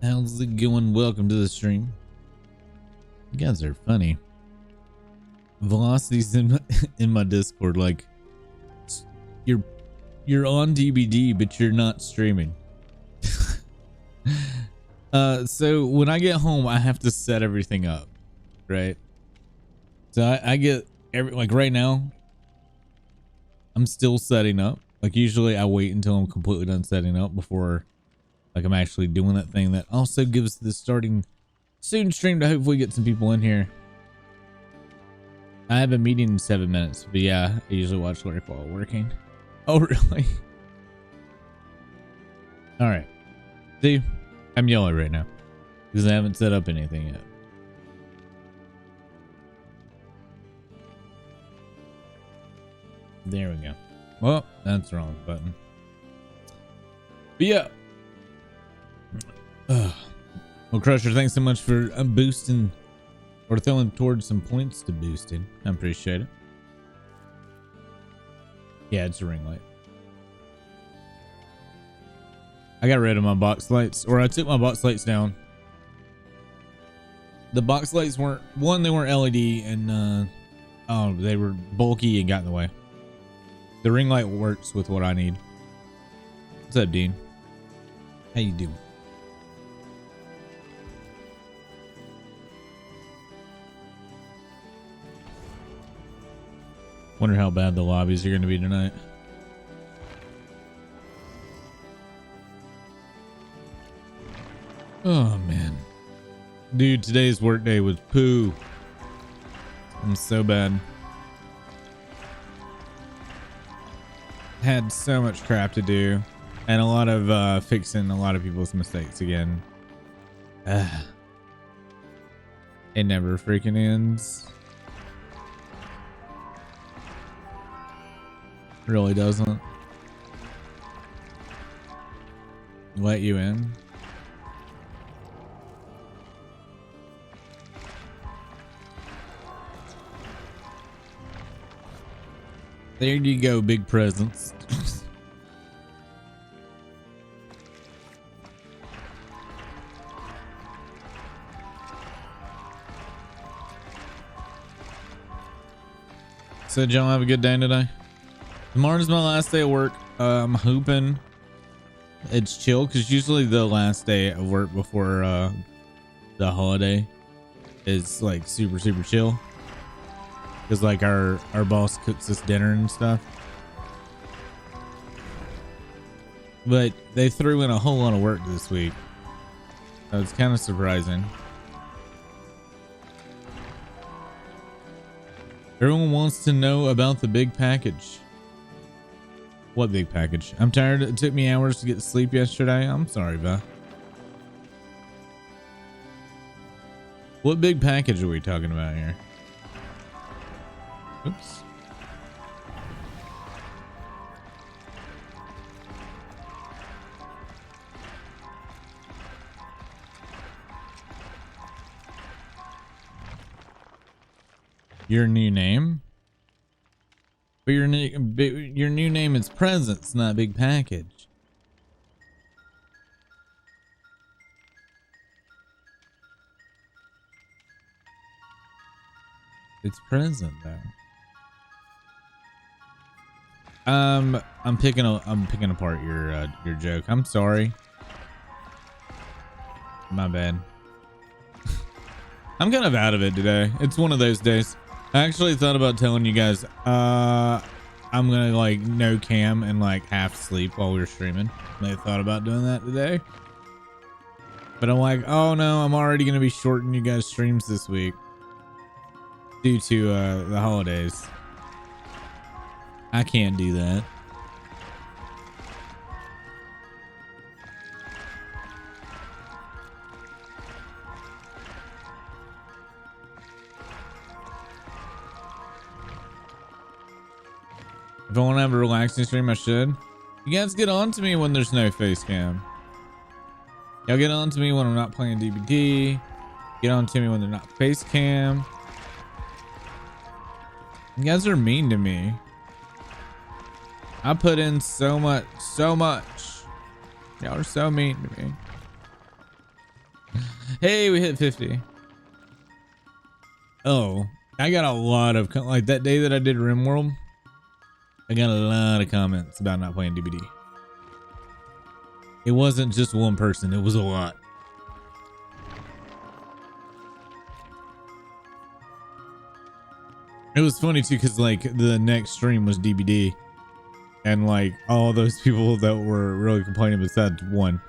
How's it going? Welcome to the stream. You guys are funny. Velocity's in my Discord. Like, you're on DbD, but you're not streaming. So when I get home, I have to set everything up, right? So I get like right now, I'm still setting up. Like usually I wait until I'm completely done setting up before like I'm actually doing that thing that also gives the starting soon stream to hopefully get some people in here. I have a meeting in 7 minutes, but yeah, I usually watch Lurk while working. Oh, really? All right. See, I'm yellow right now because I haven't set up anything yet. There we go. Well, that's the wrong button. But yeah. Well, Crusher, thanks so much for boosting or throwing towards some points to boosting. I appreciate it. Yeah, it's a ring light. I got rid of my box lights, or I took my box lights down. The box lights weren't, one, they weren't LED, and they were bulky and got in the way. The ring light works with what I need. What's up, Dean? How you doing? Wonder how bad the lobbies are going to be tonight. Oh man, dude, today's workday was poo. I'm so bad. Had so much crap to do and a lot of fixing a lot of people's mistakes again. It never freaking ends. Really doesn't. Let you in. There you go, big presents. So did y'all have a good day today? Tomorrow's my last day of work. I'm hoping it's chill because usually the last day of work before the holiday is like super chill. Because like our boss cooks us dinner and stuff. But they threw in a whole lot of work this week. So it's kind of surprising. Everyone wants to know about the big package. What big package? I'm tired. It took me hours to get sleep yesterday. I'm sorry, Beth. What big package are we talking about here? Oops. Your new name? But your new name is Presents, not big package. It's present though. I'm picking apart your joke. I'm sorry. My bad. I'm kind of out of it today. It's one of those days. I actually thought about telling you guys, I'm gonna like no cam and like half sleep while we were streaming. I thought about doing that today. But I'm like, oh no, I'm already gonna be shorting you guys' streams this week due to the holidays. I can't do that. If I want to have a relaxing stream, I should. You guys get on to me when there's no face cam. Y'all get on to me when I'm not playing DbD. Get on to me when they're not face cam. You guys are mean to me. I put in so much. Y'all are so mean to me. Hey, we hit 50. Oh, I got a lot of like that day that I did RimWorld. I got a lot of comments about not playing DbD. It wasn't just one person, it was a lot. It was funny too, because like the next stream was DbD, and like all those people that were really complaining besides one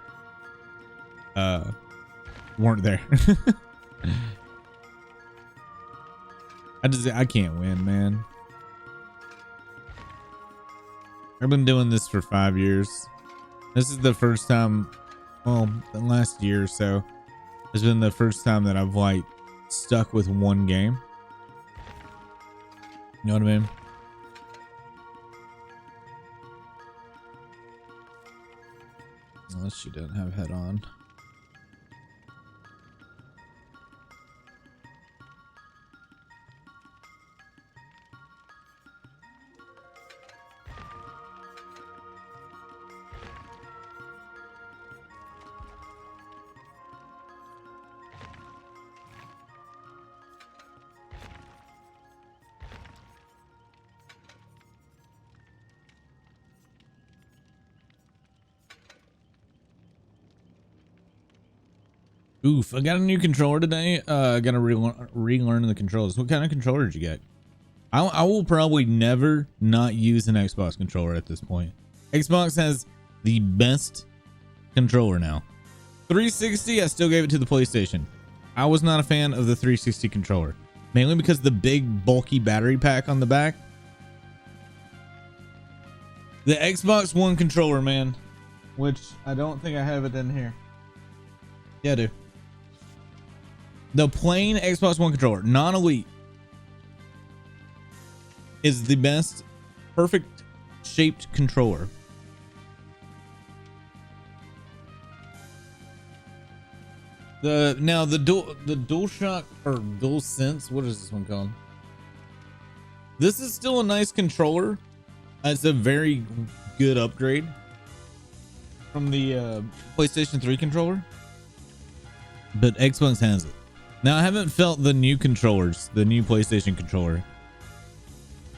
weren't there. I can't win, man. I've been doing this for 5 years. This is the first time, well, the last year or so has been the first time that I've like stuck with one game. You know what I mean? Unless she doesn't have head on. Oof, I got a new controller today. I gotta relearn the controls. What kind of controller did you get? I will probably never not use an Xbox controller at this point. Xbox has the best controller now. 360, I still gave it to the PlayStation. I was not a fan of the 360 controller, mainly because the big bulky battery pack on the back. The Xbox One controller, man, which I don't think I have it in here. Yeah, I do. The plain Xbox One controller, non-elite, is the best perfect shaped controller. The DualShock or DualSense, what is this one called? This is still a nice controller. It's a very good upgrade from the PlayStation 3 controller, but Xbox has it. Now, I haven't felt the new controllers, the new PlayStation controller,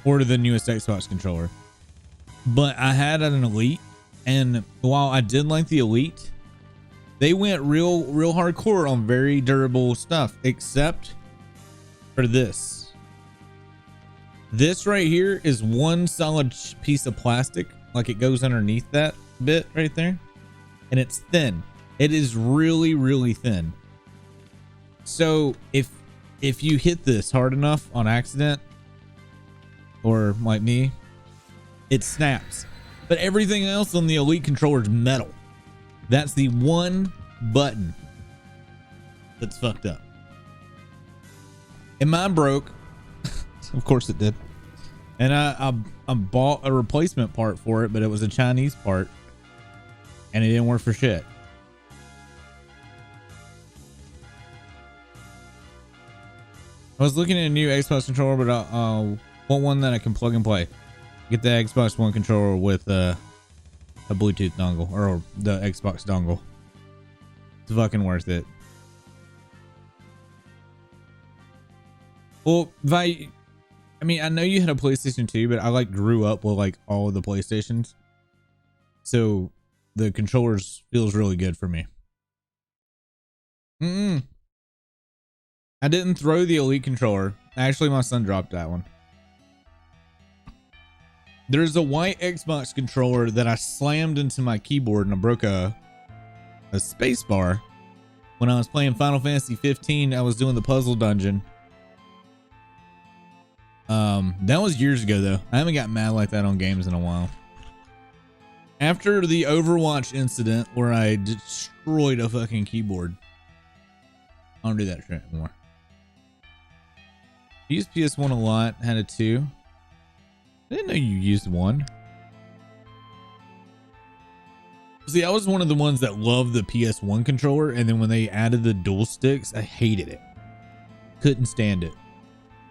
or the newest Xbox controller, but I had an Elite, and while I did like the Elite, they went real hardcore on very durable stuff, except for this. This right here is one solid piece of plastic, like it goes underneath that bit right there, and it's thin. It is really thin. So if you hit this hard enough on accident, or like me, it snaps. But everything else on the Elite controller is metal. That's the one button that's fucked up. And mine broke. Of course it did. And I bought a replacement part for it, but it was a Chinese part, and it didn't work for shit. I was looking at a new Xbox controller, but I want one that I can plug and play. Get the Xbox One controller with a Bluetooth dongle, or the Xbox dongle. It's fucking worth it. Well, I mean, I know you had a PlayStation 2, but I like grew up with like all of the PlayStations, so the controllers feels really good for me. I didn't throw the Elite controller. Actually, my son dropped that one. There's a white Xbox controller that I slammed into my keyboard, and I broke a space bar when I was playing Final Fantasy 15. I was doing the puzzle dungeon. That was years ago though. I haven't got mad like that on games in a while. After the Overwatch incident where I destroyed a fucking keyboard, I don't do that shit anymore. I used PS1 a lot, had a 2. I didn't know you used one. See, I was one of the ones that loved the PS1 controller, and then when they added the dual sticks, I hated it. Couldn't stand it.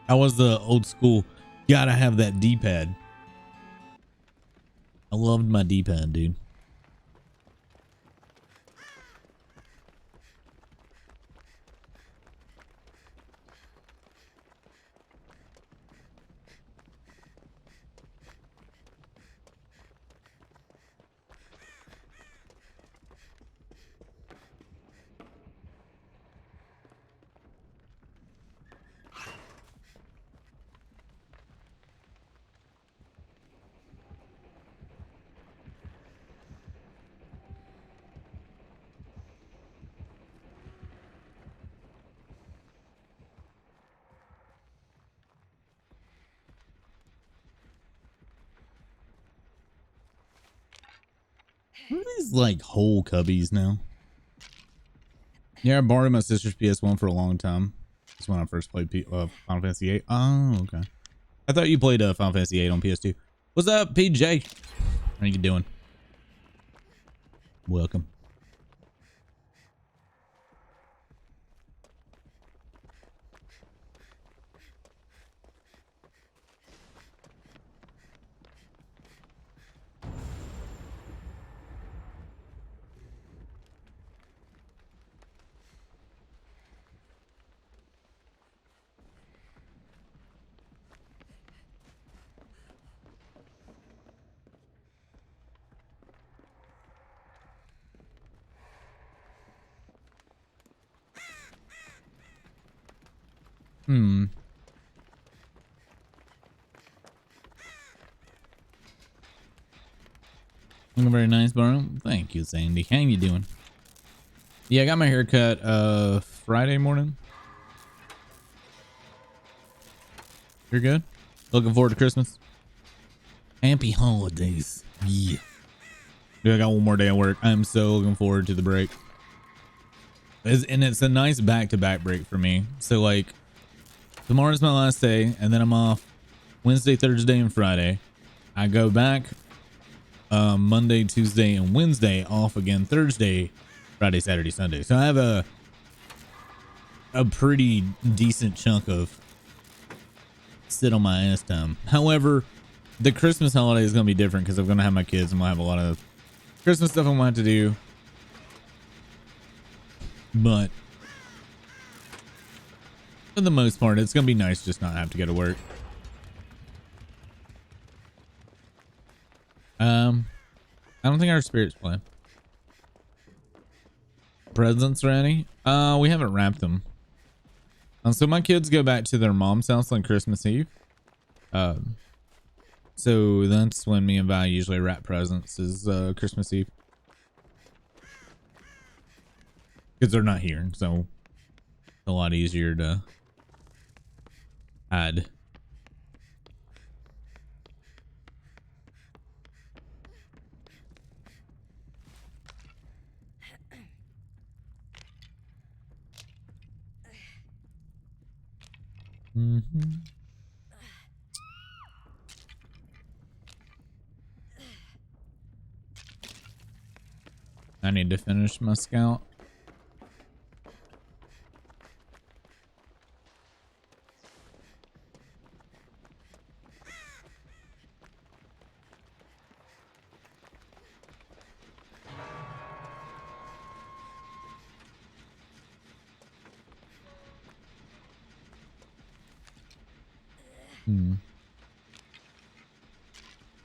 I was the old school, gotta have that D-pad. I loved my D-pad, dude. What are these like whole cubbies now? Yeah, I borrowed my sister's PS1 for a long time. That's when I first played Final Fantasy VIII. Oh, okay. I thought you played Final Fantasy VIII on PS2. What's up, PJ? How you doing? Welcome. Looking very nice, bro. Thank you, Sandy. How you doing? Yeah, I got my hair cut Friday morning. You're good? Looking forward to Christmas? Happy holidays. Yeah. Dude, I got one more day of work. I'm so looking forward to the break. And it's a nice back-to-back break for me. So, like, tomorrow's my last day, and then I'm off Wednesday, Thursday, and Friday. I go back Monday, Tuesday, and Wednesday, off again Thursday, Friday, Saturday, Sunday. So I have a pretty decent chunk of sit on my ass time. However, the Christmas holiday is going to be different because I'm going to have my kids and we'll have a lot of Christmas stuff I want to do. But for the most part, it's going to be nice just not have to go to work. I don't think our spirit's playing. Presents ready? We haven't wrapped them. So my kids go back to their mom's house on Christmas Eve. So that's when me and Vi usually wrap presents, is Christmas Eve. Because they're not here, so it's a lot easier to hide. I need to finish my scout.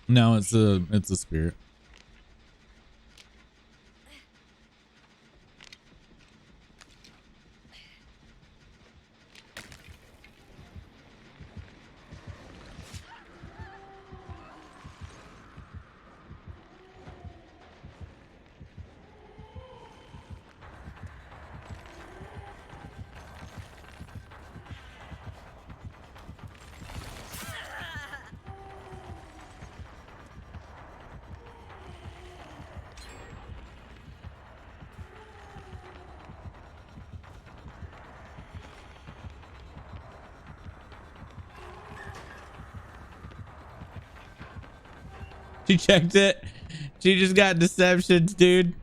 No, it's a spirit. She checked it. She just got deceptions, dude.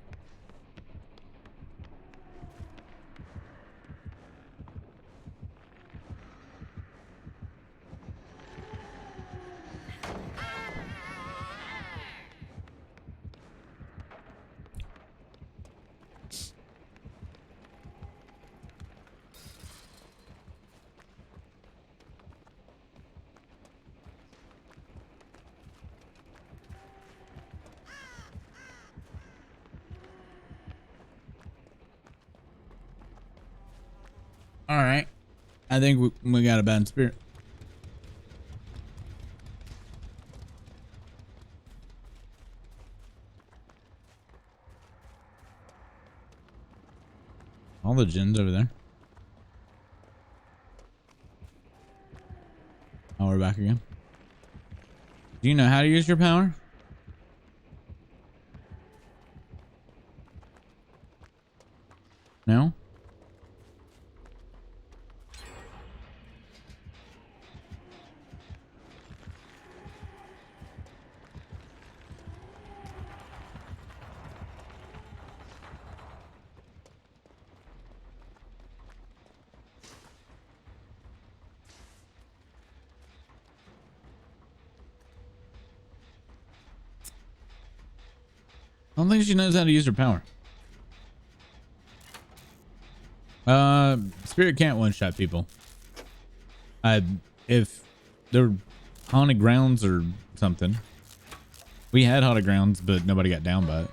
All right. I think we got a bad spirit. All the gens over there. Oh, we're back again. Do you know how to use your power? No? I don't think she knows how to use her power. Spirit can't one-shot people. If they're haunted grounds or something. We had haunted grounds, but nobody got down by it.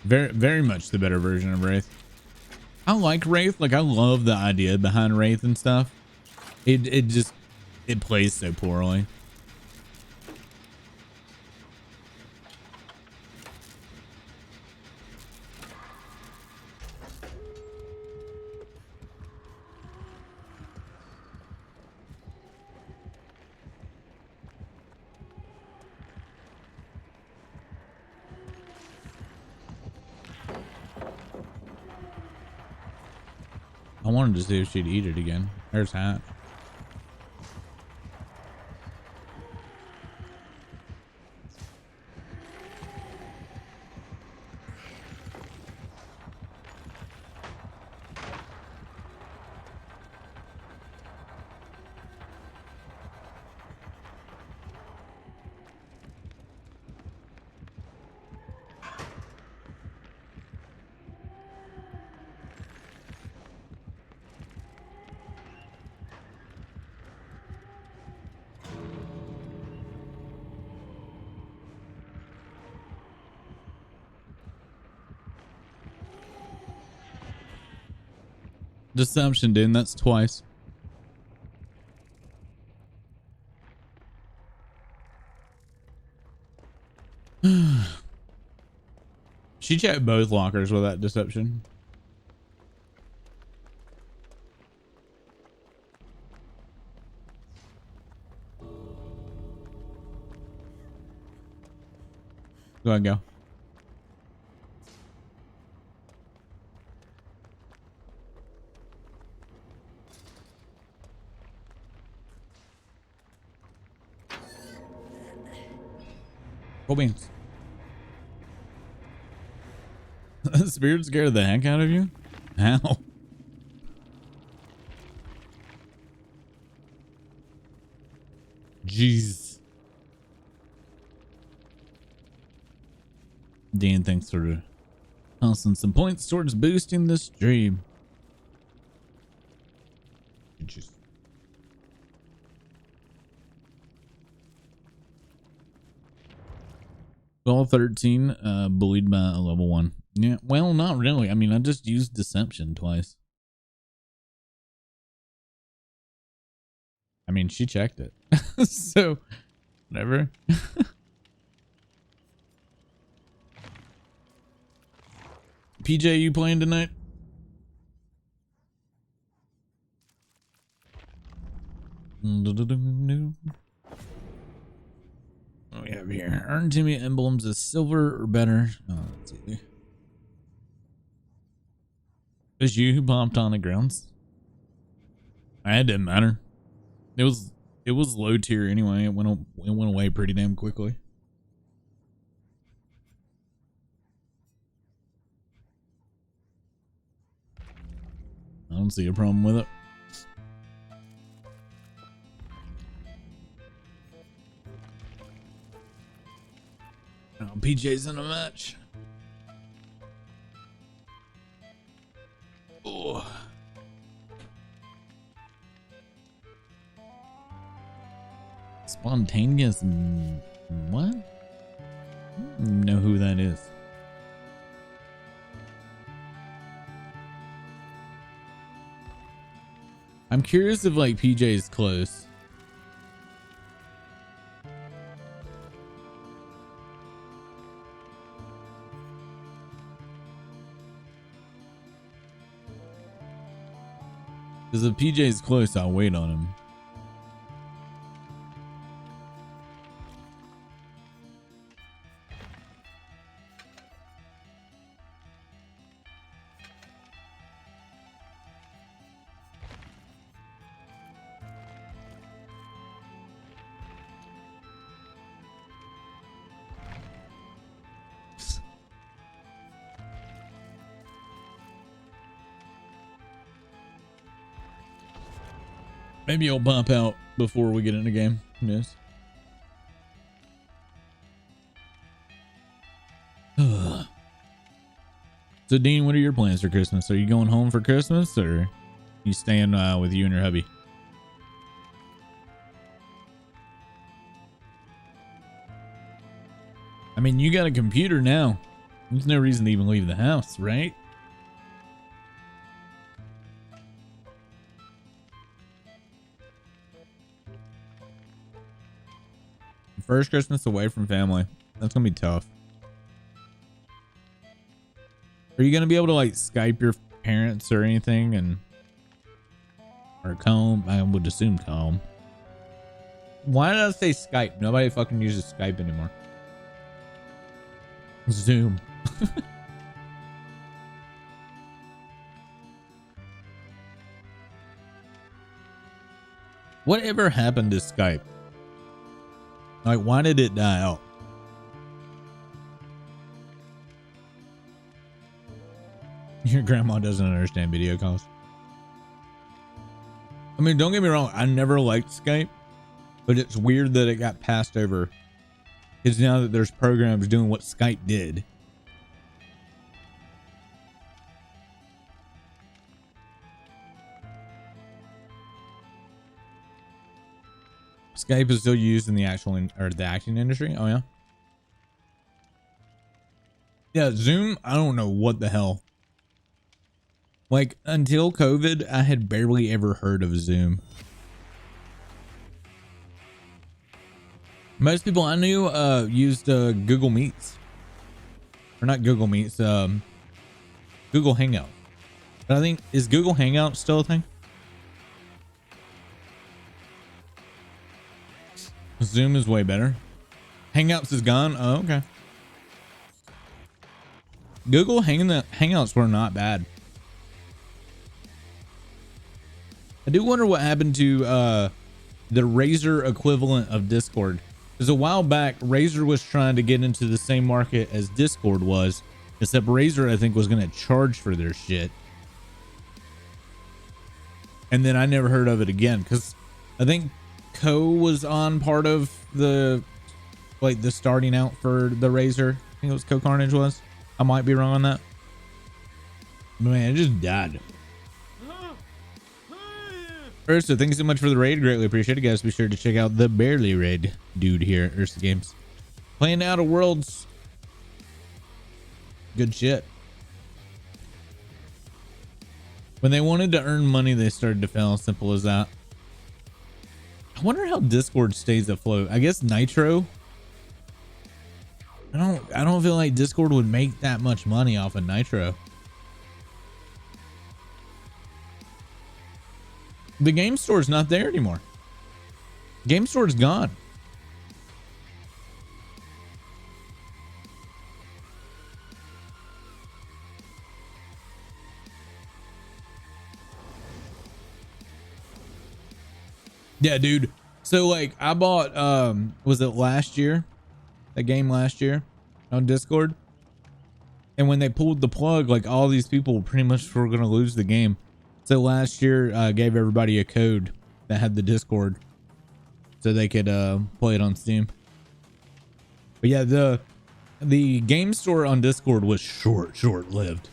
Very much the better version of Wraith. I like Wraith. Like, I love the idea behind Wraith and stuff. It just plays so poorly. I wanted to see if she'd eat it again. There's Hat. Deception, dude. That's twice. She checked both lockers with that deception. Go ahead, go. Cool beans. Spirit scared the heck out of you? How? Jeez. Dan, thanks for tossing some points towards boosting the stream. Just 12-13, bullied by a level 1. Yeah, well, not really. I mean, I just used deception twice. I mean, she checked it. So, whatever. PJ, you playing tonight? What do we have here? Earn Timmy emblems as silver or better. Oh, let's see. It was you who popped on the grounds. It didn't matter. It was low tier anyway. It went away pretty damn quickly. I don't see a problem with it. Oh, PJ's in a match. Oh. Spontaneous. What? I don't know who that is. I'm curious if like PJ is close. Because if PJ's close, I'll wait on him. Maybe I'll bump out before we get in the game. Yes. So Dean, what are your plans for Christmas? Are you going home for Christmas, or you staying with you and your hubby? I mean, you got a computer now. There's no reason to even leave the house, right? First Christmas away from family. That's gonna be tough. Are you gonna be able to like Skype your parents or anything, and or comb? I would assume comb. Why did I say Skype? Nobody fucking uses Skype anymore. Zoom. Whatever happened to Skype? Like, why did it die out? Your grandma doesn't understand video calls. I mean, don't get me wrong. I never liked Skype, but it's weird that it got passed over. Because now that there's programs doing what Skype did. Skype is still used in the actual or the acting industry. Oh yeah. Yeah, Zoom. I don't know what the hell. Like until COVID, I had barely ever heard of Zoom. Most people I knew used Google Meets, or not Google Meets, Google Hangout. But I think, is Google Hangout still a thing? Zoom is way better. Hangouts is gone. Oh, okay. Google Hangouts were not bad. I do wonder what happened to the Razer equivalent of Discord. Because a while back, Razer was trying to get into the same market as Discord was, except Razer, I think, was going to charge for their shit. And then I never heard of it again, because I think Co was on part of the, like, the starting out for the Razer. I think it was Co Carnage was. I might be wrong on that. But man, it just died. Ursa, thank you so much for the raid. Greatly appreciate it, guys. Be sure to check out the Barely Raid dude here at Ursa Games. Playing Outer Worlds. Good shit. When they wanted to earn money, they started to fail. Simple as that. I wonder how Discord stays afloat. I guess Nitro. I don't feel like Discord would make that much money off of Nitro. The game store's not there anymore. Game store's gone. Yeah, dude. So like I bought was it last year? That game last year on Discord. And when they pulled the plug, like all these people pretty much were gonna lose the game. So last year, gave everybody a code that had the Discord so they could play it on Steam. But yeah, the game store on Discord was short-lived,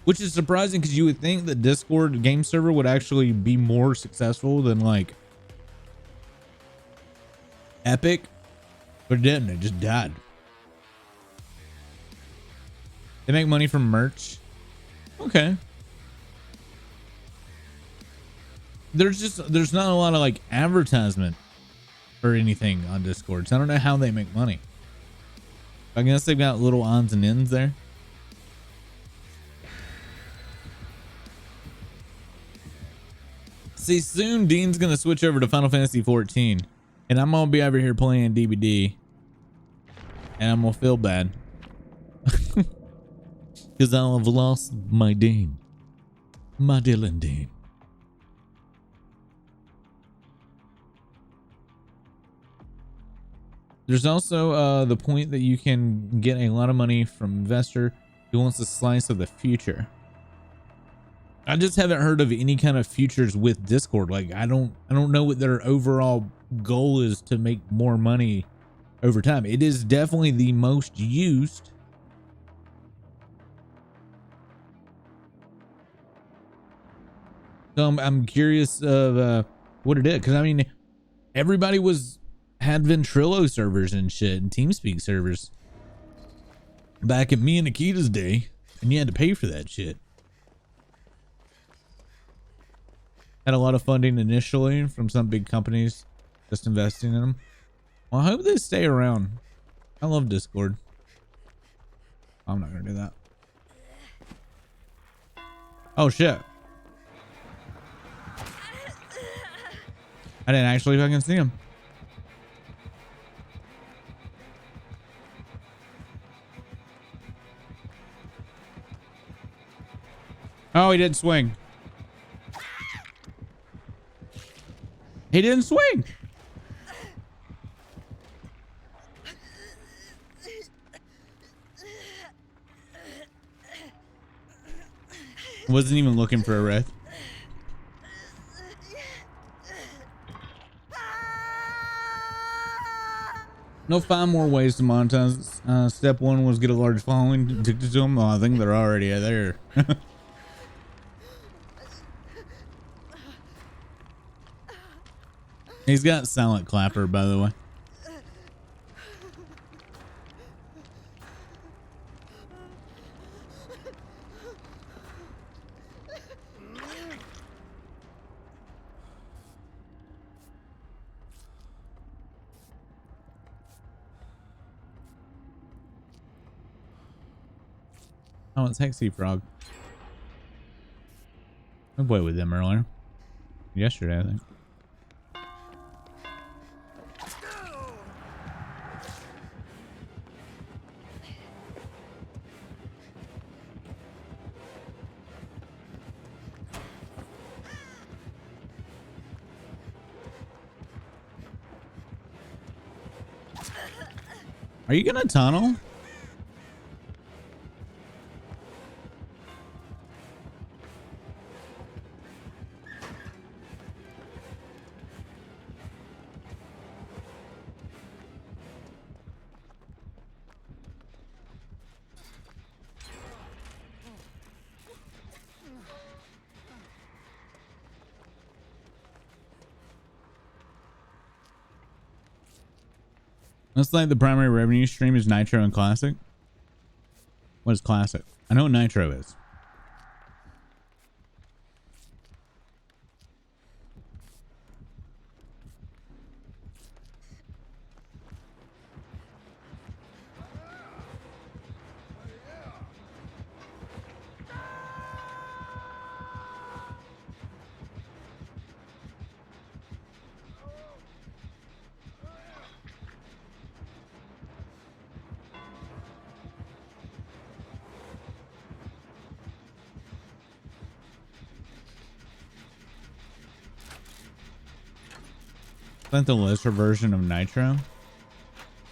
which is surprising because you would think that Discord game server would actually be more successful than like Epic, but it didn't. It just died. They make money from merch. Okay. There's not a lot of like advertisement or anything on Discord, so I don't know how they make money. I guess they've got little odds and ends there. See, soon Dean's gonna switch over to Final Fantasy 14, and I'm gonna be over here playing DbD, and I'm gonna feel bad because I'll have lost my Dean, my Dylan Dean. There's also the point that you can get a lot of money from investor who wants a slice of the future. I just haven't heard of any kind of futures with Discord. Like I don't know what their overall goal is to make more money over time. It is definitely the most used. So I'm curious of what it is, because I mean everybody had Ventrilo servers and shit and TeamSpeak servers back in me and Nikita's day, and you had to pay for that shit. Had a lot of funding initially from some big companies just investing in them. Well, I hope they stay around. I love Discord. I'm not gonna do that. Oh shit. I didn't actually fucking see him. Oh, he didn't swing. He didn't swing. Wasn't even looking for a wraith. No, 5 more ways to monetize. Step 1 was get a large following addicted to them. Oh, I think they're already there. He's got silent clapper, by the way. Oh, it's Hexy Frog. I played with them earlier. Yesterday, I think. Are you gonna tunnel? Looks like the primary revenue stream is Nitro and Classic. What is Classic? I know what Nitro is. Is that the lesser version of Nitro?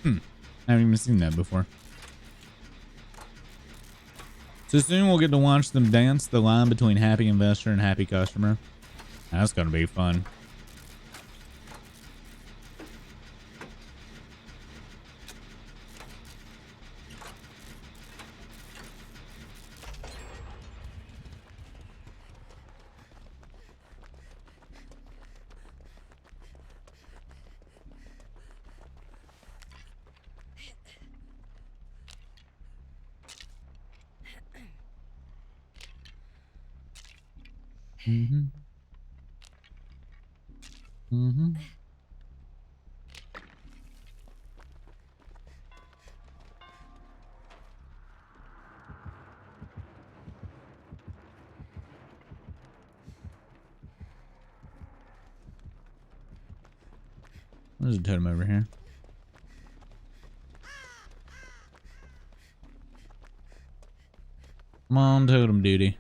I haven't even seen that before. So soon we'll get to watch them dance the line between happy investor and happy customer. That's gonna be fun. There's a totem over here. Come on, totem duty.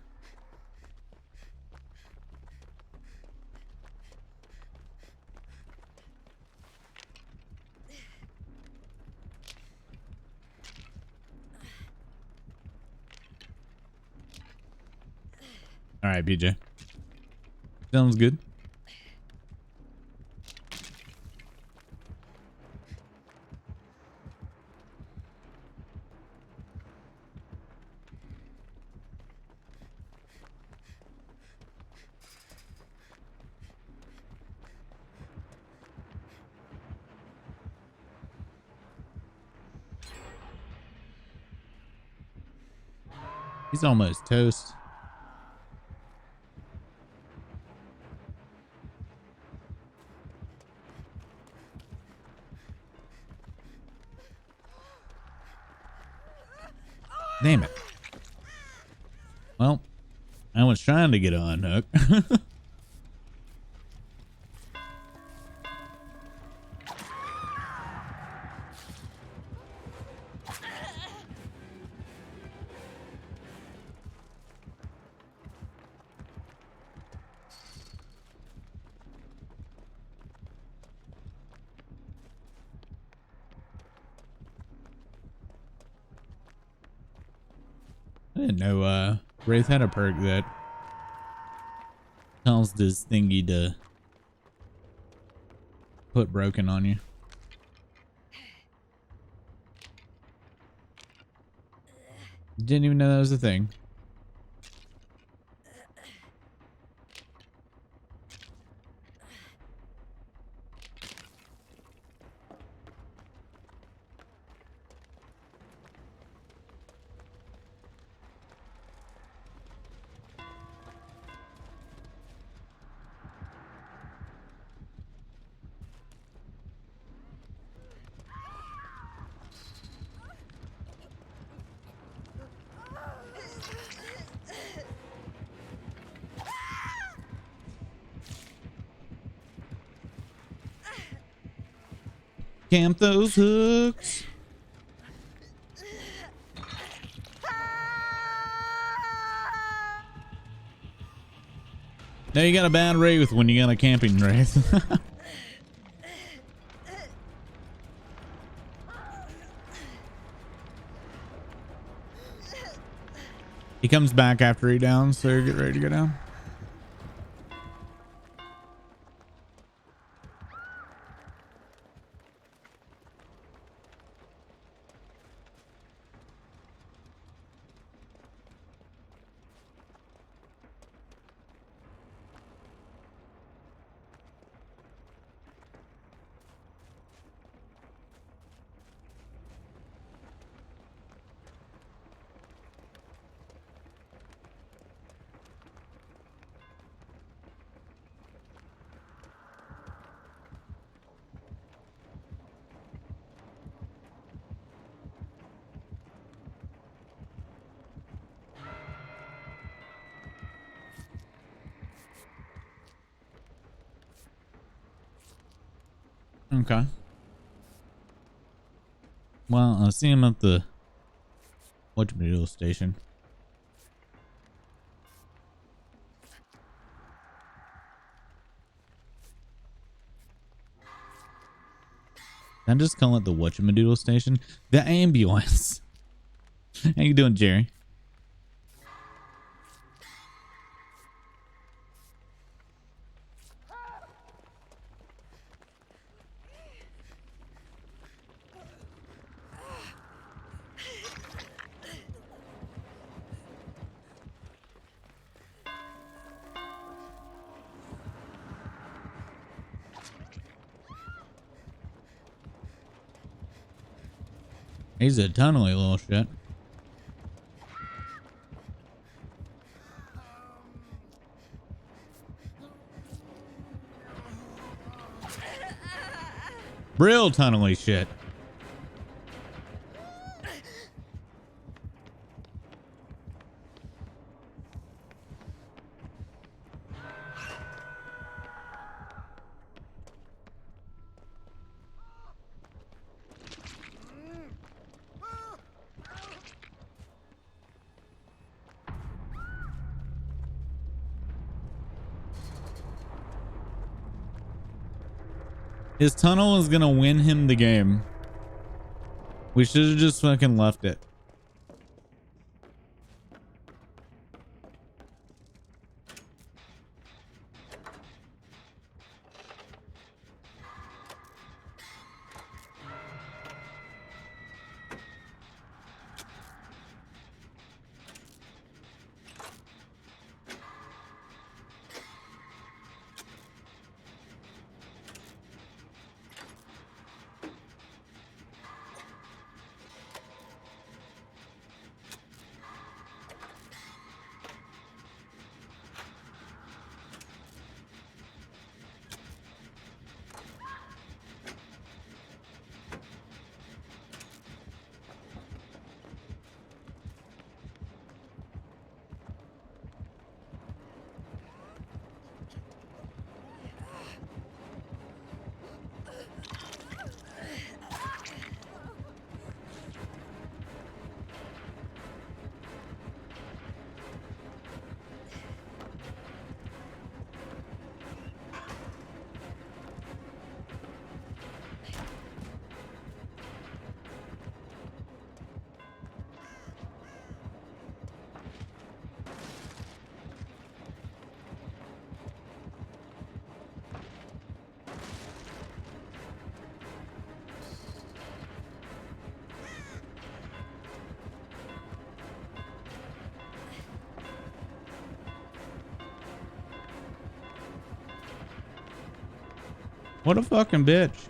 All right, BJ. Sounds good. He's almost toast. Damn it. Well, I was trying to get a unhook. I didn't know Wraith had a perk that tells this thingy to put broken on you. Didn't even know that was a thing. Camp those hooks. Now you got a bad wraith when you got a camping wraith. He comes back after he downs, so get ready to go down. Okay. Well, I see him at the whatchamadiddle station. Can I just call it the whatchamadoodle station? The ambulance. How you doing, Jerry? He's a tunnely little shit. Real tunnely shit. His tunnel is gonna win him the game. We should have just fucking left it. What a fucking bitch.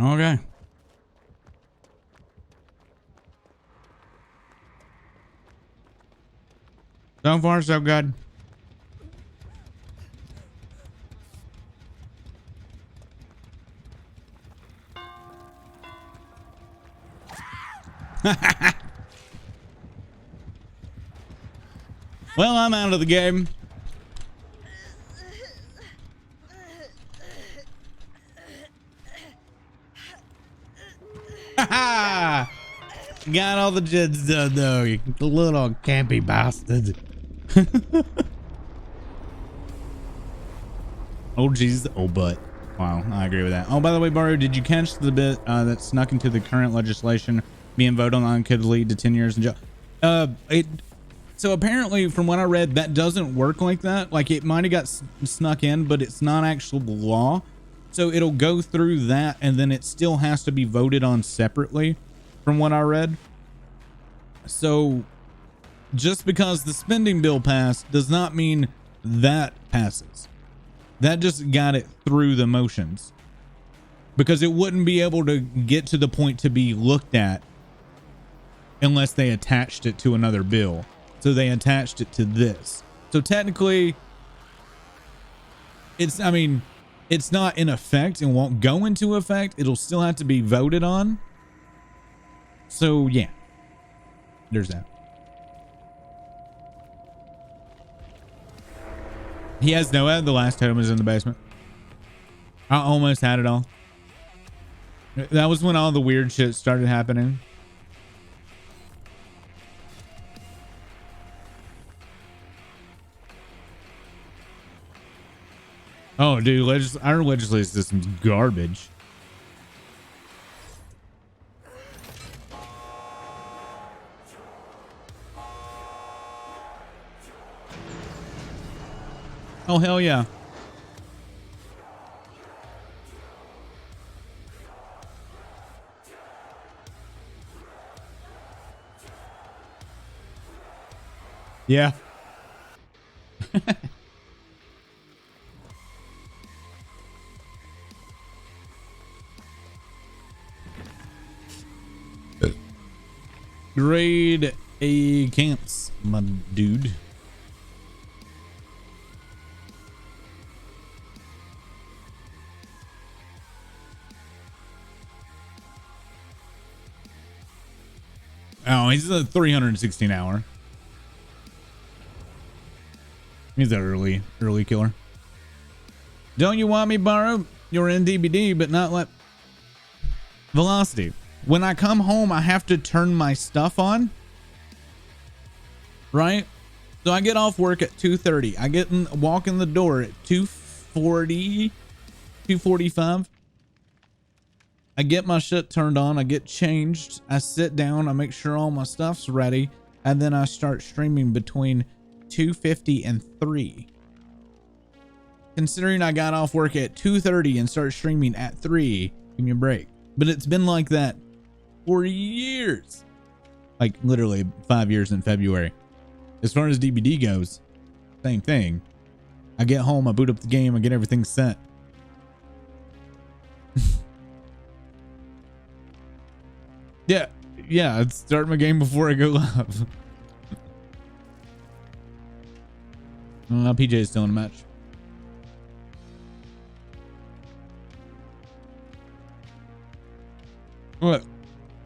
Okay. So far, so good. Well, I'm out of the game. Got all the jets done though, you little campy bastard. Oh jeez, oh butt. Wow, I agree with that. Oh, by the way, Baru, did you catch the bit that snuck into the current legislation being voted on could lead to 10 years in jail? So apparently, from what I read, that doesn't work like that. Like it might have got snuck in, but it's not actual law. So it'll go through that, and then it still has to be voted on separately, from what I read. So just because the spending bill passed does not mean that passes. That just got it through the motions, because it wouldn't be able to get to the point to be looked at unless they attached it to another bill. So they attached it to this. So technically it's not in effect and won't go into effect. It'll still have to be voted on. So yeah, there's that. He has no ad. The last home is in the basement. I almost had it all. That was when all the weird shit started happening. Oh, dude, our legislative system's garbage. Oh, hell yeah. Yeah. Grade A camps, my dude. Oh, he's a 316 hour. He's an early killer. Don't you want me, Borrow? You're in DbD, but not let Velocity. When I come home, I have to turn my stuff on. Right? So I get off work at 2:30. I walk in the door at 2:40, 2:45. I get my shit turned on. I get changed. I sit down. I make sure all my stuff's ready. And then I start streaming between 2:50 and 3. Considering I got off work at 2:30 and start streaming at 3, give me a break. But it's been like that for years. Like literally 5 years in February. As far as DbD goes, same thing. I get home, I boot up the game, I get everything set. Yeah, I'd start my game before I go live. PJ is still in the match.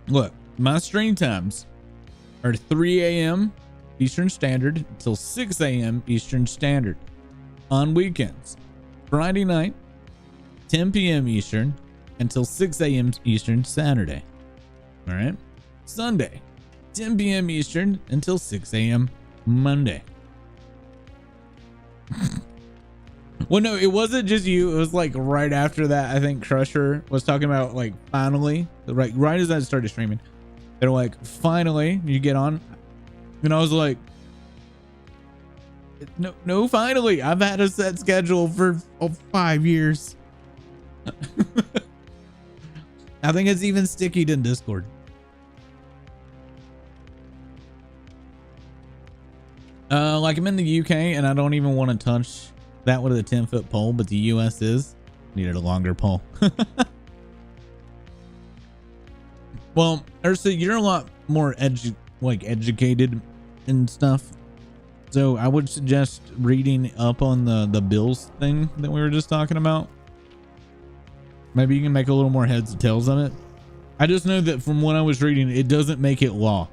Look, my stream times are 3 a.m. Eastern Standard until 6 a.m. Eastern Standard on weekends. Friday night, 10 p.m. Eastern until 6 a.m. Eastern Saturday. All right. Sunday, 10 p.m. Eastern until 6 a.m. Monday. Well, no, it wasn't just you. It was like right after that. I think Crusher was talking about like finally, right as I started streaming, they're like, finally you get on. And I was like, no, finally. I've had a set schedule for 5 years. I think it's even sticky in Discord. Like I'm in the UK and I don't even want to touch that with a 10-foot pole, but the US needed a longer pole. Well, Ursa, you're a lot more educated and stuff. So I would suggest reading up on the bills thing that we were just talking about. Maybe you can make a little more heads and tails of it. I just know that from what I was reading, it doesn't make it law.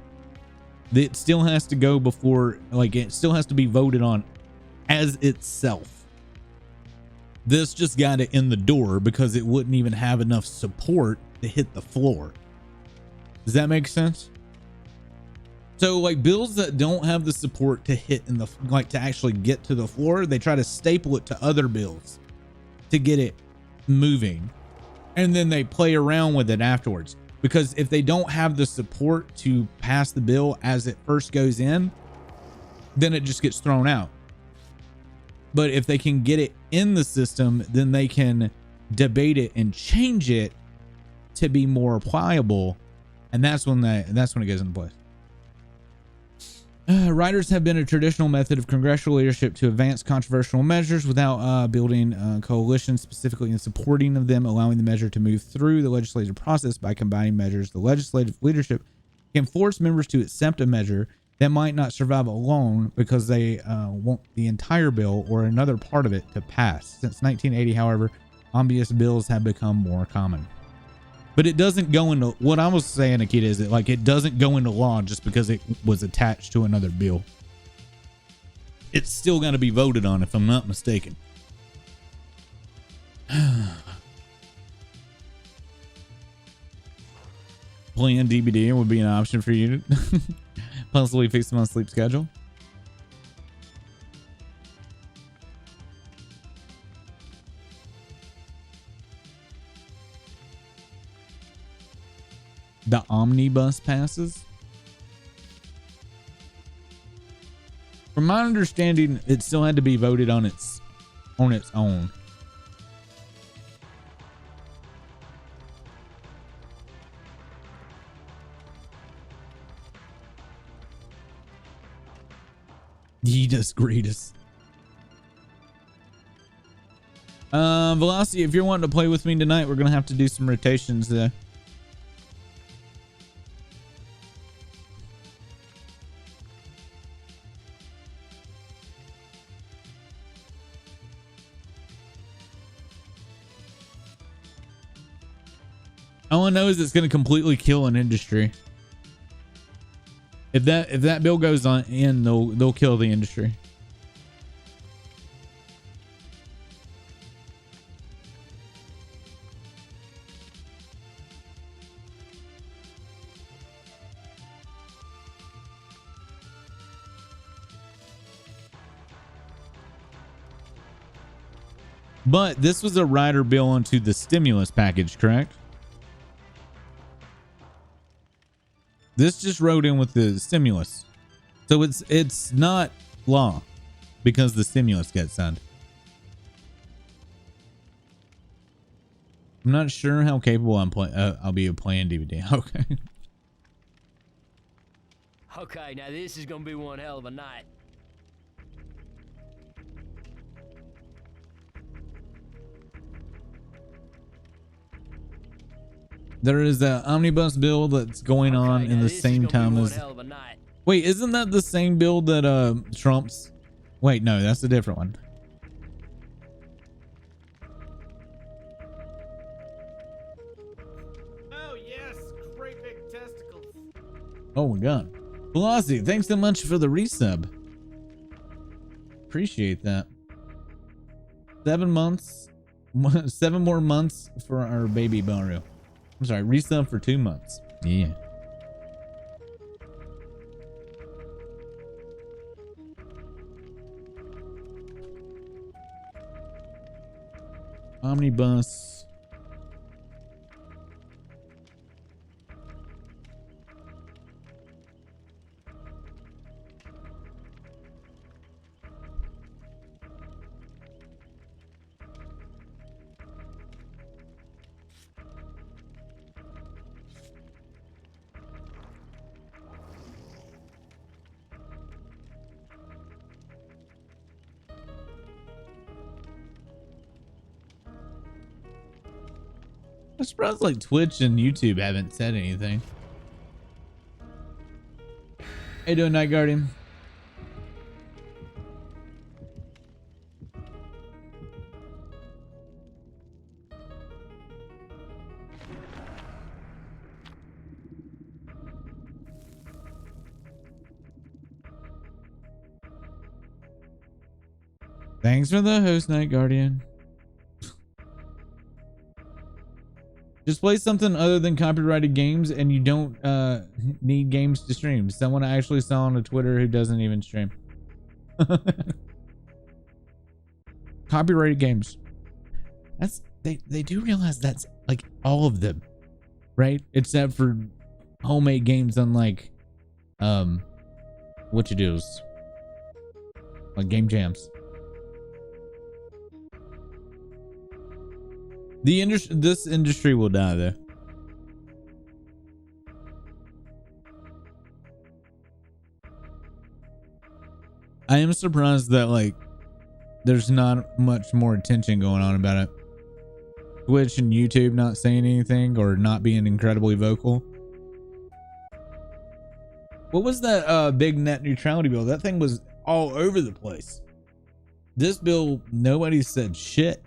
It still has to go before, like it still has to be voted on as itself. This just got it in the door because it wouldn't even have enough support to hit the floor. Does that make sense? So like bills that don't have the support to hit in the, like to actually get to the floor, they try to staple it to other bills to get it moving. And then they play around with it afterwards. Because if they don't have the support to pass the bill as it first goes in, then it just gets thrown out. But if they can get it in the system, then they can debate it and change it to be more pliable. And that's when it goes into place. Riders have been a traditional method of congressional leadership to advance controversial measures without building coalitions specifically in supporting of them, allowing the measure to move through the legislative process by combining measures. The legislative leadership can force members to accept a measure that might not survive alone because they want the entire bill or another part of it to pass. Since 1980, however, omnibus bills have become more common. But it doesn't go into, what I was saying, Akita, is that like it doesn't go into law just because it was attached to another bill. It's still got to be voted on, if I'm not mistaken. Playing DbD would be an option for you to possibly fix my sleep schedule. The omnibus passes. From my understanding, it still had to be voted on on its own. Yeetus Greetus. Velocity, if you're wanting to play with me tonight, we're gonna have to do some rotations there. All I know is it's gonna completely kill an industry. If that bill goes on in, they'll kill the industry. But this was a rider bill onto the stimulus package, correct? This just wrote in with the stimulus. So it's not law because the stimulus gets signed. I'm not sure how capable I'll be of playing DbD. Okay. Okay, now this is gonna be one hell of a night. There is an omnibus bill that's going on in the same time as. Wait, isn't that the same bill that Trump's? Wait, no, that's a different one. Oh yes, great big testicles. Oh my god. Velocity, thanks so much for the resub. Appreciate that. 7 months. 7 more months for our baby Mario. I'm sorry, resub for 2 months. Yeah. Omnibus. I'm surprised like Twitch and YouTube haven't said anything. How you doing, Night Guardian? Thanks for the host, Night Guardian. Just play something other than copyrighted games and you don't need games to stream. Someone I actually saw on a Twitter who doesn't even stream. Copyrighted games. That's they do realize that's like all of them, right? Except for homemade games unlike what you do is like game jams. This industry will die though. I am surprised that like there's not much more attention going on about it. Twitch and YouTube not saying anything or not being incredibly vocal. What was that big net neutrality bill? That thing was all over the place. This bill, nobody said shit.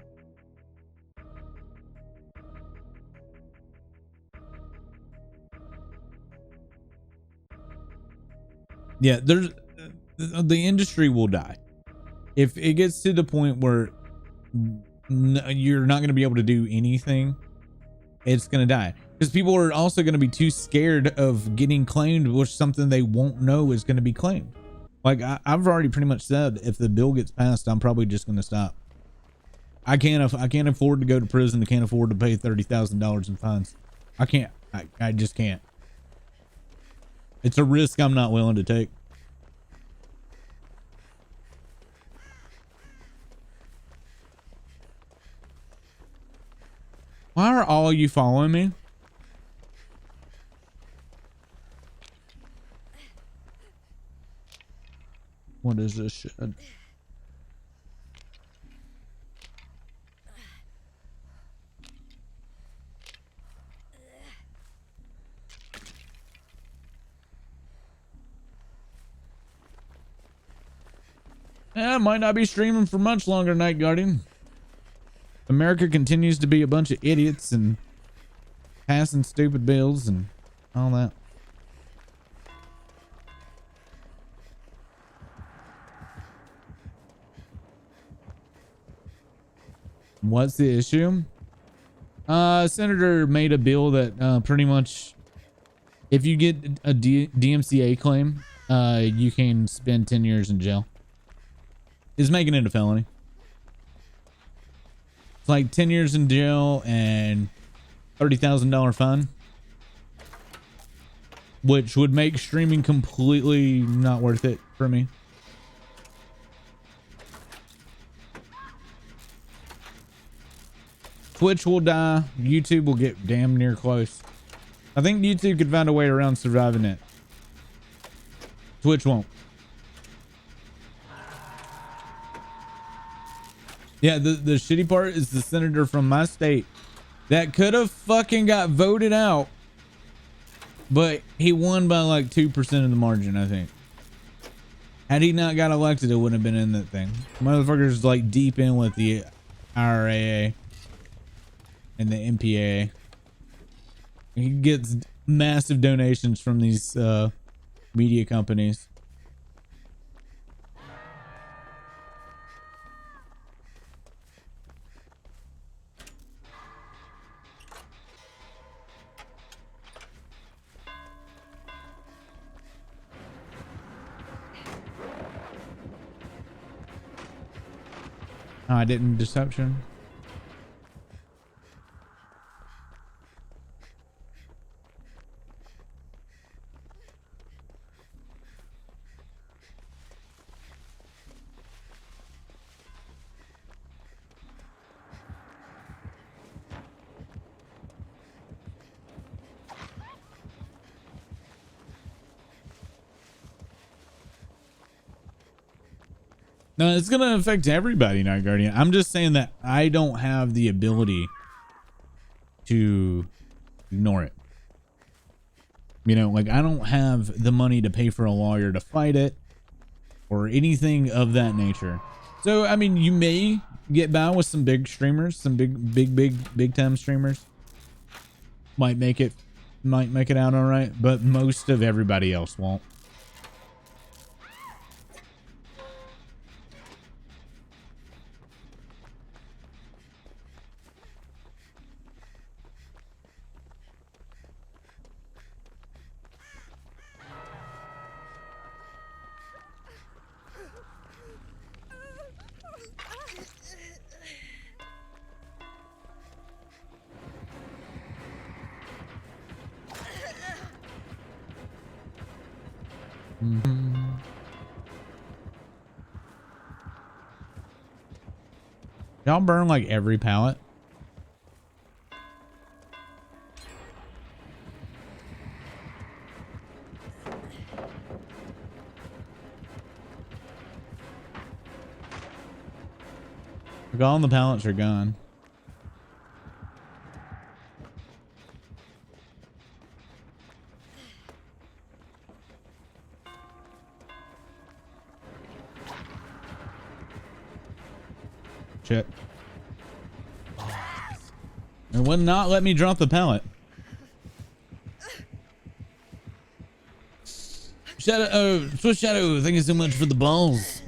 Yeah, there's the industry will die if it gets to the point where you're not going to be able to do anything. It's going to die because people are also going to be too scared of getting claimed with something they won't know is going to be claimed. Like I've already pretty much said, if the bill gets passed, I'm probably just going to stop. I can't afford to go to prison. I can't afford to pay $30,000 in fines. I can't. I just can't. It's a risk I'm not willing to take. Why are all you following me? What is this shit? I might not be streaming for much longer, Night Guardian. America continues to be a bunch of idiots and passing stupid bills and all that. What's the issue? Senator made a bill that pretty much if you get a DMCA claim, you can spend 10 years in jail. Is making it a felony. It's like 10 years in jail and $30,000 fine, which would make streaming completely not worth it for me. Twitch will die. YouTube will get damn near close. I think YouTube could find a way around surviving it. Twitch won't. Yeah, the shitty part is the senator from my state that could have fucking got voted out, but he won by like 2% of the margin, I think. Had he not got elected, it wouldn't have been in that thing. Motherfucker's like deep in with the IRA and the MPA. He gets massive donations from these media companies. Oh, I didn't deception. No, it's going to affect everybody, Night Guardian. I'm just saying that I don't have the ability to ignore it. You know, like I don't have the money to pay for a lawyer to fight it or anything of that nature. So, I mean, you may get by with some big streamers, some big time streamers might make it out all right, but most of everybody else won't. Y'all burn like every pallet. Like all the pallets are gone. Shit. It would not let me drop the pallet. Shadow, Swift Shadow, thank you so much for the balls.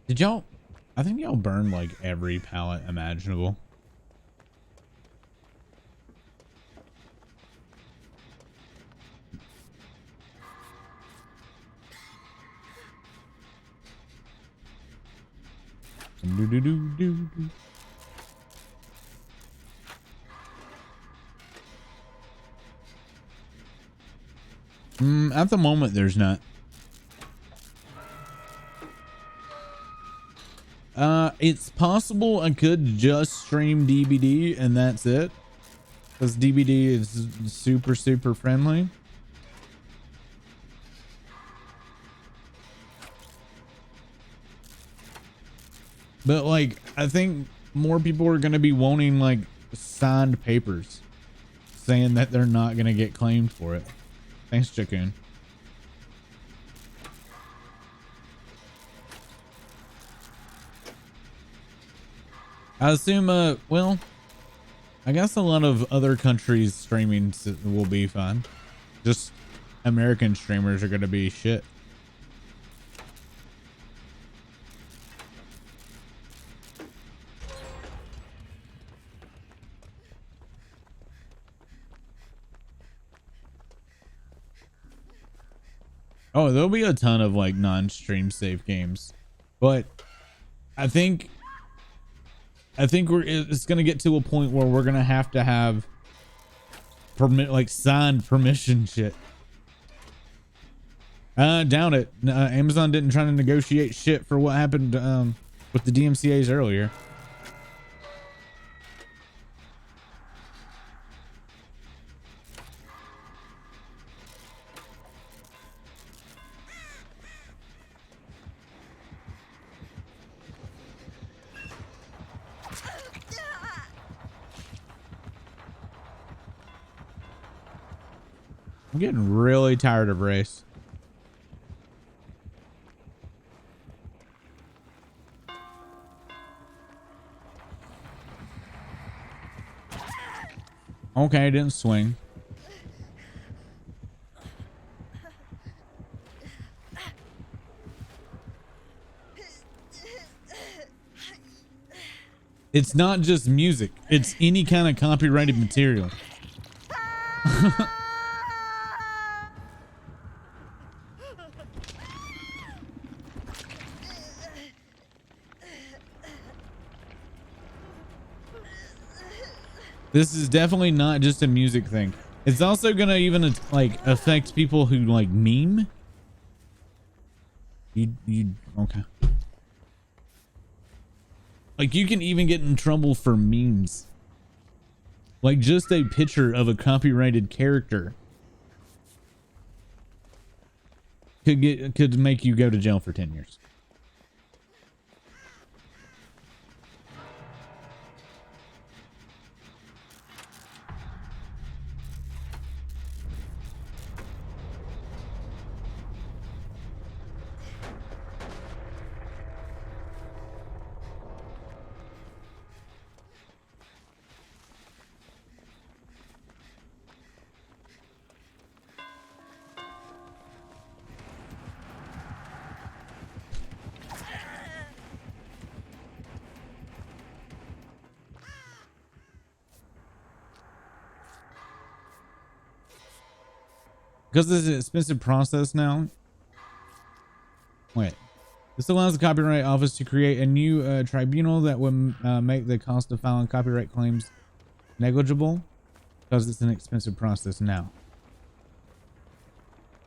Did y'all? I think y'all burned like every pallet imaginable. Do do do do do. At the moment, there's not. It's possible I could just stream DbD and that's it, because DbD is super friendly. But like, I think more people are going to be wanting like signed papers saying that they're not going to get claimed for it. Thanks, Chicken. I assume, well, I guess a lot of other countries streaming will be fine. Just American streamers are going to be shit. Oh, there'll be a ton of like non-stream safe games, but I think it's gonna get to a point where we're gonna have like signed permission shit. Doubt it. Amazon didn't try to negotiate shit for what happened with the DMCA's earlier. I'm getting really tired of race. Okay, I didn't swing. It's not just music. It's any kind of copyrighted material. This is definitely not just a music thing. It's also gonna even like affect people who like meme. You okay? Like you can even get in trouble for memes. Like just a picture of a copyrighted character could make you go to jail for 10 years. Because this is an expensive process now. Wait. This allows the Copyright Office to create a new tribunal that would make the cost of filing copyright claims negligible, because it's an expensive process now.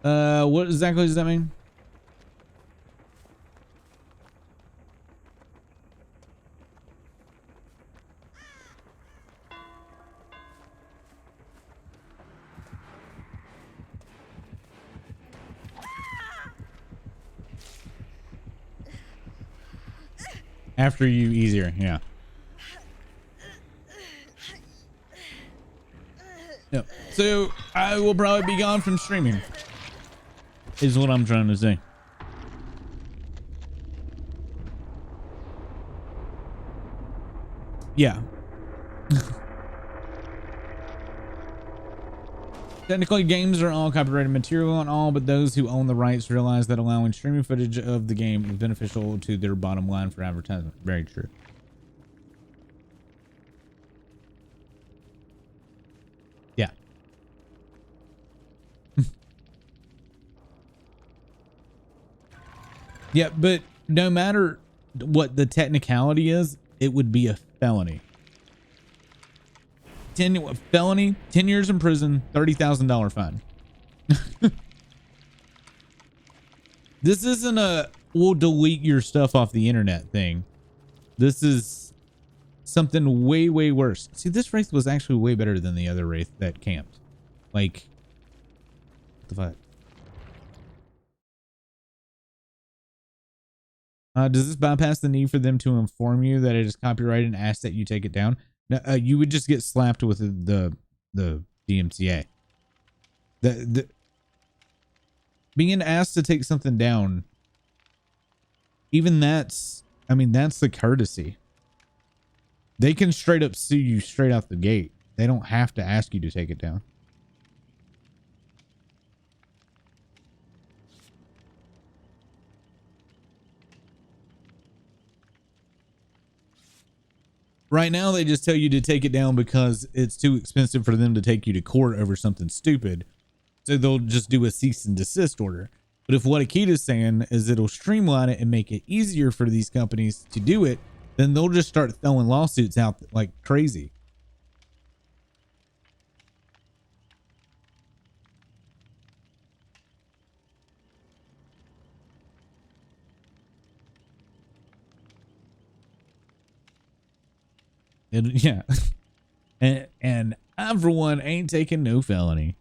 What exactly does that mean? After you easier, yeah. Yep. So I will probably be gone from streaming, is what I'm trying to say. Yeah. Technically, games are all copyrighted material and all, but those who own the rights realize that allowing streaming footage of the game is beneficial to their bottom line for advertisement. Very true. Yeah. Yeah, but no matter what the technicality is, it would be a felony. 10 years in prison, $30,000 fine. This isn't a we'll delete your stuff off the internet thing. This is something way, way worse. See, this wraith was actually way better than the other wraith that camped. Like, what the fuck? Does this bypass the need for them to inform you that it is copyrighted and ask that you take it down? No, you would just get slapped with the DMCA. The being asked to take something down, even that's, I mean, that's the courtesy. They can straight up sue you straight out the gate. They don't have to ask you to take it down. Right now, they just tell you to take it down because it's too expensive for them to take you to court over something stupid. So they'll just do a cease and desist order. But if what Akita's saying is it'll streamline it and make it easier for these companies to do it, then they'll just start throwing lawsuits out like crazy. Yeah. And I, for one, ain't taking no felony.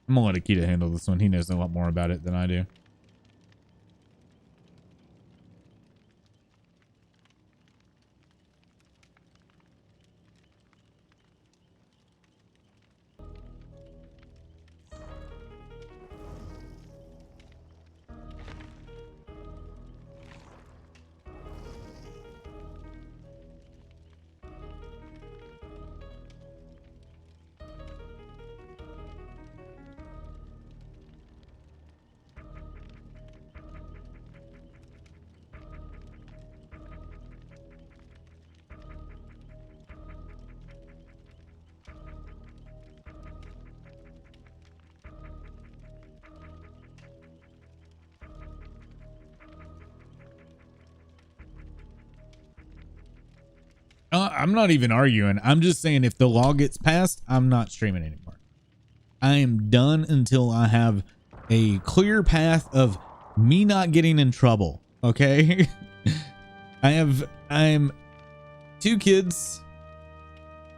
I'm gonna let Akita handle this one. He knows a lot more about it than I do. I'm not even arguing. I'm just saying if the law gets passed, I'm not streaming anymore. I am done until I have a clear path of me not getting in trouble. Okay. I'm 2 kids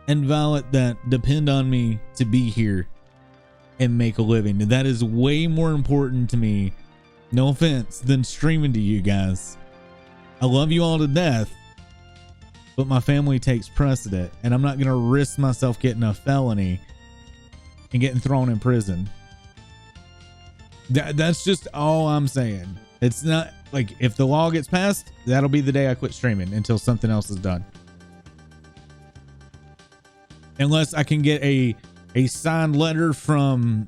and Violet that depend on me to be here and make a living. And that is way more important to me, no offense, than streaming to you guys. I love you all to death, but my family takes precedent, and I'm not going to risk myself getting a felony and getting thrown in prison. That's just all I'm saying. It's not like if the law gets passed, that'll be the day I quit streaming until something else is done. Unless I can get a signed letter from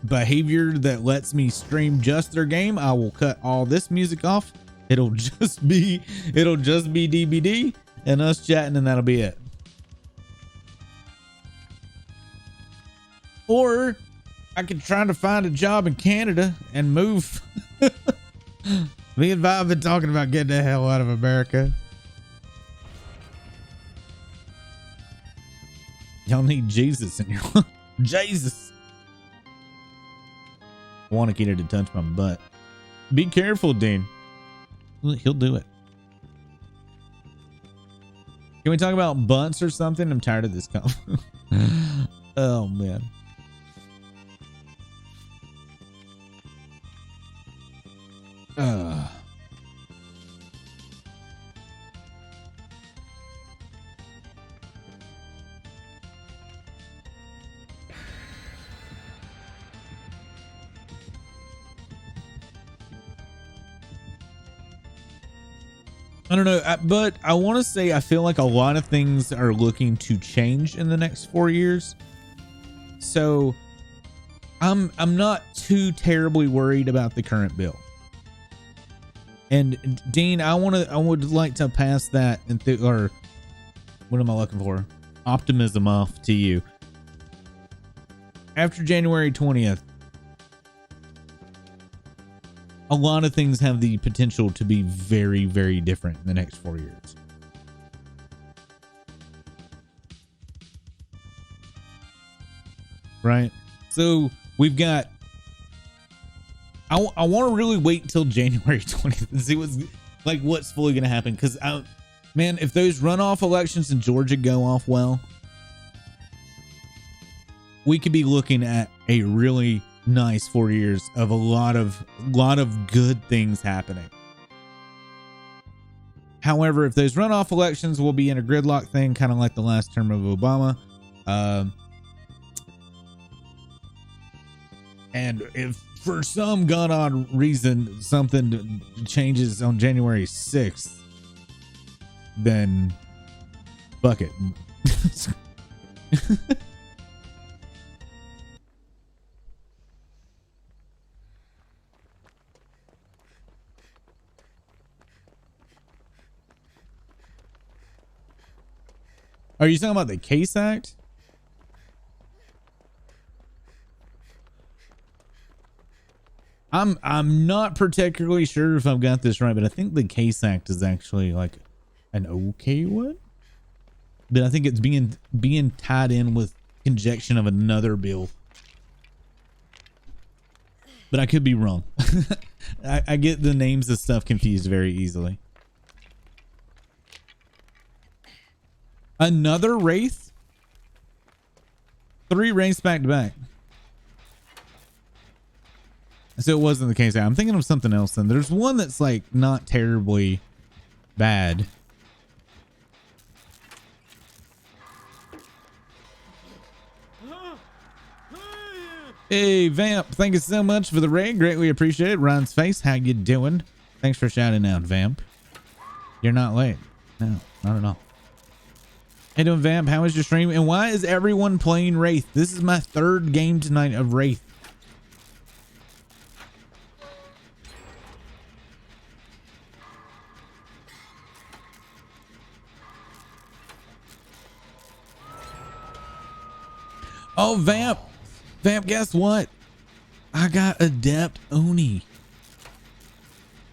Behavior that lets me stream just their game, I will cut all this music off. It'll just be DbD and us chatting, and that'll be it. Or I could try to find a job in Canada and move. Me and Vi have been talking about getting the hell out of America. Y'all need Jesus in your life. Jesus. I want Akita to touch my butt. Be careful, Dean. He'll do it. Can we talk about butts or something? I'm tired of this convo. Oh, man. I don't know, but I want to say I feel like a lot of things are looking to change in the next 4 years. So I'm not too terribly worried about the current bill. And Dean, I would like to pass that or what am I looking for? Optimism off to you. After January 20th, a lot of things have the potential to be very, very different in the next 4 years. Right? So we've got, I want to really wait until January 20th and see what's fully going to happen. Cause man, if those runoff elections in Georgia go off well, we could be looking at a really nice 4 years of a lot of good things happening. However, if those runoff elections will be in a gridlock thing, kind of like the last term of Obama, and if for some god odd reason something changes on January 6th, then fuck it. Are you talking about the Case Act? I'm not particularly sure if I've got this right, but I think the Case Act is actually like an okay one. But I think it's being tied in with conjunction of another bill. But I could be wrong. I get the names of stuff confused very easily. Another Wraith? 3 Wraiths back to back. So it wasn't the case. I'm thinking of something else then. There's one that's like not terribly bad. Hey Vamp, thank you so much for the raid. Greatly appreciate it. Ron's face, how you doing? Thanks for shouting out, Vamp. You're not late. No, not at all. Hey doing, Vamp? How was your stream? And why is everyone playing Wraith? This is my 3rd game tonight of Wraith. Oh, Vamp. Vamp, guess what? I got Adept Oni.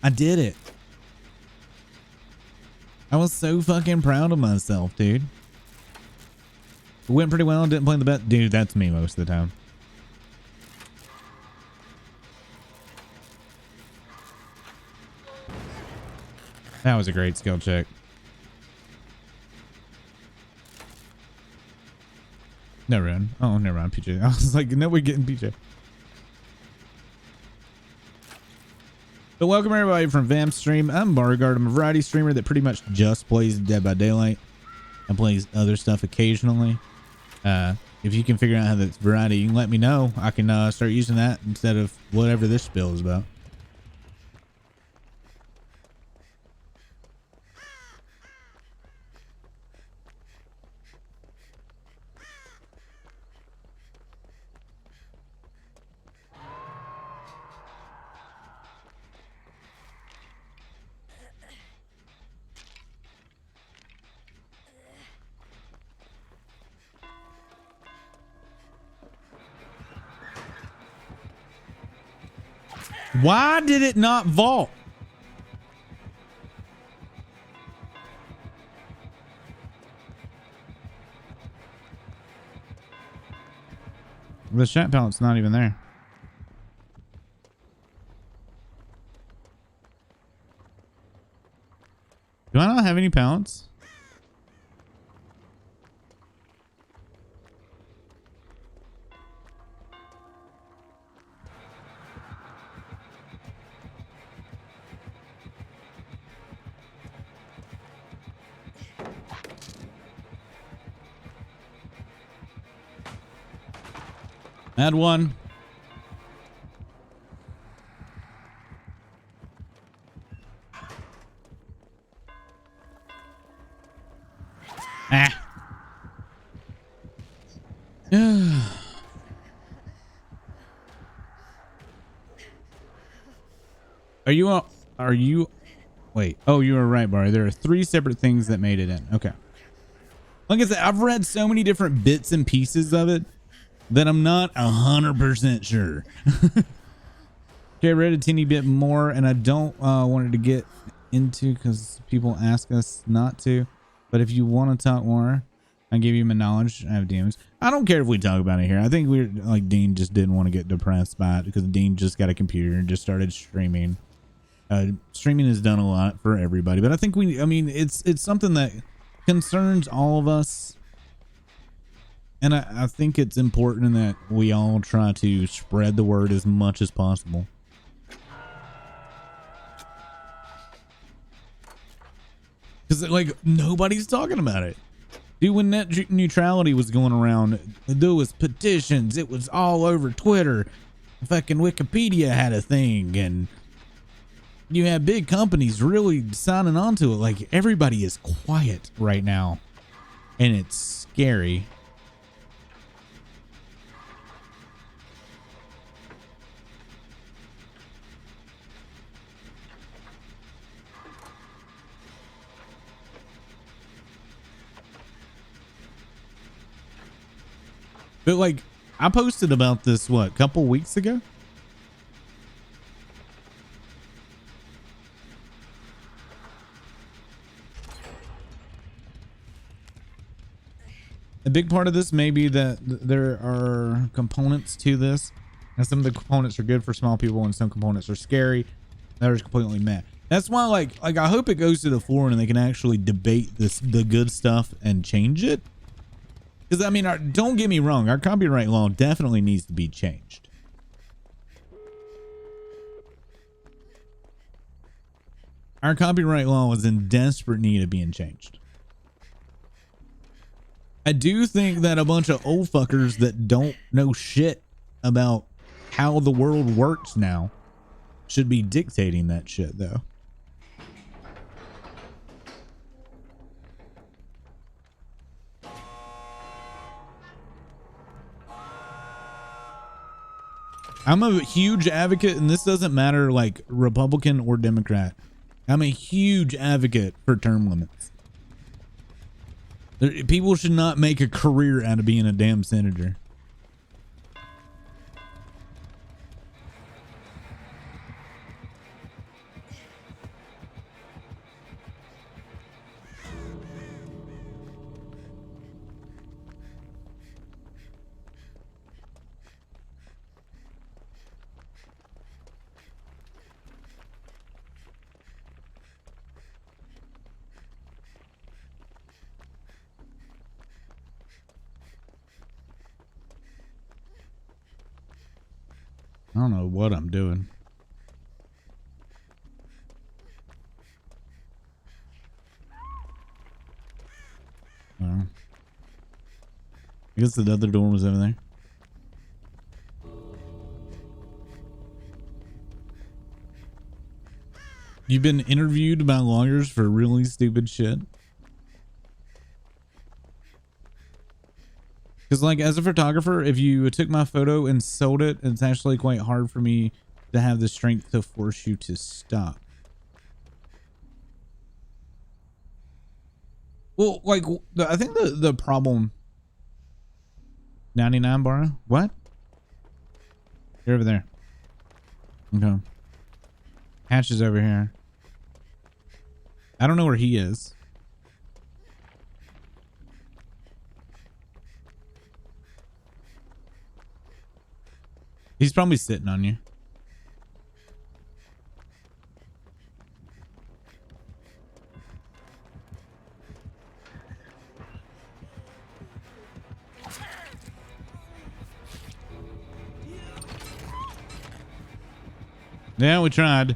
I did it. I was so fucking proud of myself, dude. It went pretty well. Didn't play the bet. Dude, that's me most of the time. That was a great skill check. No run. Oh, never mind, PJ. I was like, no, we're getting PJ. So welcome everybody from Vamp's stream. I'm Bargard. I'm a variety streamer that pretty much just plays Dead by Daylight and plays other stuff occasionally. If you can figure out how that's variety, you can let me know. I can start using that instead of whatever this spill is about. Why did it not vault? The chat pallet's not even there. Do I not have any pallets? Add one. Are you? Wait. Oh, you were right, Barry. There are 3 separate things that made it in. Okay. Like I said, I've read so many different bits and pieces of it that I'm not 100% sure. Okay, I read a teeny bit more, and I don't wanted to get into because people ask us not to. But if you want to talk more, I give you my knowledge. I have demons. I don't care if we talk about it here. I think we're like Dean just didn't want to get depressed by it because Dean just got a computer and just started streaming. Streaming has done a lot for everybody, but I think I mean, it's something that concerns all of us. And I think it's important that we all try to spread the word as much as possible. Because, like, nobody's talking about it. Dude, when net neutrality was going around, there was petitions. It was all over Twitter. Fucking Wikipedia had a thing. And you have big companies really signing on to it. Like, everybody is quiet right now. And it's scary. But like, I posted about this, what, a couple weeks ago? A big part of this may be that there are components to this, and some of the components are good for small people and some components are scary. That is completely meh. That's why, like I hope it goes to the floor and they can actually debate the good stuff and change it. Because, I mean, don't get me wrong, our copyright law definitely needs to be changed. Our copyright law is in desperate need of being changed. I do think that a bunch of old fuckers that don't know shit about how the world works now should be dictating that shit, though. I'm a huge advocate, and this doesn't matter like Republican or Democrat. I'm a huge advocate for term limits. People should not make a career out of being a damn senator. I don't know what I'm doing. I guess the other door was over there. You've been interviewed by lawyers for really stupid shit. Because, like, as a photographer, if you took my photo and sold it, it's actually quite hard for me to have the strength to force you to stop. Well, like, I think the problem... 99 bar? What? You're over there. Okay. Hatch is over here. I don't know where he is. He's probably sitting on you. Yeah, we tried.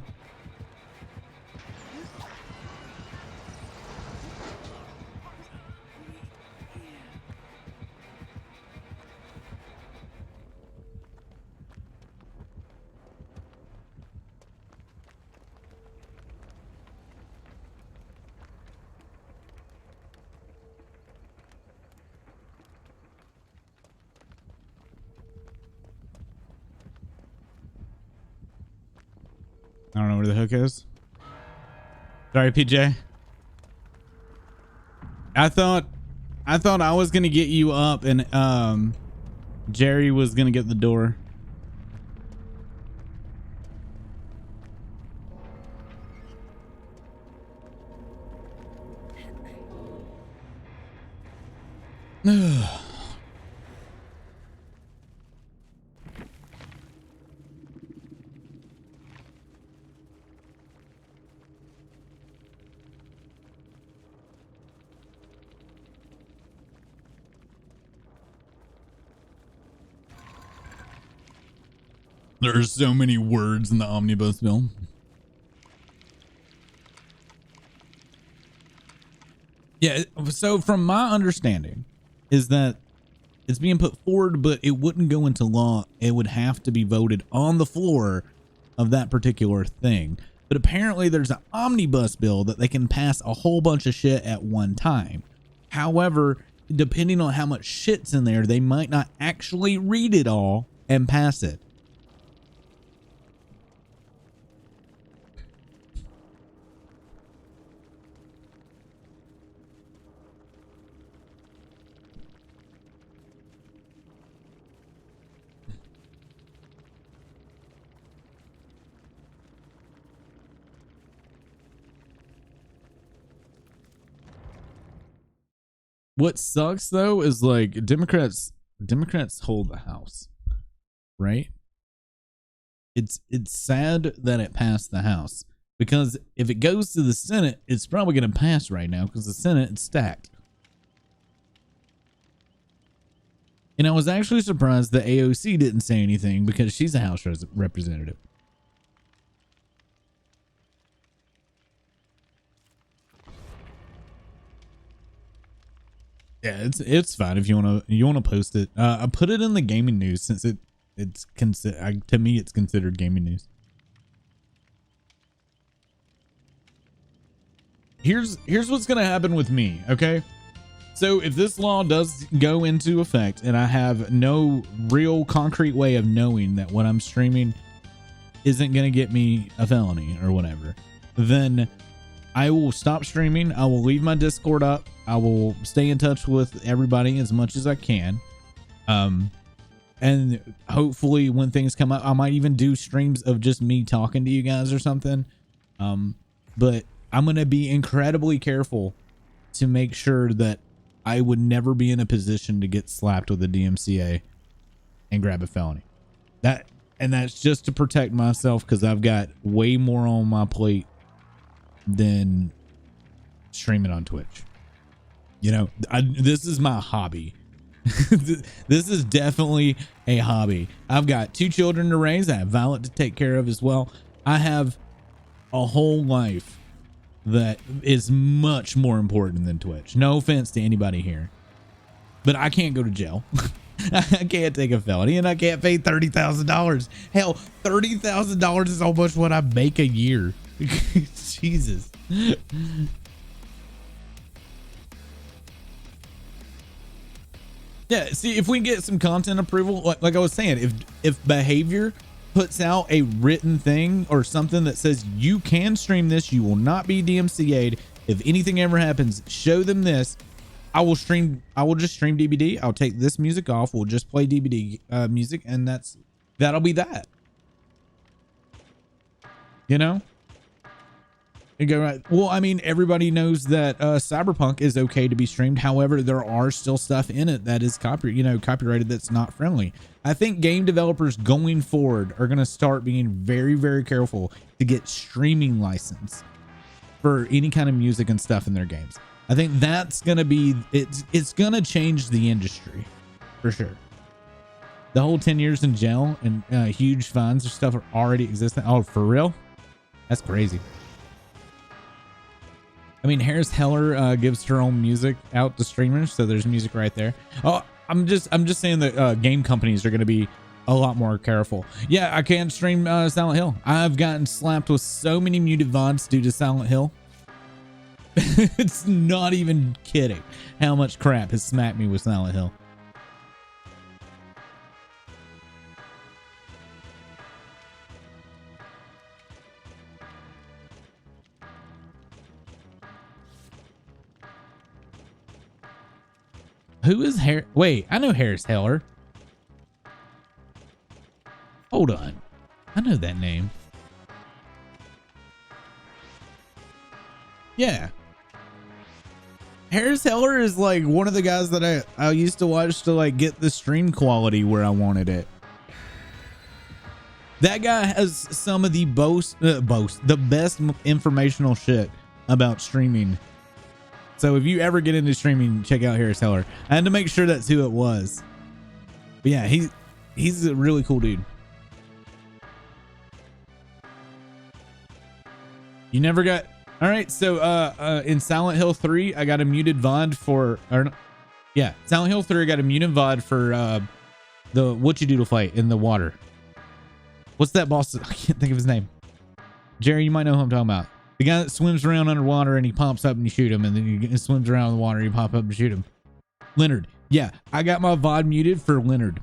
I don't know where the hook is. Sorry, PJ. I thought I was gonna get you up and Jerry was gonna get the door. There's so many words in the omnibus bill. Yeah, so from my understanding is that it's being put forward, but it wouldn't go into law. It would have to be voted on the floor of that particular thing. But apparently there's an omnibus bill that they can pass a whole bunch of shit at one time. However, depending on how much shit's in there, they might not actually read it all and pass it. What sucks though is like Democrats hold the House, right? It's sad that it passed the House, because if it goes to the Senate, it's probably going to pass right now because the Senate is stacked. And I was actually surprised that AOC didn't say anything because she's a House representative. Yeah, it's fine if you want to post it. I put it in the gaming news since to me it's considered gaming news. Here's what's going to happen with me, okay? So if this law does go into effect and I have no real concrete way of knowing that what I'm streaming isn't going to get me a felony or whatever, then I will stop streaming. I will leave my Discord up. I will stay in touch with everybody as much as I can. And hopefully when things come up, I might even do streams of just me talking to you guys or something. But I'm going to be incredibly careful to make sure that I would never be in a position to get slapped with a DMCA and grab a felony. That's just to protect myself, because I've got way more on my plate than streaming on Twitch. You know, this is my hobby. This is definitely a hobby. I've got 2 children to raise. I have Violet to take care of as well. I have a whole life that is much more important than Twitch. No offense to anybody here, but I can't go to jail. I can't take a felony, and I can't pay $30,000. Hell, $30,000 is almost what I make a year. Jesus. Yeah, see, if we get some content approval, like I was saying, if behavior puts out a written thing or something that says you can stream this, you will not be DMCA'd. If anything ever happens, show them this. I will just stream DbD. I'll take this music off. We'll just play DbD music, and that'll be that. You know? And go right. Well, I mean, everybody knows that Cyberpunk is okay to be streamed. However, there are still stuff in it that is copyrighted that's not friendly. I think game developers going forward are going to start being very, very careful to get streaming license for any kind of music and stuff in their games. I think that's going to be, it's going to change the industry for sure. The whole 10 years in jail and huge fines or stuff are already existing. Oh, for real? That's crazy. I mean, Harris Heller gives her own music out to streamers, so there's music right there. Oh, I'm just saying that game companies are going to be a lot more careful. Yeah, I can't stream Silent Hill. I've gotten slapped with so many muted VODs due to Silent Hill. It's not even kidding how much crap has smacked me with Silent Hill. Who is Harris? Wait, I know Harris Heller. Hold on. I know that name. Yeah. Harris Heller is like one of the guys that I used to watch to like get the stream quality where I wanted it. That guy has some of the the best informational shit about streaming. So if you ever get into streaming, check out Harris Heller. I had to make sure that's who it was. But yeah, he's a really cool dude. You never got... All right, so in Silent Hill 3, I got a muted VOD for... Yeah, Silent Hill 3, I got a muted VOD for the What You Doodle fight in the water. What's that boss? I can't think of his name. Jerry, you might know who I'm talking about. The guy that swims around underwater and he pops up and you shoot him, and then he swims around in the water and you pop up and shoot him. Leonard. Yeah, I got my VOD muted for Leonard.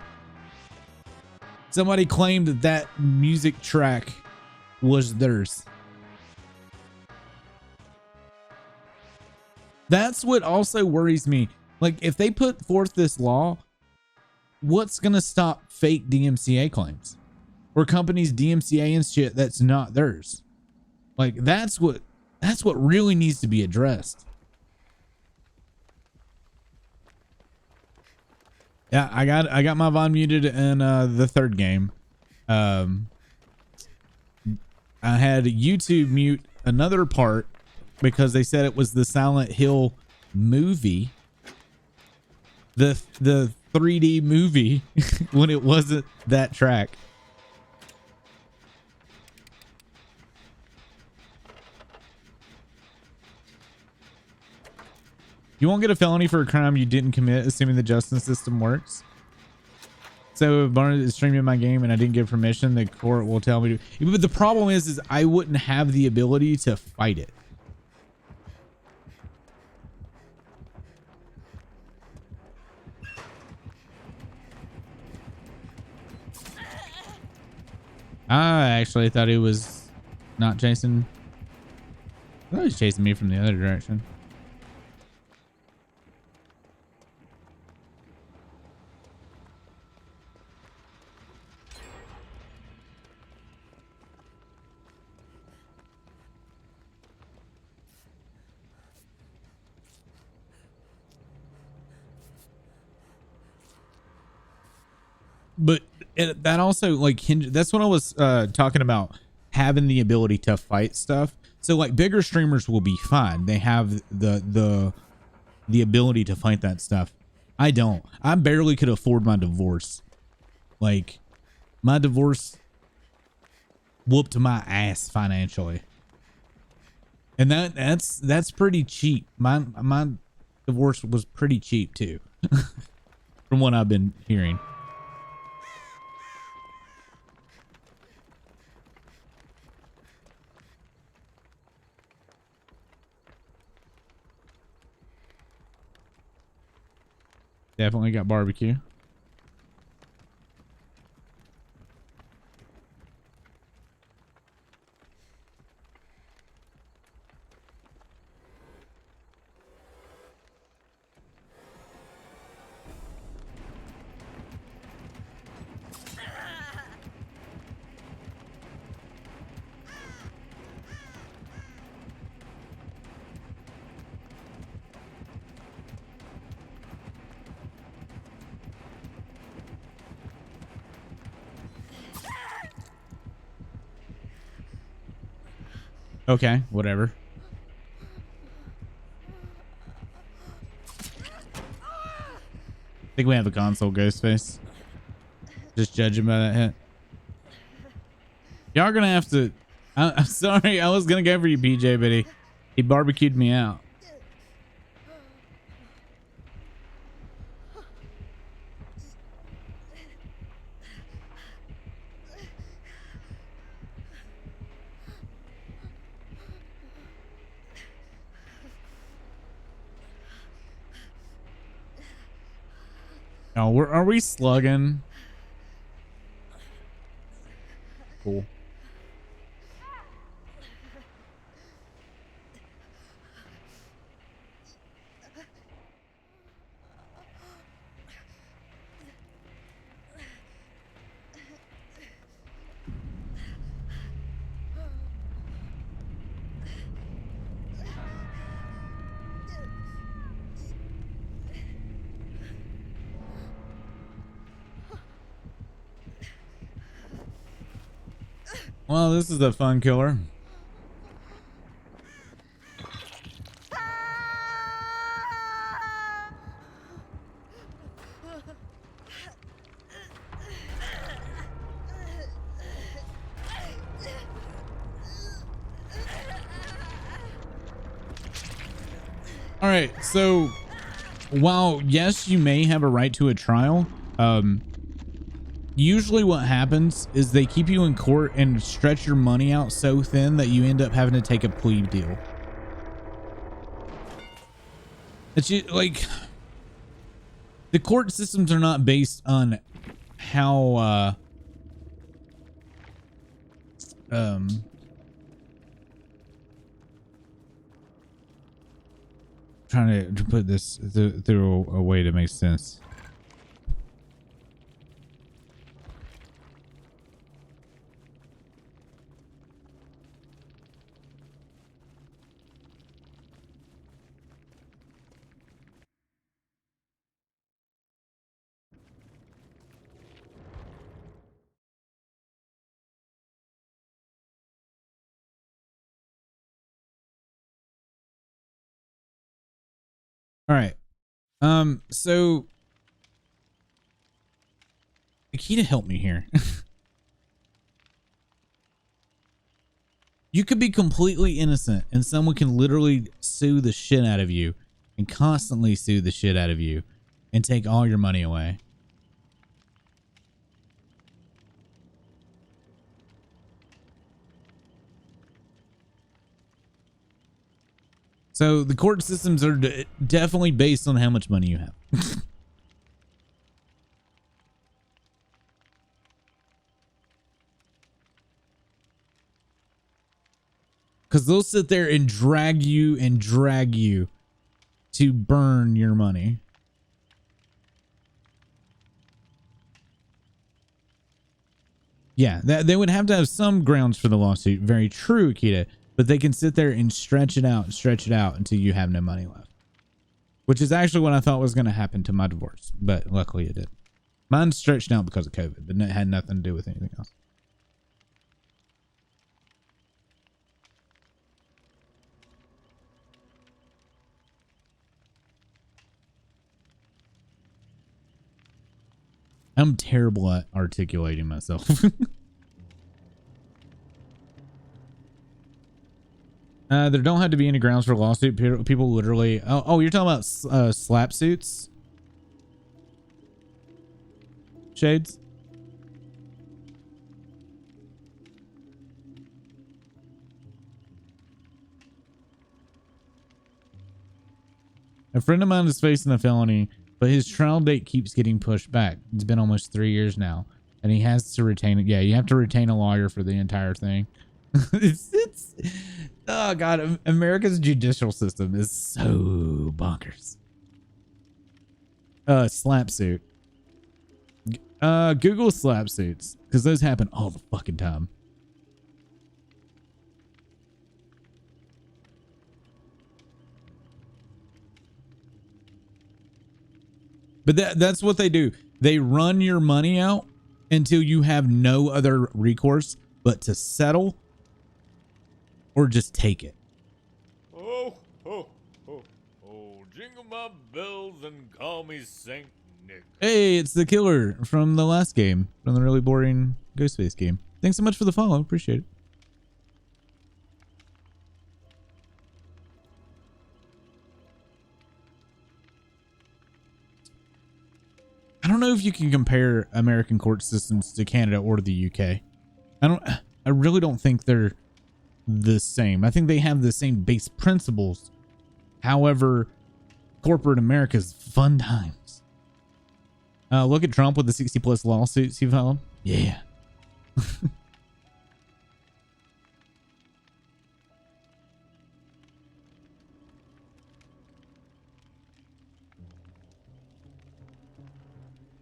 Somebody claimed that that music track was theirs. That's what also worries me. Like, if they put forth this law, what's going to stop fake DMCA claims? Or companies DMCA and shit that's not theirs? Like, that's what really needs to be addressed. Yeah, I got my VOD muted in the third game. I had YouTube mute another part because they said it was the Silent Hill movie, the 3D movie, when it wasn't that track. You won't get a felony for a crime you didn't commit, assuming the justice system works. So if Barnes is streaming my game and I didn't give permission, the court will tell me to. But the problem is I wouldn't have the ability to fight it. I actually thought he was not chasing. I thought he was chasing me from the other direction. But that also like that's what I was talking about, having the ability to fight stuff. So like bigger streamers will be fine. They have the ability to fight that stuff. I don't. I barely could afford my divorce. Like my divorce whooped my ass financially. And that's pretty cheap. My divorce was pretty cheap too. From what I've been hearing. Definitely got barbecue. Okay, whatever. I think we have a console ghost face. Just judging by that hit. Y'all are gonna have to. I'm sorry, I was gonna go for you, PJ, but he barbecued me out. Oh, are we slugging? Cool. Well, this is a fun killer. All right, so while yes, you may have a right to a trial, usually what happens is they keep you in court and stretch your money out so thin that you end up having to take a plea deal. It's like the court systems are not based on how trying to put this through a way to make sense. All right. So Akita, help me here. You could be completely innocent and someone can literally sue the shit out of you and constantly sue the shit out of you and take all your money away. So the court systems are definitely based on how much money you have. Because they'll sit there and drag you to burn your money. Yeah, they would have to have some grounds for the lawsuit. Very true, Akita. But they can sit there and stretch it out until you have no money left. Which is actually what I thought was going to happen to my divorce. But luckily it did. Mine stretched out because of COVID, but it had nothing to do with anything else. I'm terrible at articulating myself. There don't have to be any grounds for a lawsuit. People literally... Oh, you're talking about slap suits? Shades? A friend of mine is facing a felony, but his trial date keeps getting pushed back. It's been almost 3 years now, and he has to retain it. Yeah, you have to retain a lawyer for the entire thing. it's oh god, America's judicial system is so bonkers. Slap suit. Google slap suits, because those happen all the fucking time. But that's what they do. They run your money out until you have no other recourse but to settle or just take it. Oh, oh, oh, oh, jingle my bells and call me Saint Nick. Hey, it's the killer from the last game, from the really boring Ghostface game. Thanks so much for the follow. Appreciate it. I don't know if you can compare American court systems to Canada or the UK. I really don't think they're the same. I think they have the same base principles. However, corporate America's fun times. Look at Trump with the 60+ lawsuits he filed. Yeah.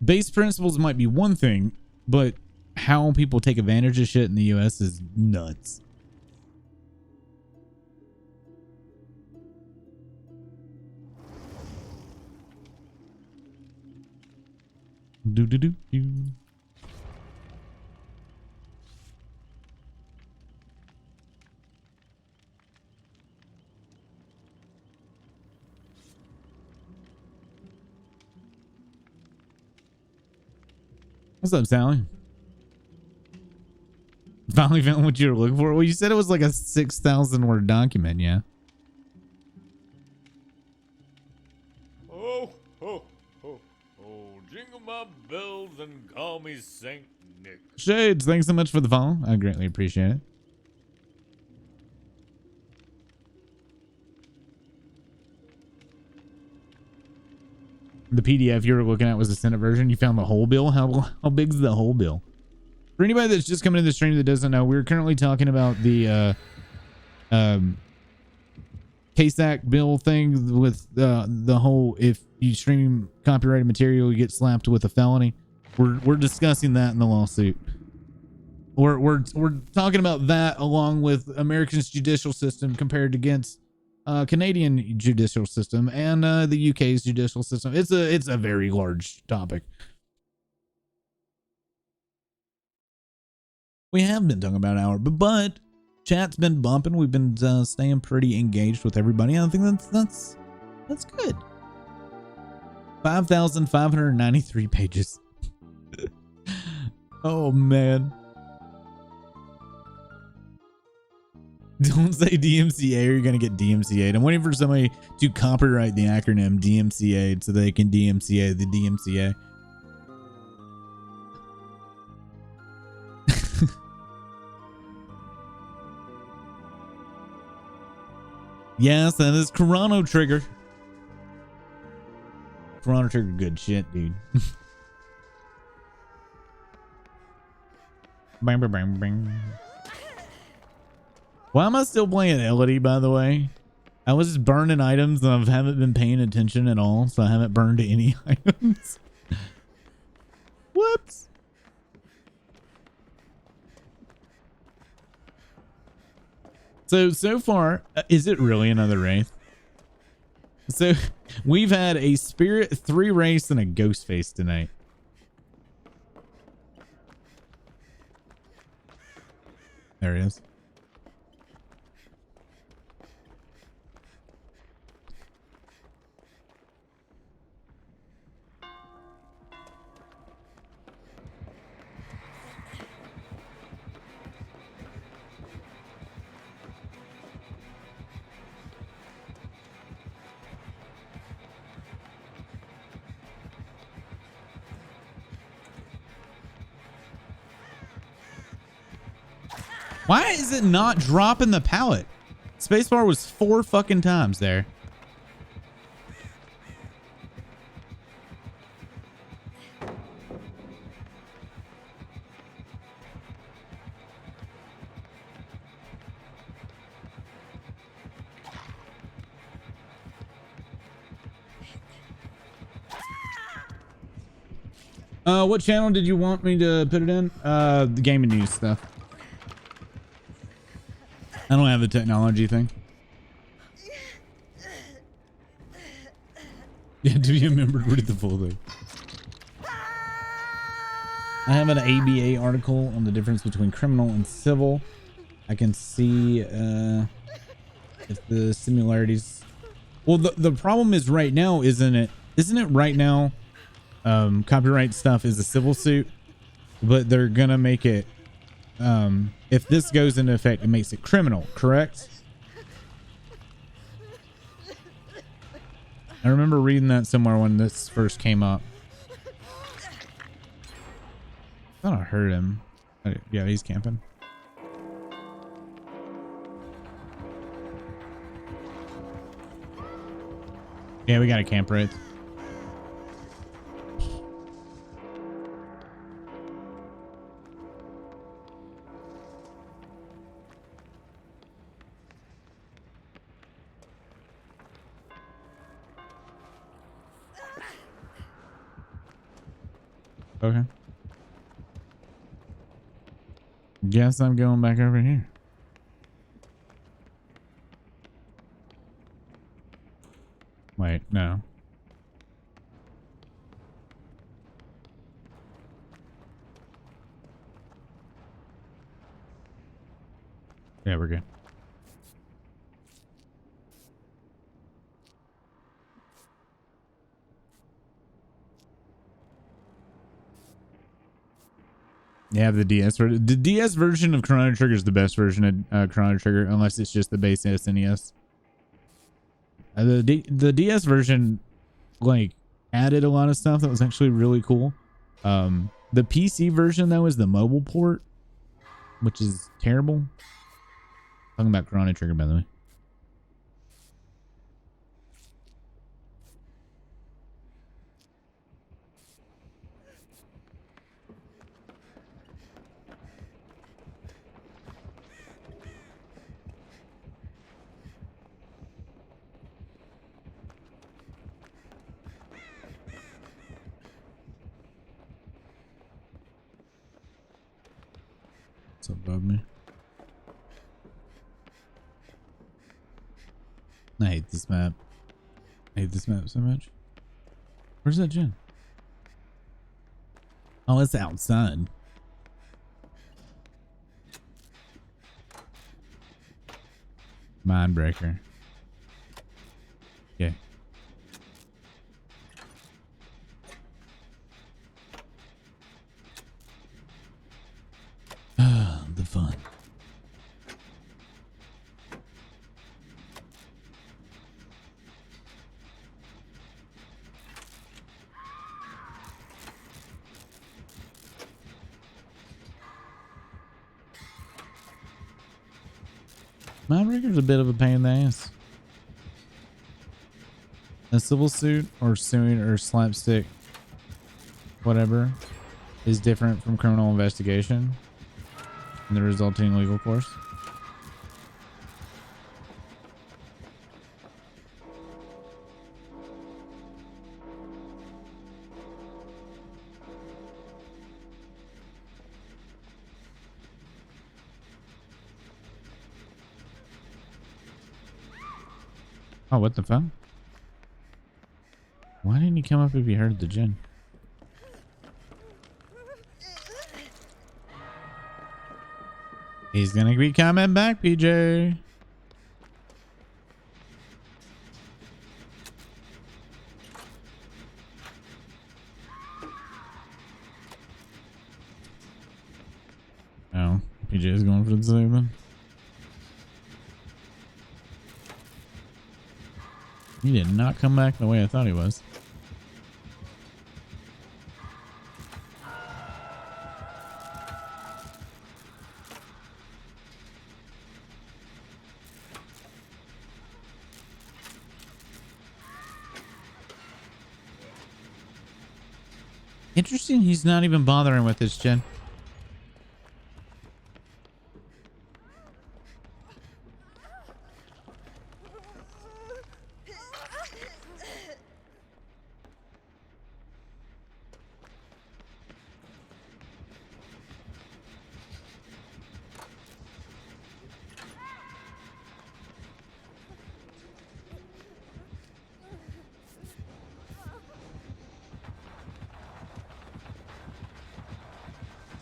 Base principles might be one thing, but how people take advantage of shit in the US is nuts. Do do do do. What's up, Sally? Finally found what you were looking for. Well, you said it was like a 6,000 word document, yeah. Oh, ho, ho, ho. Jingle my bells and call me Saint Nick. Shades, thanks so much for the follow. I greatly appreciate it. The PDF you were looking at was the Senate version. You found the whole bill. How big is the whole bill? For anybody that's just coming to the stream that doesn't know, we're currently talking about the KSAC bill thing with the whole, if you stream copyrighted material, you get slapped with a felony. We're discussing that in the lawsuit. We're talking about that along with America's judicial system compared against Canadian judicial system and the UK's judicial system. It's a very large topic. We have been talking about an hour, but chat's been bumping. We've been staying pretty engaged with everybody. I think that's good. 5,593 pages. Oh man. Don't say DMCA or you're going to get DMCA'd. I'm waiting for somebody to copyright the acronym DMCA so they can DMCA the DMCA. Yes, that is Chrono Trigger. Chrono Trigger, good shit, dude. Bang, bang, bang, bang. Why am I still playing Elodie, by the way? I was just burning items and I haven't been paying attention at all, so I haven't burned any items. Whoops. So far, is it really another Wraith? So we've had a Spirit, 3 Wraiths, and a Ghost Face tonight. There it is. Why is it not dropping the pallet? Spacebar was 4 fucking times there. What channel did you want me to put it in? The gaming news stuff. I don't have the technology thing. Yeah, to be a member, read the full thing. I have an ABA article on the difference between criminal and civil. I can see if the similarities. Well, the problem is right now, isn't it right now? Copyright stuff is a civil suit, but they're gonna make it. If this goes into effect, it makes it criminal, correct? I remember reading that somewhere when this first came up. I thought I heard him. Yeah, he's camping. Yeah, we got a camp right. Okay. Guess I'm going back over here. Wait, no. Yeah, we're good. They have the DS version. The DS version of Chrono Trigger is the best version of Chrono Trigger, unless it's just the base SNES. The DS version, like, added a lot of stuff that was actually really cool. The PC version, though, is the mobile port, which is terrible. Talking about Chrono Trigger, by the way. What's above me? I hate this map. I hate this map so much. Where's that gen? Oh, it's outside. Mindbreaker. Okay. The fun. Mindbreaker's a bit of a pain in the ass. A civil suit or suing or slapstick, whatever, is different from criminal investigation and the resulting legal course. Oh, what the fuck? Why didn't he come up if he heard the gen? He's gonna be coming back, PJ. Oh, PJ is going for the save then. He did not come back the way I thought he was. Interesting, he's not even bothering with this gen.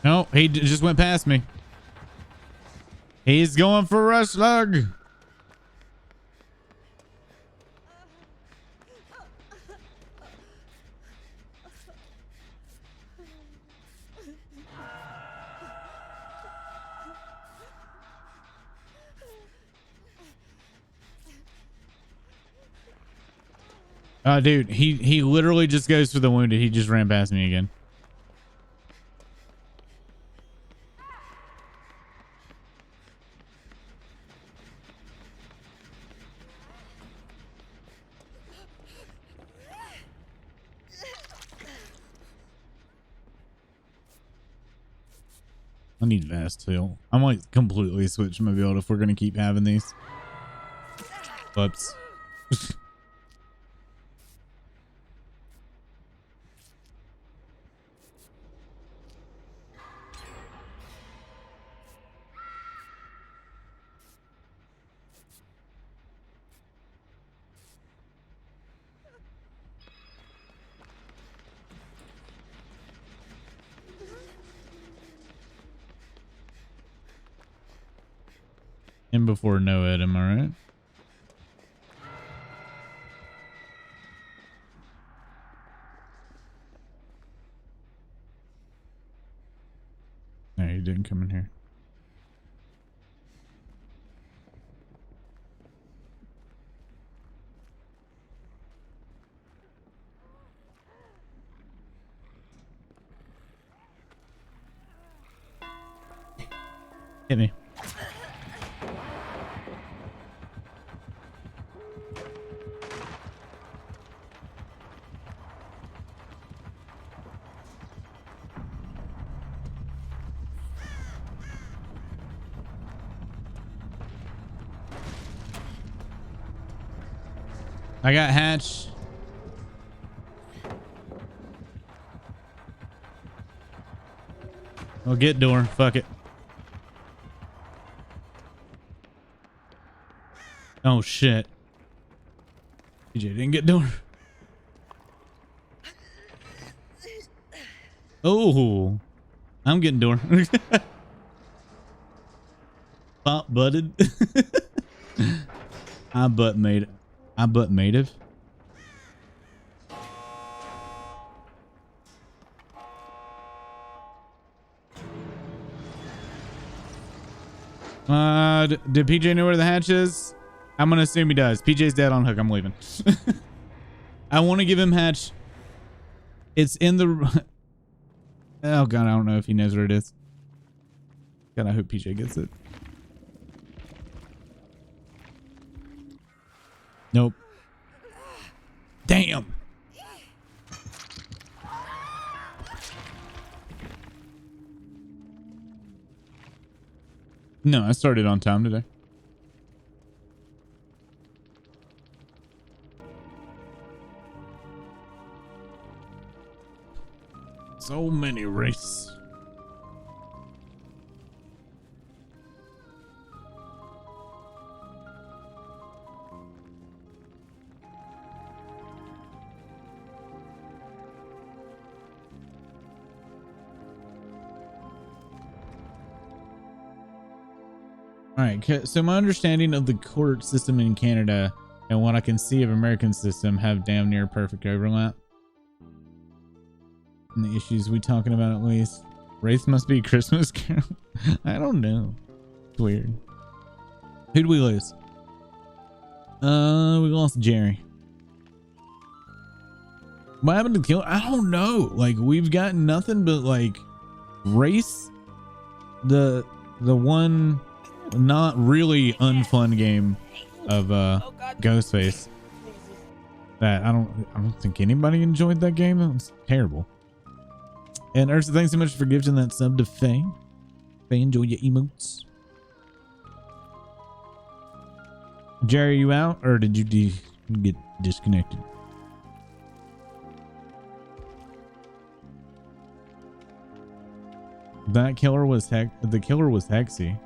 No, he just went past me. He's going for a slug. Dude, he literally just goes for the wounded. He just ran past me again. I need Vast Heal. I might completely switch my build if we're going to keep having these. Whoops. In before Noed, am I right? come in here. Hit me. I got hatch. Well, get door. Fuck it. Oh shit. PJ didn't get door. Oh, I'm getting door. Pop butted. I butt made it. I butt native. Did PJ know where the hatch is? I'm gonna assume he does. PJ's dead on hook. I'm leaving. I want to give him hatch. It's in the. Oh god, I don't know if he knows where it is. God, I hope PJ gets it. Nope. Damn. No, I started on time today. So many races. All right, so my understanding of the court system in Canada and what I can see of American system have damn near perfect overlap. And the issues we talking about at least. Race must be Christmas Carol. I don't know. It's weird. Who'd we lose? We lost Jerry. What happened to kill? I don't know. Like we've got nothing but like race. The one not really unfun game of Ghostface that I don't think anybody enjoyed that game. It was terrible. And Ursa, thanks so much for gifting that sub to Faye. Faye, enjoy your emotes. Jerry, you out or did you get disconnected? That killer was the killer was Hexy.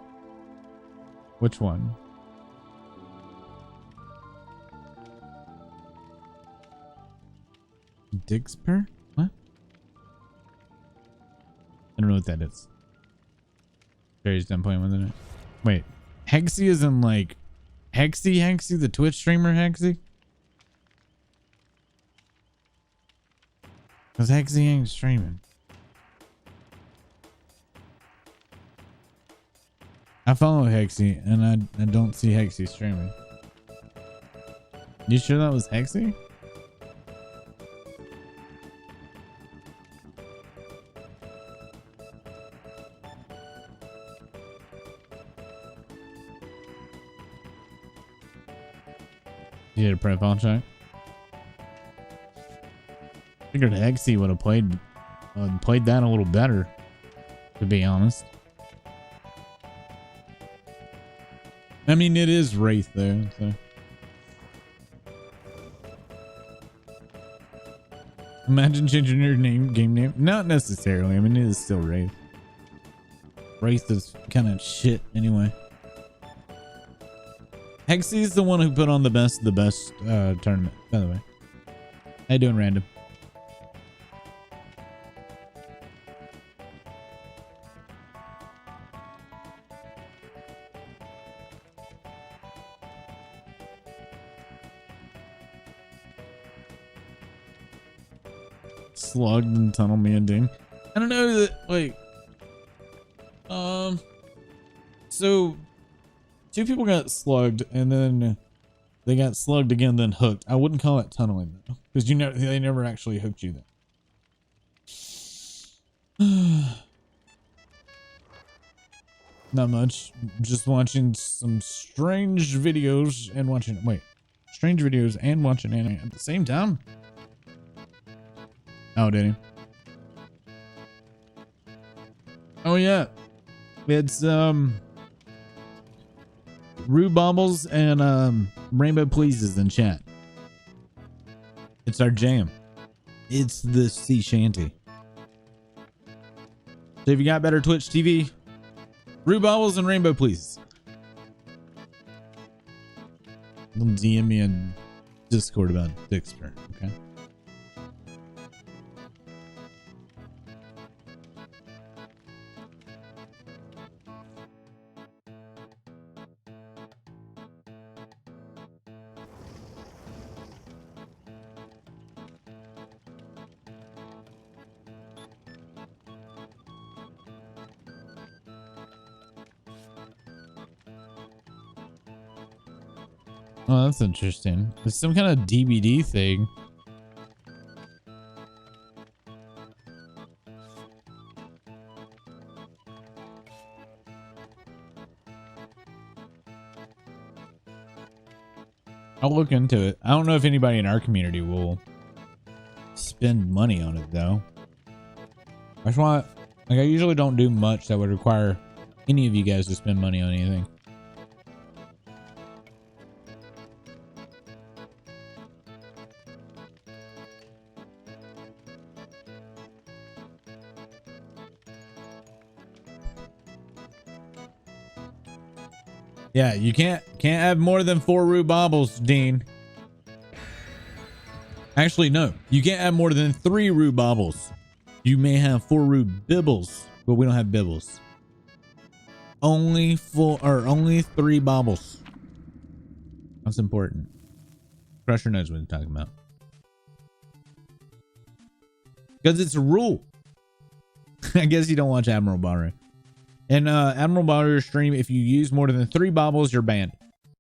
Which one? Dixper? What? I don't know what that is. Jerry's done playing with it. Wait, Hexy is in like Hexy, the Twitch streamer Hexy? Cause Hexy ain't streaming. I follow Hexy and I don't see Hexy streaming. You sure that was Hexy? You did a profile check? Figured Hexy would have played that a little better, to be honest. I mean, it is Wraith though, so. Imagine changing your game name. Not necessarily. I mean, it is still Wraith. Wraith is kind of shit anyway. Hexy is the one who put on the best of the best tournament, by the way. How you doing, Random? Slugged and tunnel me and ding. I don't know that, like, So 2 people got slugged and then they got slugged again, then hooked. I wouldn't call it tunneling though, because you know they never actually hooked you then. Not much. Just watching some strange videos and watching strange videos and watching anime at the same time. Oh, did he? Oh yeah. It's Rue Bobbles and Rainbow Pleases in chat. It's our jam. It's the sea shanty. So if you got better Twitch TV, Rue Bobbles and Rainbow Pleases. Don't DM me in Discord about Dixper, okay? Oh, that's interesting. It's some kind of DbD thing. I'll look into it. I don't know if anybody in our community will spend money on it though. That's why, like, I usually don't do much that would require any of you guys to spend money on anything. Yeah, you can't have more than 4 Rue Bobbles, Dean. Actually, no. You can't have more than 3 Rue Bobbles. You may have 4 Rue Bibbles, but we don't have Bibbles. Only 3 Bobbles. That's important. Crusher knows what I'm talking about. Because it's a rule. I guess you don't watch Admiral Barry. And Admiral Barrier stream, if you use more than 3 bobbles, you're banned.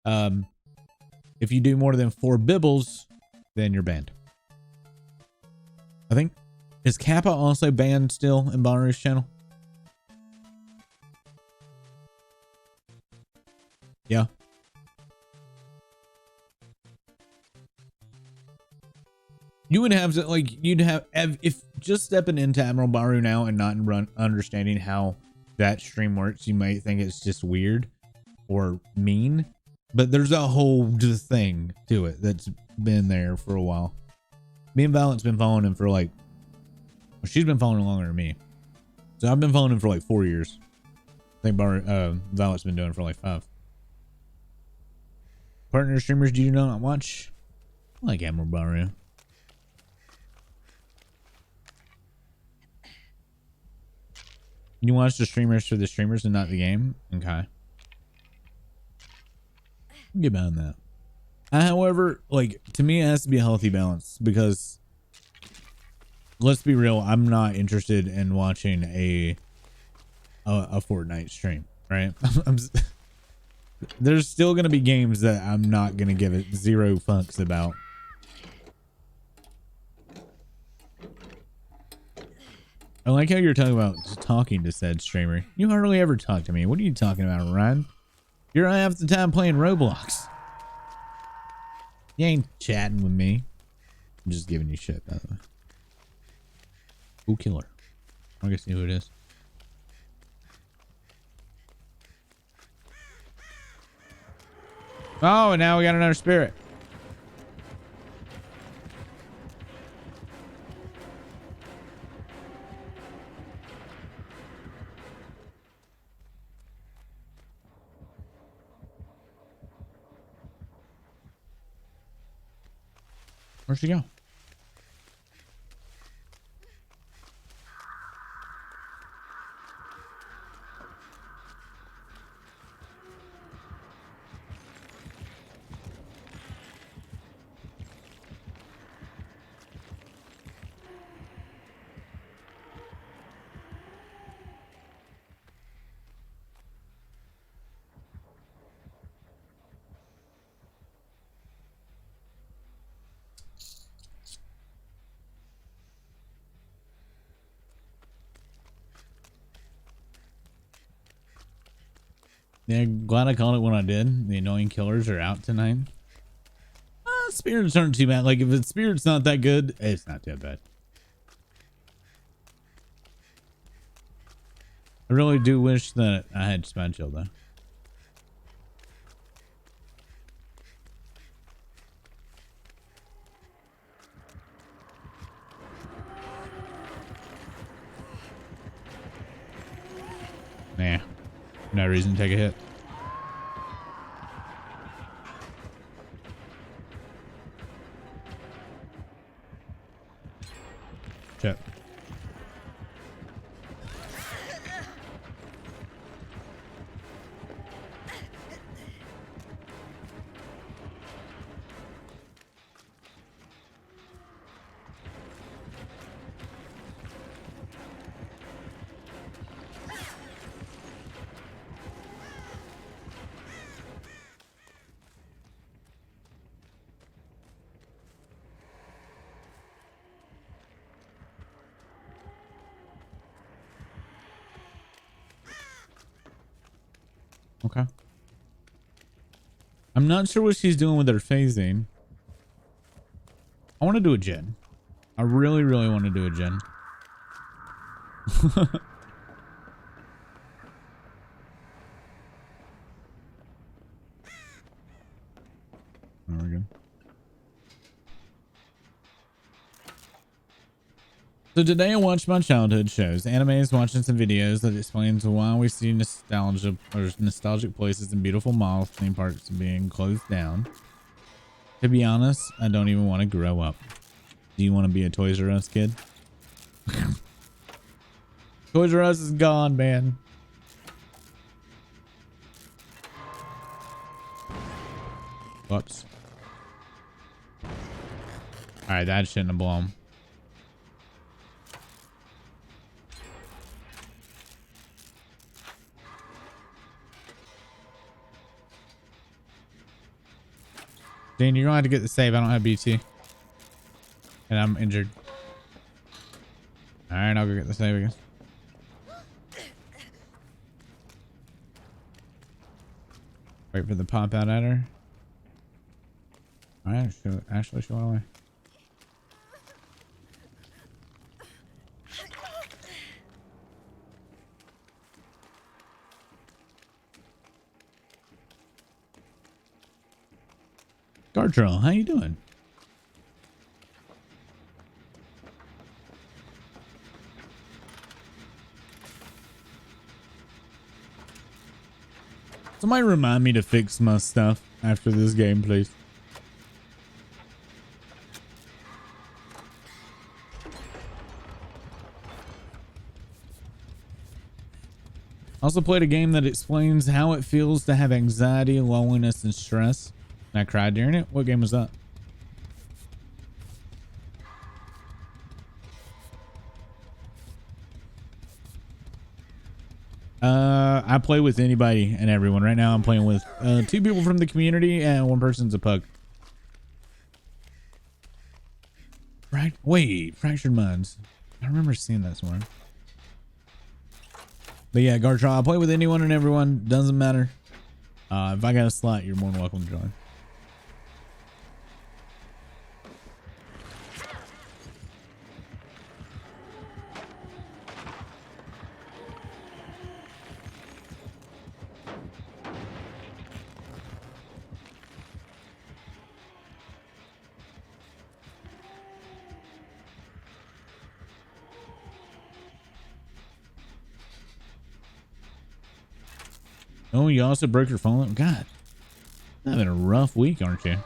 If you do more than 4 bibbles, then you're banned. I think, is Kappa also banned still in Barrier's channel? Yeah. You would have to, like, you'd have, if just stepping into Admiral Baru now and not understanding how that stream works, you might think it's just weird or mean, but there's a whole just thing to it that's been there for a while. Me and Valent's been following him for like, well, she's been following longer than me, so I've been following him for like 4 years. I think Valent's been doing it for like 5. Partner streamers, do you not watch? I like Admiral Baru. You watch the streamers for the streamers and not the game? Okay. Get behind that. However, like, to me, it has to be a healthy balance because, let's be real, I'm not interested in watching a Fortnite stream, right? There's still going to be games that I'm not going to give it 0 fucks about. I like how you're talking about talking to said streamer. You hardly ever talk to me. What are you talking about, Ryan? You're half the time playing Roblox. You ain't chatting with me. I'm just giving you shit, by the way. Ooh, killer. I can see who it is. Oh, and now we got another spirit. Where'd she go? Yeah, glad I called it when I did. The annoying killers are out tonight. Spirits aren't too bad. Like, if the spirit's not that good, it's not too bad. I really do wish that I had Spine Chill, though. Nah, no reason to take a hit. Check. Okay. I'm not sure what she's doing with her phasing. I want to do a gen. I really, really want to do a gen. There we go. So today I watched my childhood shows, animes, watching some videos that explains why we see nostalgia or nostalgic places and beautiful malls, theme parks being closed down. To be honest, I don't even want to grow up. Do you want to be a Toys R Us kid? Toys R Us is gone, man. Whoops. All right, that shouldn't have blown. Dean, you're gonna have to get the save. I don't have BT. And I'm injured. Alright, I'll go get the save again. Wait for the pop out at her. Alright, actually she went away. Gartrell, how you doing? Somebody remind me to fix my stuff after this game, please. Also played a game that explains how it feels to have anxiety, loneliness, and stress. And I cried during it. What game was that? I play with anybody and everyone. Right now I'm playing with 2 people from the community and 1 person's a pug. Right? Wait, Fractured Minds. I remember seeing that somewhere. But yeah, Gartrell, I play with anyone and everyone. Doesn't matter. If I got a slot, you're more than welcome to join. Oh, you also broke your phone? God, having a rough week, aren't you?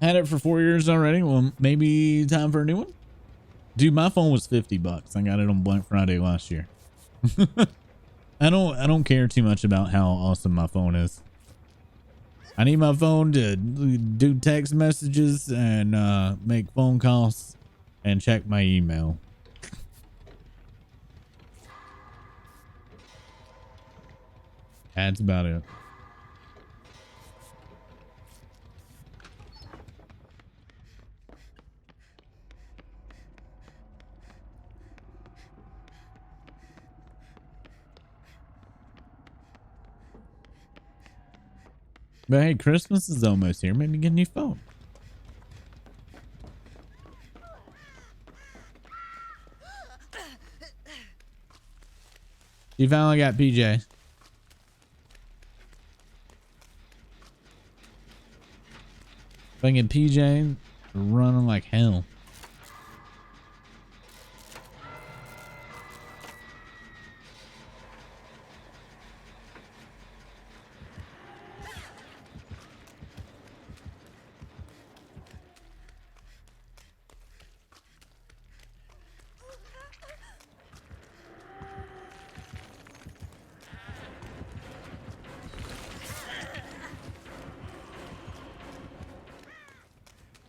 Had it for 4 years already. Well, maybe time for a new one. Dude, my phone was $50. I got it on Black Friday last year. I don't care too much about how awesome my phone is. I need my phone to do text messages and make phone calls and check my email. That's about it. But hey, Christmas is almost here. Maybe get a new phone. You finally got PJ. Fucking PJ running like hell.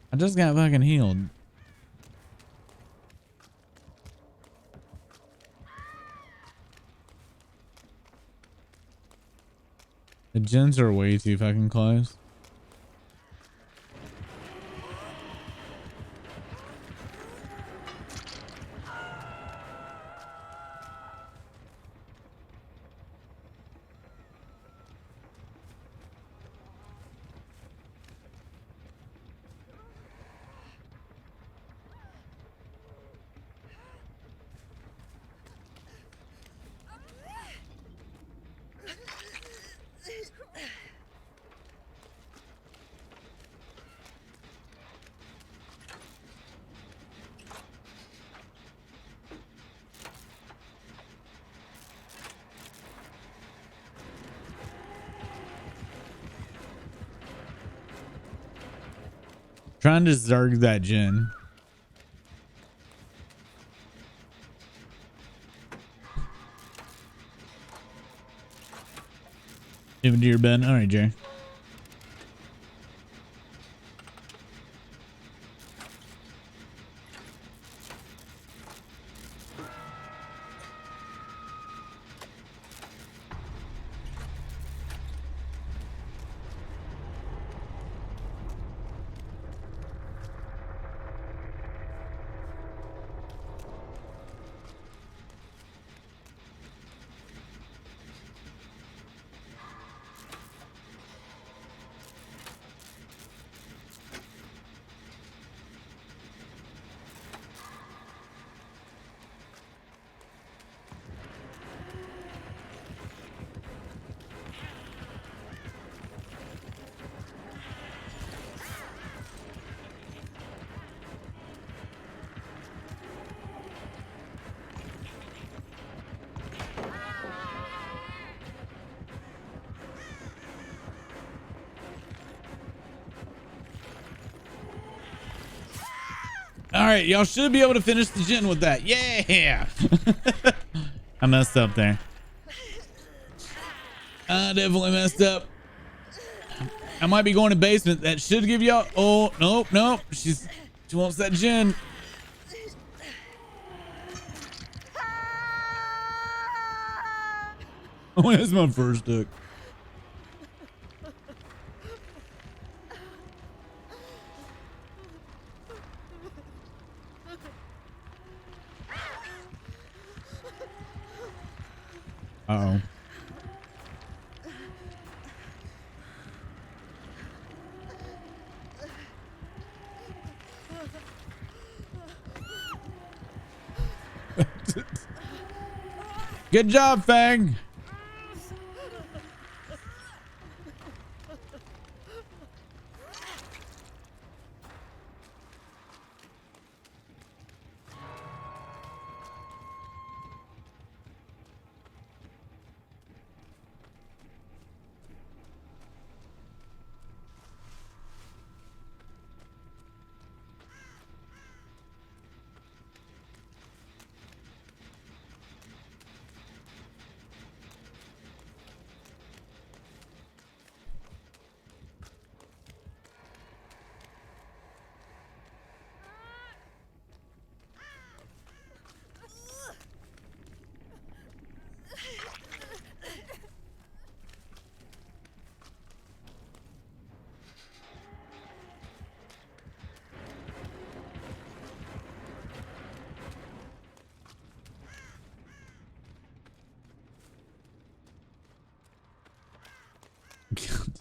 I just got fucking healed. The gens are way too fucking close. Trying to zerg that gen. Even to your bed. All right, Jerry. All right, y'all should be able to finish the gen with that. Yeah. I messed up there. I definitely messed up. I might be going to basement. That should give y'all. Oh, nope. She wants that gen. Oh, that's my first hook. Uh-oh. Good job, Fang.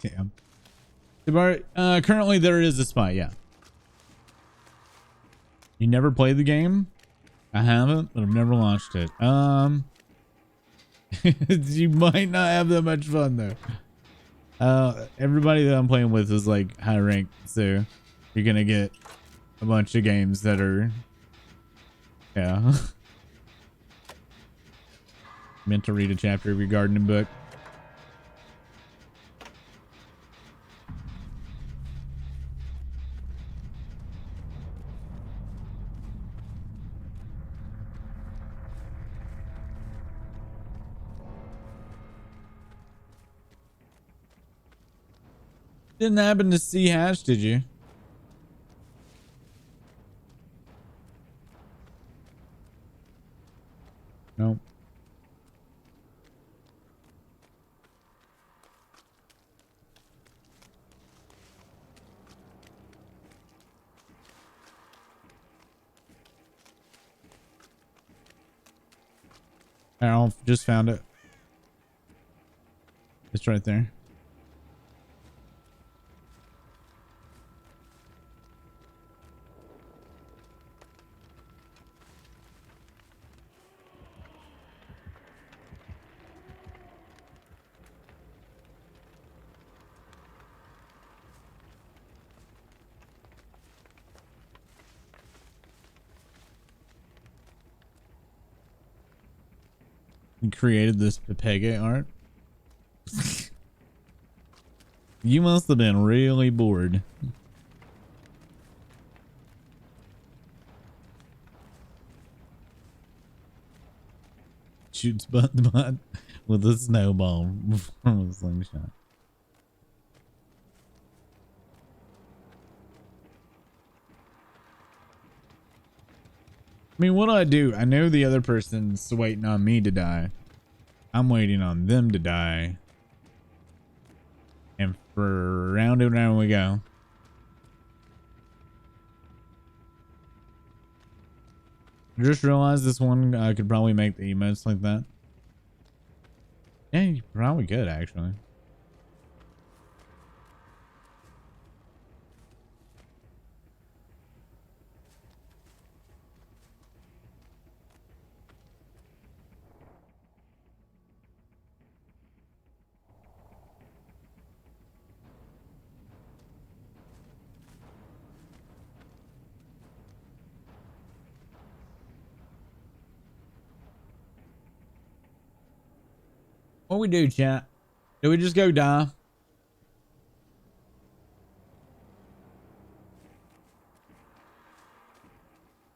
Damn. Currently there is a spy, yeah. You never played the game? I haven't, but I've never launched it. You might not have that much fun though. Everybody that I'm playing with is like high rank, so you're gonna get a bunch of games that are, yeah. Meant to read a chapter of your gardening book. Didn't happen to see Hatch, did you? Nope. I just found it. It's right there. You created this Pepege art. You must have been really bored. Shoots butt with a snowball from a slingshot. I mean, what do? I know the other person's waiting on me to die. I'm waiting on them to die. And for round and round we go. I just realized this one could probably make the emotes like that. Yeah, you probably could actually. What we do, chat? Do we just go die?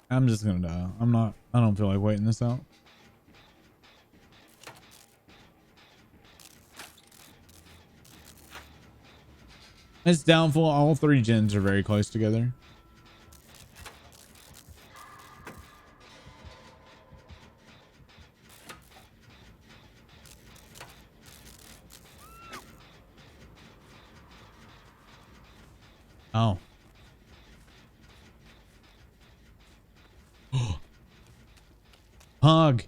I'm just gonna die. I don't feel like waiting this out. It's downfall. All three gens are very close together. Oh. Hug.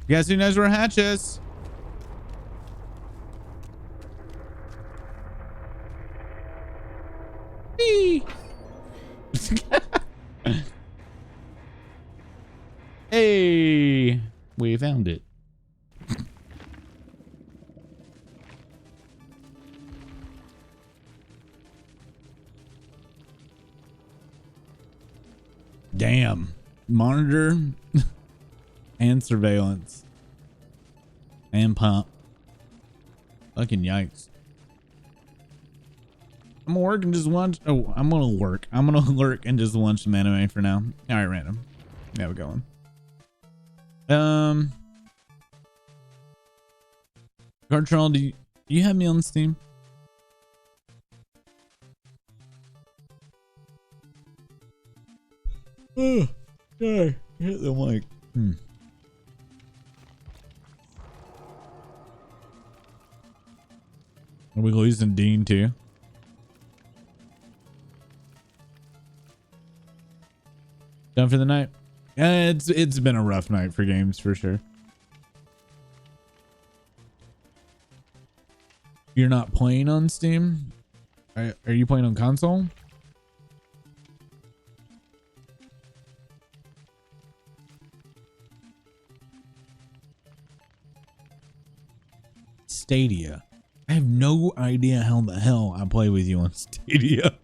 Guess who knows where Hatch is? Hey. Hey, we found it. Damn. Monitor and surveillance and pump. Fucking yikes. I'm gonna work and just watch. Oh, I'm gonna work. I'm gonna lurk and just watch some anime for now. All right, random. There we go. Cartrol, do you have me on Steam? Oh, yeah, hit the mic. Are we losing Dean too? Done for the night? It's been a rough night for games for sure. You're not playing on Steam? Are you playing on console? Stadia. I have no idea how the hell I play with you on Stadia.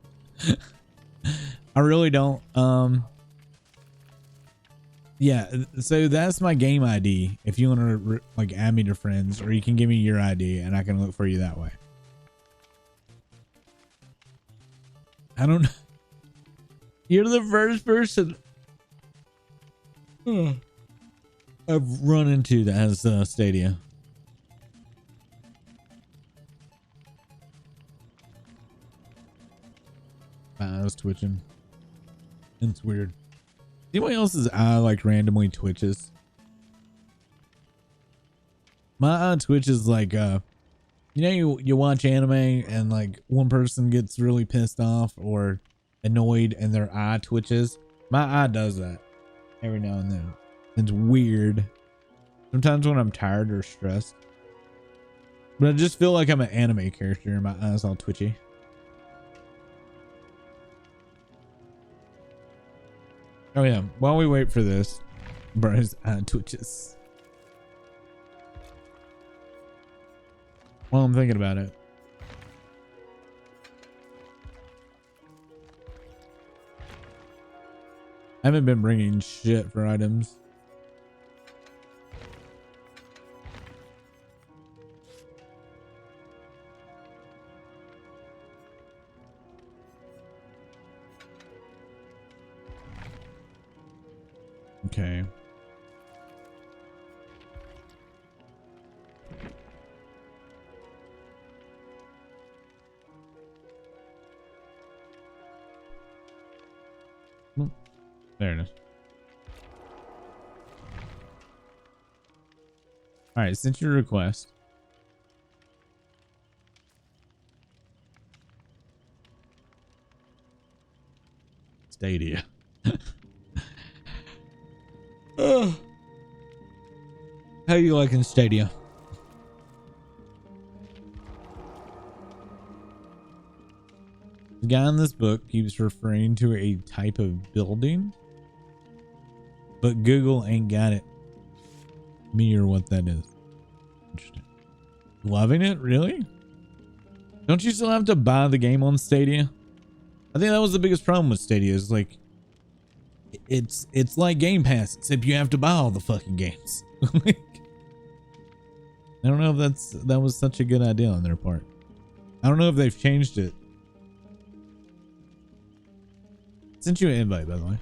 I really don't. Yeah, so that's my game ID. If you want to like add me to friends, or you can give me your ID and I can look for you that way. I don't know. You're the first person I've run into that has Stadia. I was twitching. It's weird. Anybody else's eye like randomly twitches? My eye twitches like you know, you watch anime and like one person gets really pissed off or annoyed and their eye twitches. My eye does that every now and then. It's weird. Sometimes when I'm tired or stressed. But I just feel like I'm an anime character and my eyes all twitchy. Oh yeah, while we wait for this, bro's eye twitches. While I'm thinking about it. I haven't been bringing shit for items. Okay. There it is. All right, since your request. Stadia. How you liking Stadia? The guy in this book keeps referring to a type of building, but Google ain't got it. Me or what that is. Interesting. Loving it? Really? Don't you still have to buy the game on Stadia? I think that was the biggest problem with Stadia is like it's like Game Pass, except you have to buy all the fucking games. Like, I don't know if that was such a good idea on their part. I don't know if they've changed it. Sent you an invite, by the way.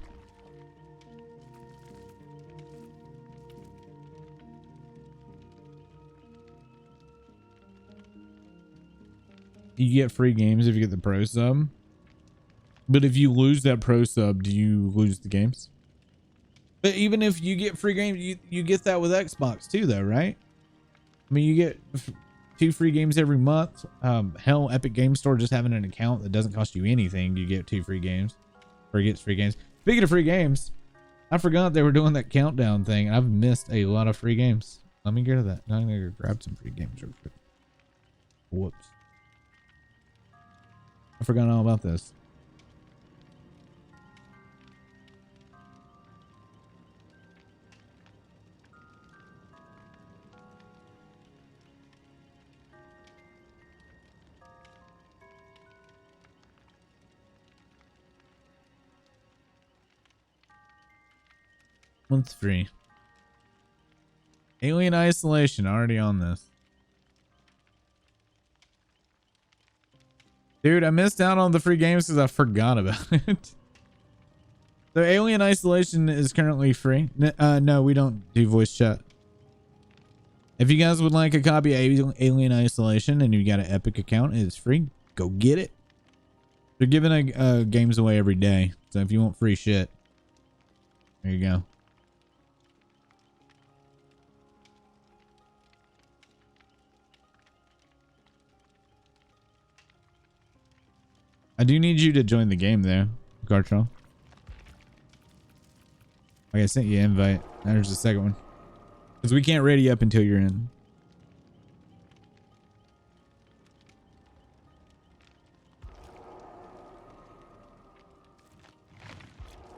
You get free games if you get the pro sub. But if you lose that pro sub, do you lose the games? But even if you get free games, you get that with Xbox too, though, right? I mean, you get 2 free games every month. Hell, Epic Game Store just having an account that doesn't cost you anything, you get 2 free games. Or gets free games. Speaking of free games, I forgot they were doing that countdown thing. I've missed a lot of free games. Let me get to that. I'm gonna grab some free games real quick. Whoops. I forgot all about this. Month free. Alien Isolation, already on this. Dude, I missed out on the free games because I forgot about it. So Alien Isolation is currently free. No, we don't do voice chat. If you guys would like a copy of Alien Isolation and you got an Epic account, it's free. Go get it. They're giving games away every day. So if you want free shit, there you go. I do need you to join the game there, Gartrell. Like I sent you an invite. Now there's the second one. Because we can't ready up until you're in.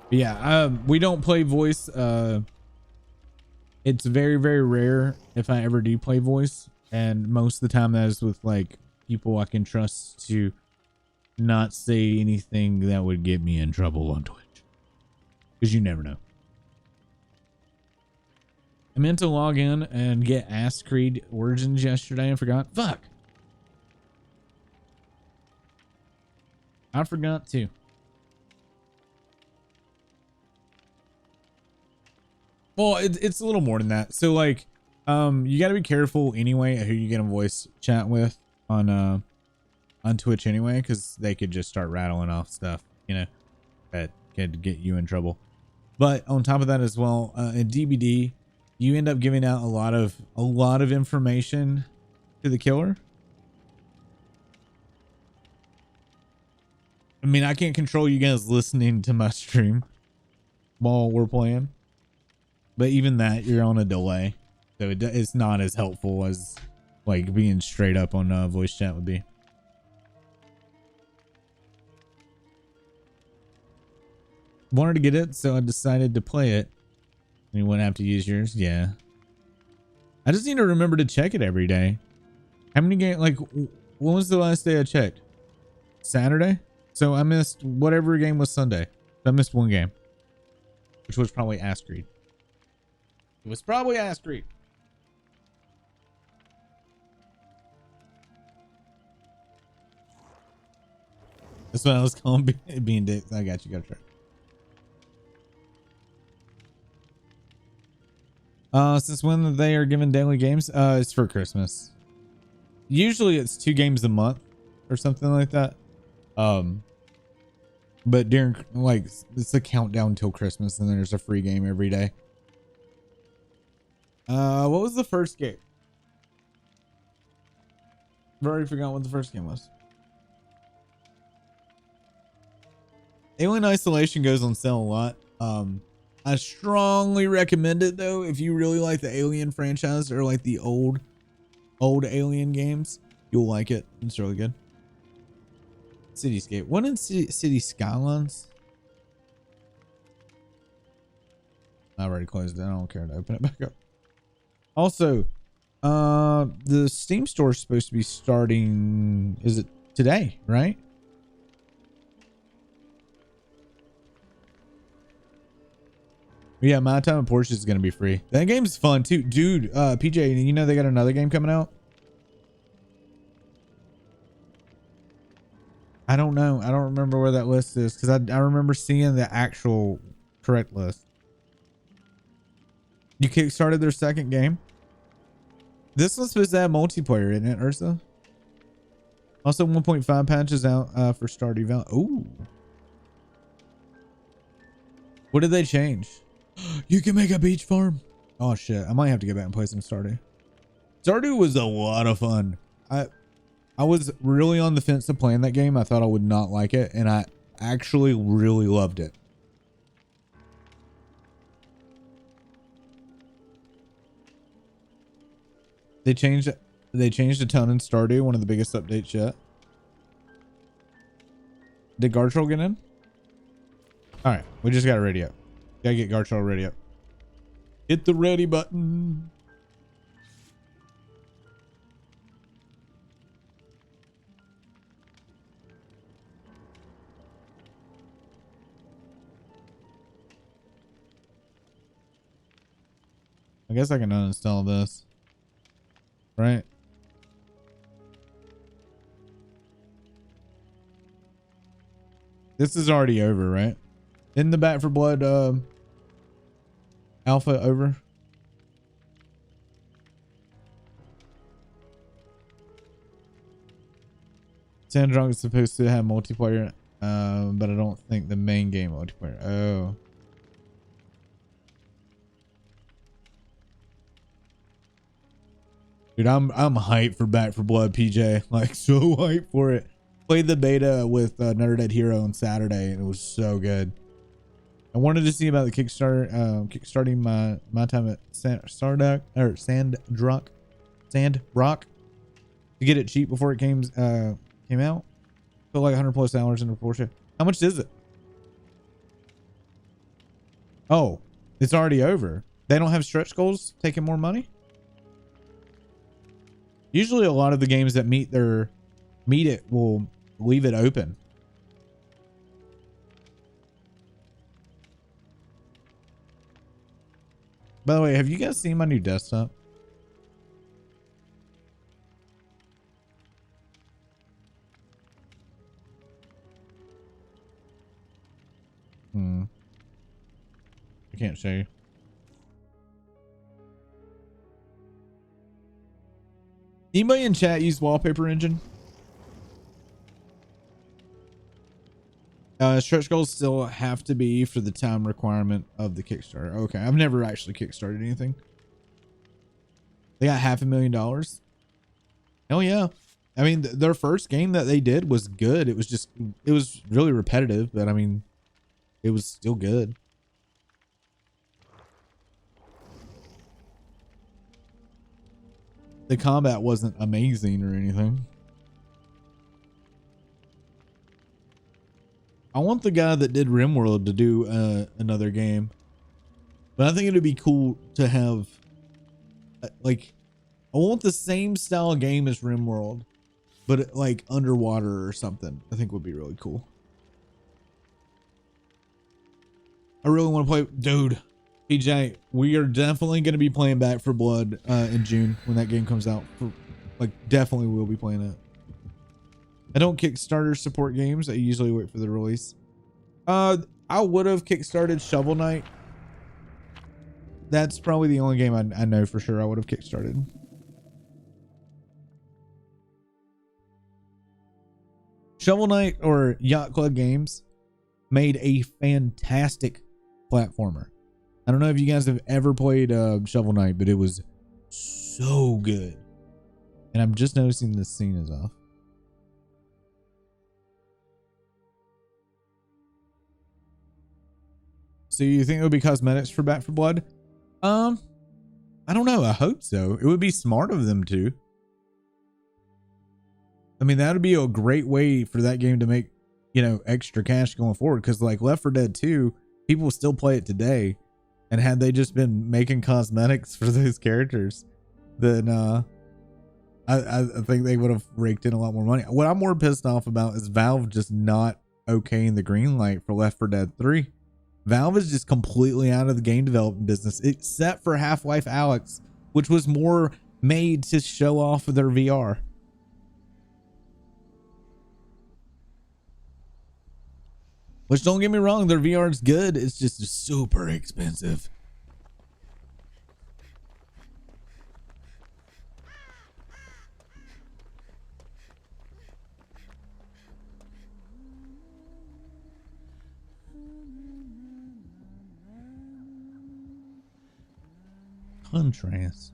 But yeah, we don't play voice. It's very, very rare if I ever do play voice. And most of the time that is with like people I can trust to not say anything that would get me in trouble on Twitch. Because you never know. I meant to log in and get Ass Creed Origins yesterday and forgot. Fuck. I forgot to. Well, it's a little more than that. So like, you got to be careful anyway who you get a voice chat with on Twitch anyway, because they could just start rattling off stuff, you know, that could get you in trouble. But on top of that as well, in DbD, you end up giving out a lot of information to the killer. I mean, I can't control you guys listening to my stream while we're playing, but even that, you're on a delay, so it's not as helpful as like being straight up on voice chat would be. Wanted to get it, so I decided to play it. And you wouldn't have to use yours. Yeah. I just need to remember to check it every day. How many games? Like, when was the last day I checked? Saturday? So I missed whatever game was Sunday. I missed one game, which was probably Ass Creed. It was probably Ass Creed. That's what I was calling being dick. I got you. Got to try. Since when they are given daily games? It's for Christmas. Usually it's 2 games a month or something like that. But during like it's a countdown till Christmas, and then there's a free game every day. What was the first game? I've already forgotten what the first game was. Alien Isolation goes on sale a lot. I strongly recommend it though if you really like the Alien franchise or like the old Alien games. You'll like it. It's really good. Cityscape. What in City Skylines? I already closed it. I don't care to open it back up. Also, the Steam store is supposed to be starting. Is it today? Right? Yeah, My Time at Porsche is gonna be free. That game's fun too, dude. PJ, you know they got another game coming out. I don't know. I don't remember where that list is because I remember seeing the actual correct list. You kickstarted their second game. This one's supposed to have multiplayer, isn't it, Ursa? Also, 1.5 patches out for Stardew Valley. Ooh. What did they change? You can make a beach farm. Oh shit! I might have to get back and play some Stardew. Stardew was a lot of fun. I was really on the fence of playing that game. I thought I would not like it, and I actually really loved it. They changed the tone in Stardew, one of the biggest updates yet. Did Gartrol get in? All right, we just got a radio. Gotta get Gartrol ready up. Hit the ready button. I guess I can uninstall this, right? This is already over, right? Isn't the Back 4 Blood alpha over? Sandrunk is supposed to have multiplayer, but I don't think the main game multiplayer. Oh. Dude, I'm hyped for Back 4 Blood, PJ. Like, so hyped for it. Played the beta with Another Dead Hero on Saturday, and it was so good. I wanted to see about the Kickstarter, kickstarting my time at Sandrock to get it cheap before it came out. Put like 100 plus hours into Porsche. How much is it? Oh, it's already over. They don't have stretch goals taking more money. Usually a lot of the games that meet it will leave it open. By the way, have you guys seen my new desktop? I can't show you. Anybody in chat use Wallpaper Engine? Stretch goals still have to be for the time requirement of the Kickstarter. Okay, I've never actually kickstarted anything. They got $500,000. Hell yeah. I mean, their first game that they did was good. It was really repetitive, but I mean, it was still good. The combat wasn't amazing or anything. I want the guy that did RimWorld to do another game, but I think it'd be cool to have like, I want the same style game as RimWorld, but like underwater or something. I think would be really cool. I really want to play, dude. PJ, we are definitely going to be playing Back 4 Blood in June when that game comes out. Definitely will be playing it. I don't Kickstarter support games. I usually wait for the release. I would have kickstarted Shovel Knight. That's probably the only game I know for sure I would have kickstarted. Shovel Knight or Yacht Club Games made a fantastic platformer. I don't know if you guys have ever played Shovel Knight, but it was so good. And I'm just noticing this scene is off. So you think it would be cosmetics for Back 4 Blood? I don't know. I hope so. It would be smart of them to. I mean, that would be a great way for that game to make, you know, extra cash going forward. Because like Left 4 Dead 2, people still play it today. And had they just been making cosmetics for those characters, then I think they would have raked in a lot more money. What I'm more pissed off about is Valve just not okaying the green light for Left 4 Dead 3. Valve is just completely out of the game development business, except for Half-Life Alyx, which was more made to show off of their VR. Which, don't get me wrong, their VR is good. It's just super expensive. Contrast.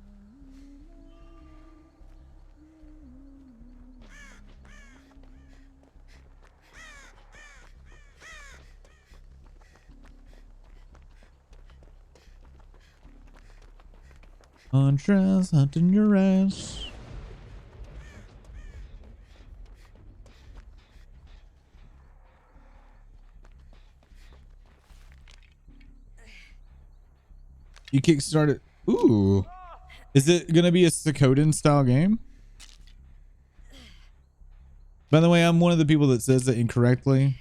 Contrast hunting your ass. You kickstarted. Ooh. Is it going to be a Suikoden style game? By the way, I'm one of the people that says it incorrectly.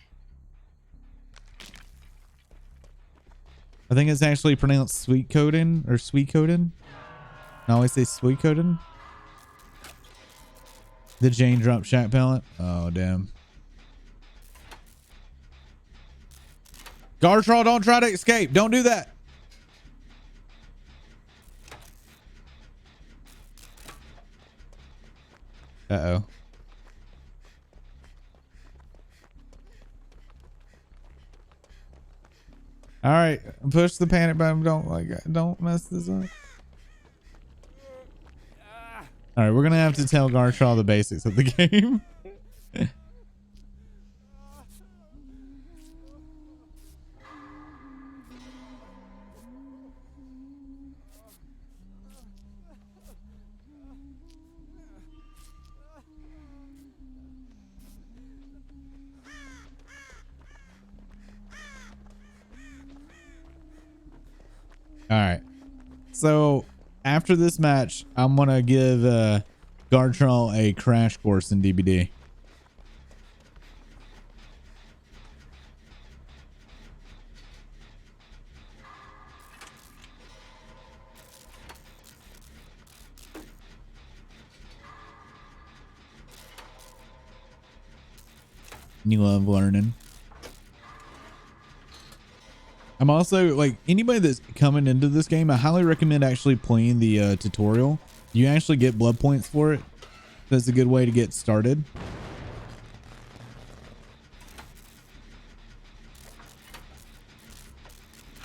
I think it's actually pronounced Sweetcoden or Sweetcoden. I always say Sweetcoden. The Jane drop shack palette. Oh, damn. Gartrol, don't try to escape. Don't do that. Uh-oh. All right, push the panic button. Don't mess this up. All right, we're gonna have to tell Gartrol the basics of the game. All right. So after this match, I'm going to give Gartrell a crash course in DbD. You love learning. I'm also like anybody that's coming into this game, I highly recommend actually playing the tutorial. You actually get blood points for it. That's a good way to get started.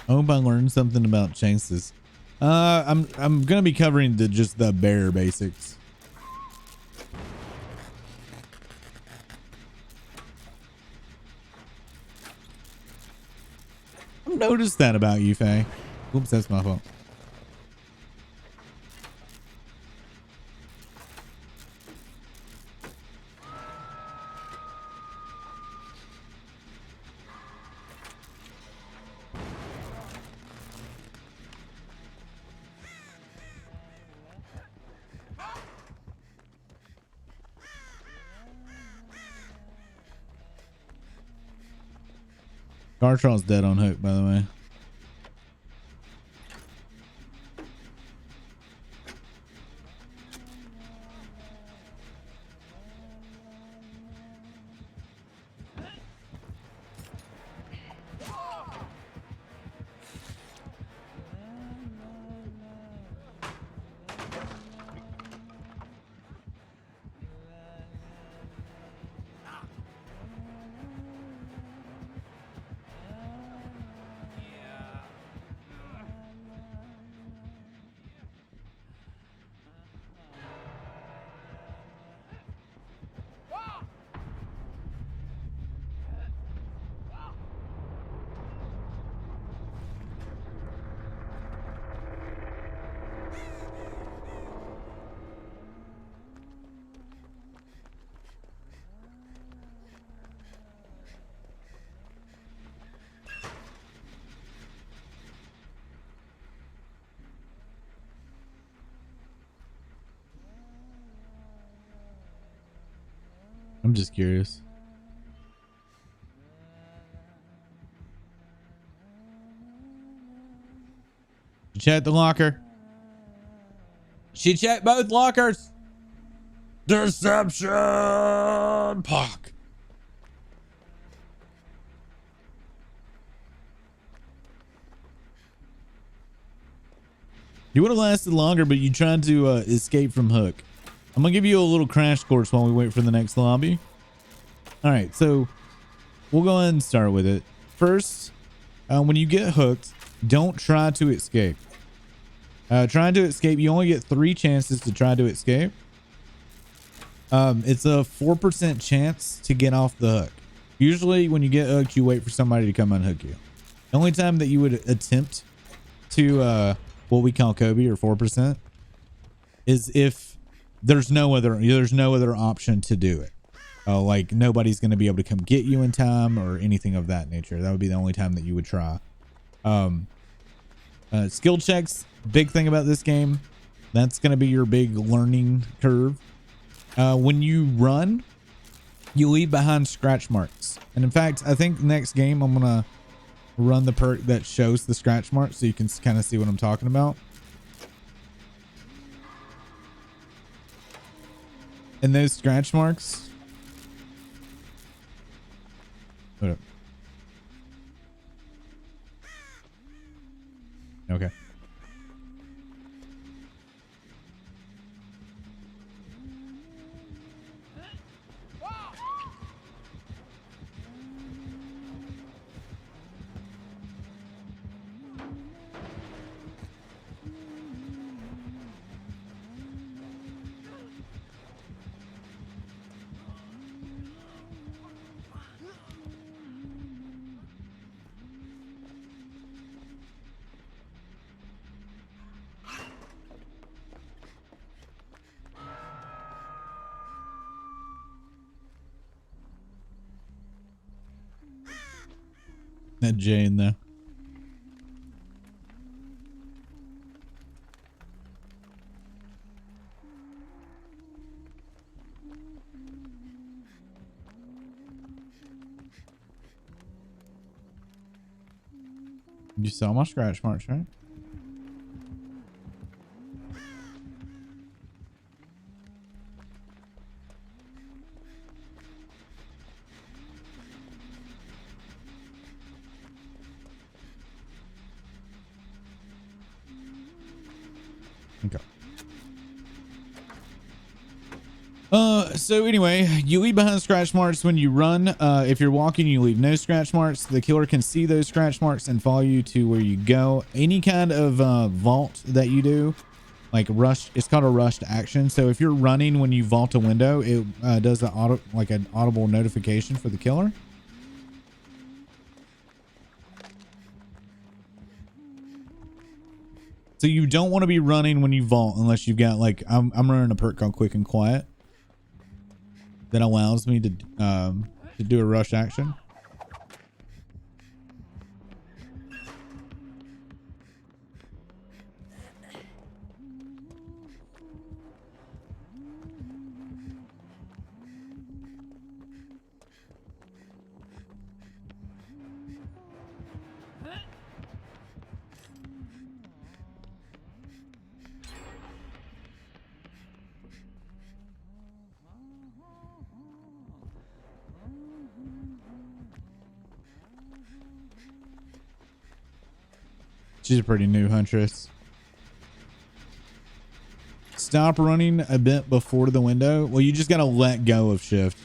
I hope I learned something about chances. I'm gonna be covering just the bare basics. I've noticed that about you, Faye. Oops, that's my fault. Gartrell's dead on hook, by the way. I'm just curious. She checked the locker. She checked both lockers. Deception. Pock. You would have lasted longer, but you tried to escape from Hook. I'm gonna give you a little crash course while we wait for the next lobby. All right, so we'll go ahead and start with it. First, when you get hooked, don't try to escape. Trying to escape, you only get 3 chances to try to escape. It's a 4% chance to get off the hook. Usually when you get hooked, you wait for somebody to come unhook you. The only time that you would attempt to what we call Kobe or 4% is if there's no other option to do it. Like nobody's going to be able to come get you in time or anything of that nature. That would be the only time that you would try. Skill checks, big thing about this game. That's going to be your big learning curve. When you run, you leave behind scratch marks. And in fact, I think next game I'm going to run the perk that shows the scratch marks so you can kind of see what I'm talking about. And those scratch marks. Hold up. Okay. That J in there. You saw my scratch marks, right? Okay. So anyway, you leave behind scratch marks when you run. If you're walking, you leave no scratch marks. The killer can see those scratch marks and follow you to where you go. Any kind of vault that you do, like rush, it's called a rushed action. So if you're running when you vault a window, it does an audible notification for the killer. So you don't want to be running when you vault unless you've got like I'm running a perk called Quick and Quiet that allows me to do a rush action. She's a pretty new huntress. Stop running a bit before the window. Well, you just got to let go of shift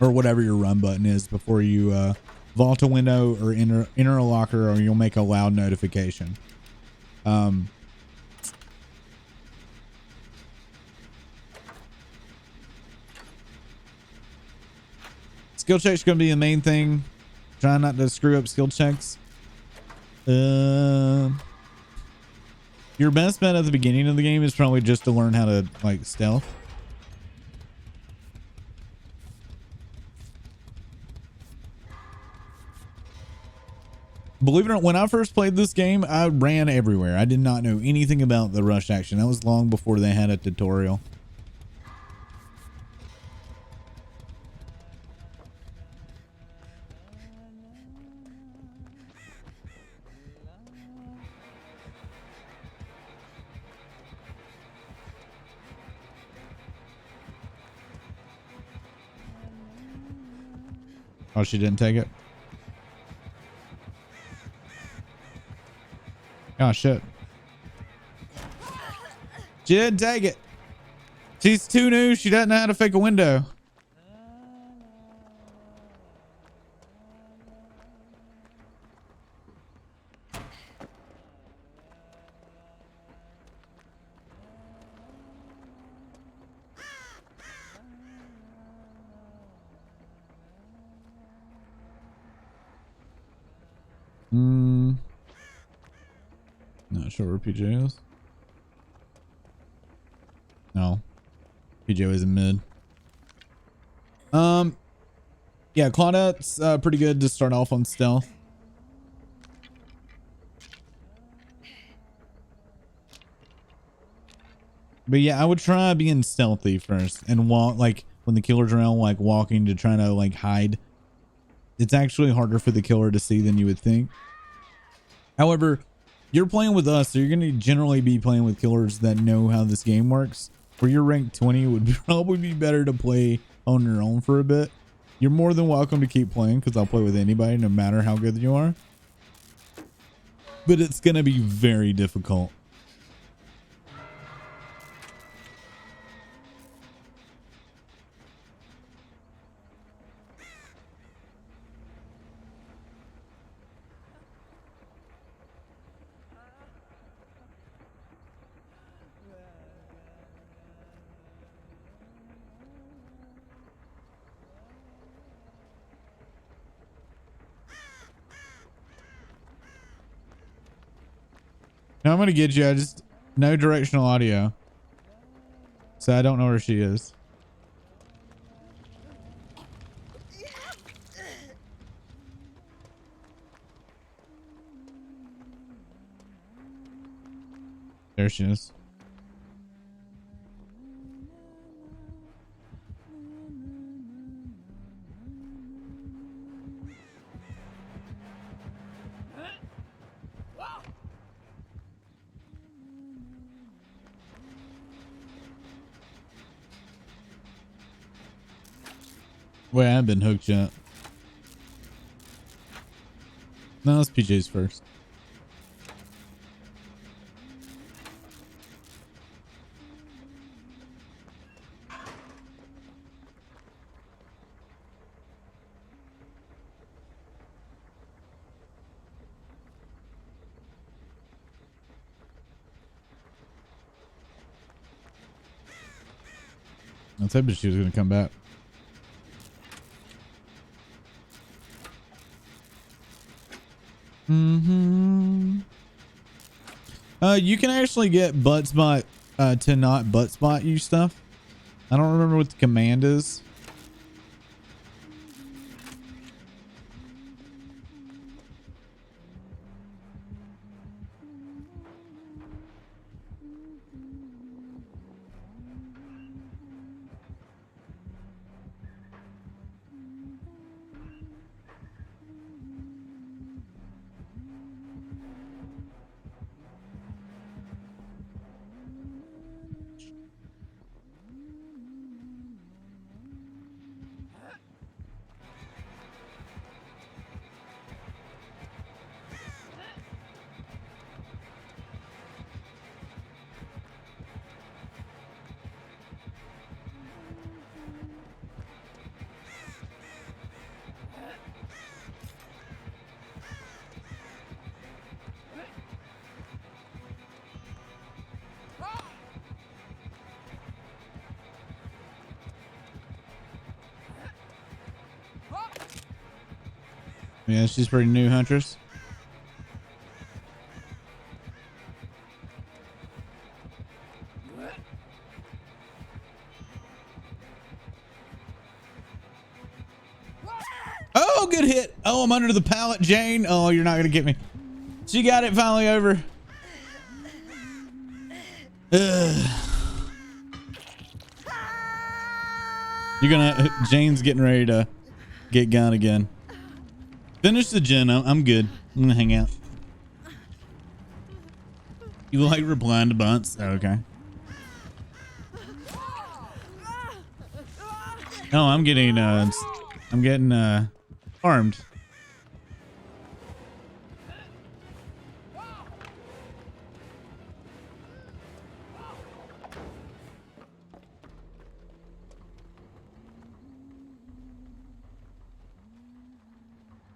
or whatever your run button is before you vault a window or enter a locker, or you'll make a loud notification. Skill checks going to be the main thing. Try not to screw up skill checks. Your best bet at the beginning of the game is probably just to learn how to like stealth. Believe it or not, when I first played this game, I ran everywhere. I did not know anything about the rush action. That was long before they had a tutorial. Oh, she didn't take it? Oh, shit. She didn't take it. She's too new. She doesn't know how to fake a window. Not sure where PJ is. No. PJ is in mid. Yeah, Claudette's pretty good to start off on stealth. But yeah, I would try being stealthy first and walk, like when the killer's around, like walking to try to like hide. It's actually harder for the killer to see than you would think. However, you're playing with us, so you're going to generally be playing with killers that know how this game works. For your rank 20, it would probably be better to play on your own for a bit. You're more than welcome to keep playing because I'll play with anybody no matter how good you are. But it's going to be very difficult. Now I'm going to get you. I just no directional audio. So I don't know where she is. There she is. Wait, I haven't been hooked yet. No, it's PJ's first. I thought she was going to come back. You can actually get butt spot to not butt spot you stuff. I don't remember what the command is. Yeah, she's pretty new, Huntress. Oh, good hit. Oh, I'm under the pallet, Jane. Oh, you're not going to get me. She got it finally over. Ugh. Jane's getting ready to get gone again. Finish the gen. I'm good. I'm gonna hang out. You like replying to bunts? Oh, okay. Oh, I'm getting armed.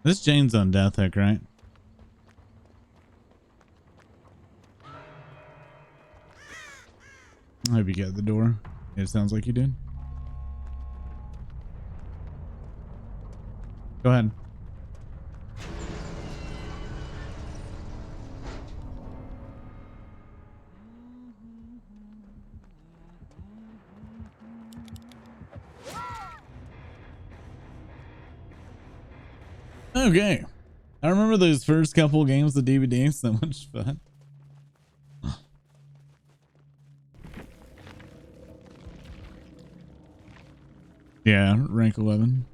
This Jane's on death hook, right? I hope you got the door. It sounds like you did. Go ahead. Okay. I remember those first couple games of DbD. So much fun. Yeah, rank 11.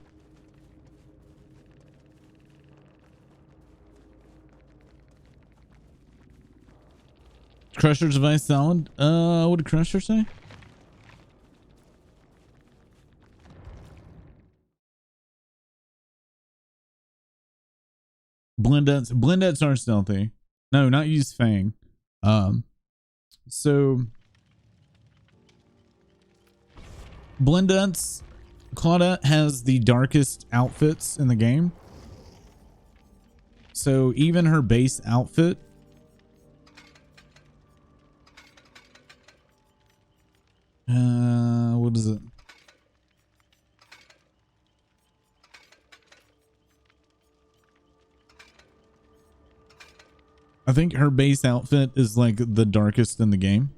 Crusher's device solid. What did Crusher say? Blendettes aren't stealthy. No, not use Fang. So Blendettes, Claudette has the darkest outfits in the game. So even her base outfit what is it? I think her base outfit is like the darkest in the game.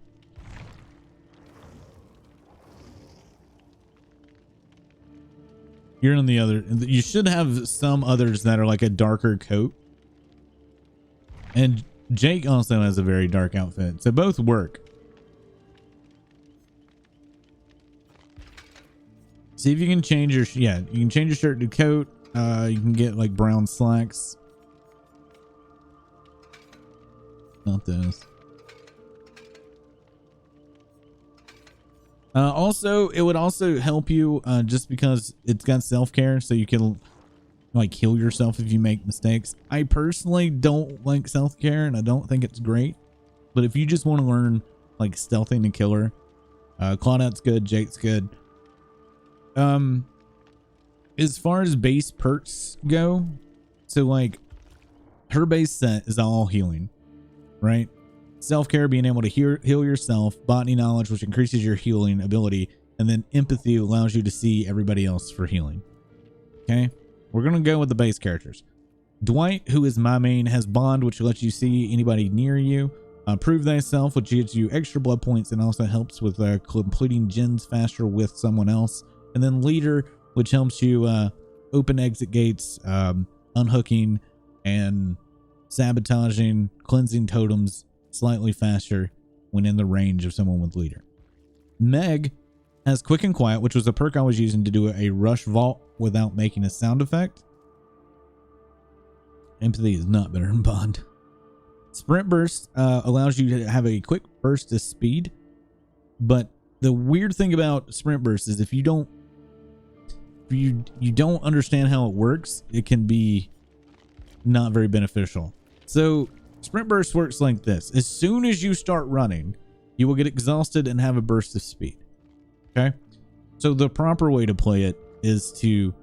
You're in the other. You should have some others that are like a darker coat. And Jake also has a very dark outfit. So both work. See if you can change your, yeah, you can change your shirt to coat. You can get like brown slacks. Not those. Also, it would also help you just because it's got self-care, so you can like heal yourself if you make mistakes. I personally don't like self-care, and I don't think it's great. But if you just want to learn like stealthing and killer, Claudette's good, Jake's good. As far as base perks go, so like her base set is all healing, right? Self-care, being able to heal yourself, botany knowledge, which increases your healing ability, and then empathy allows you to see everybody else for healing. Okay, we're gonna go with the base characters. Dwight, who is my main, has bond, which lets you see anybody near you. Prove thyself, which gives you extra blood points and also helps with completing gens faster with someone else. And then leader, which helps you open exit gates, unhooking and sabotaging, cleansing totems slightly faster when in the range of someone with leader. Meg has quick and quiet, which was a perk I was using to do a rush vault without making a sound effect. Empathy is not better than bond. Sprint burst allows you to have a quick burst of speed, but the weird thing about sprint burst is if you don't understand how it works, it can be not very beneficial. So sprint burst works like this: as soon as you start running, you will get exhausted and have a burst of speed. Okay, so the proper way to play it is to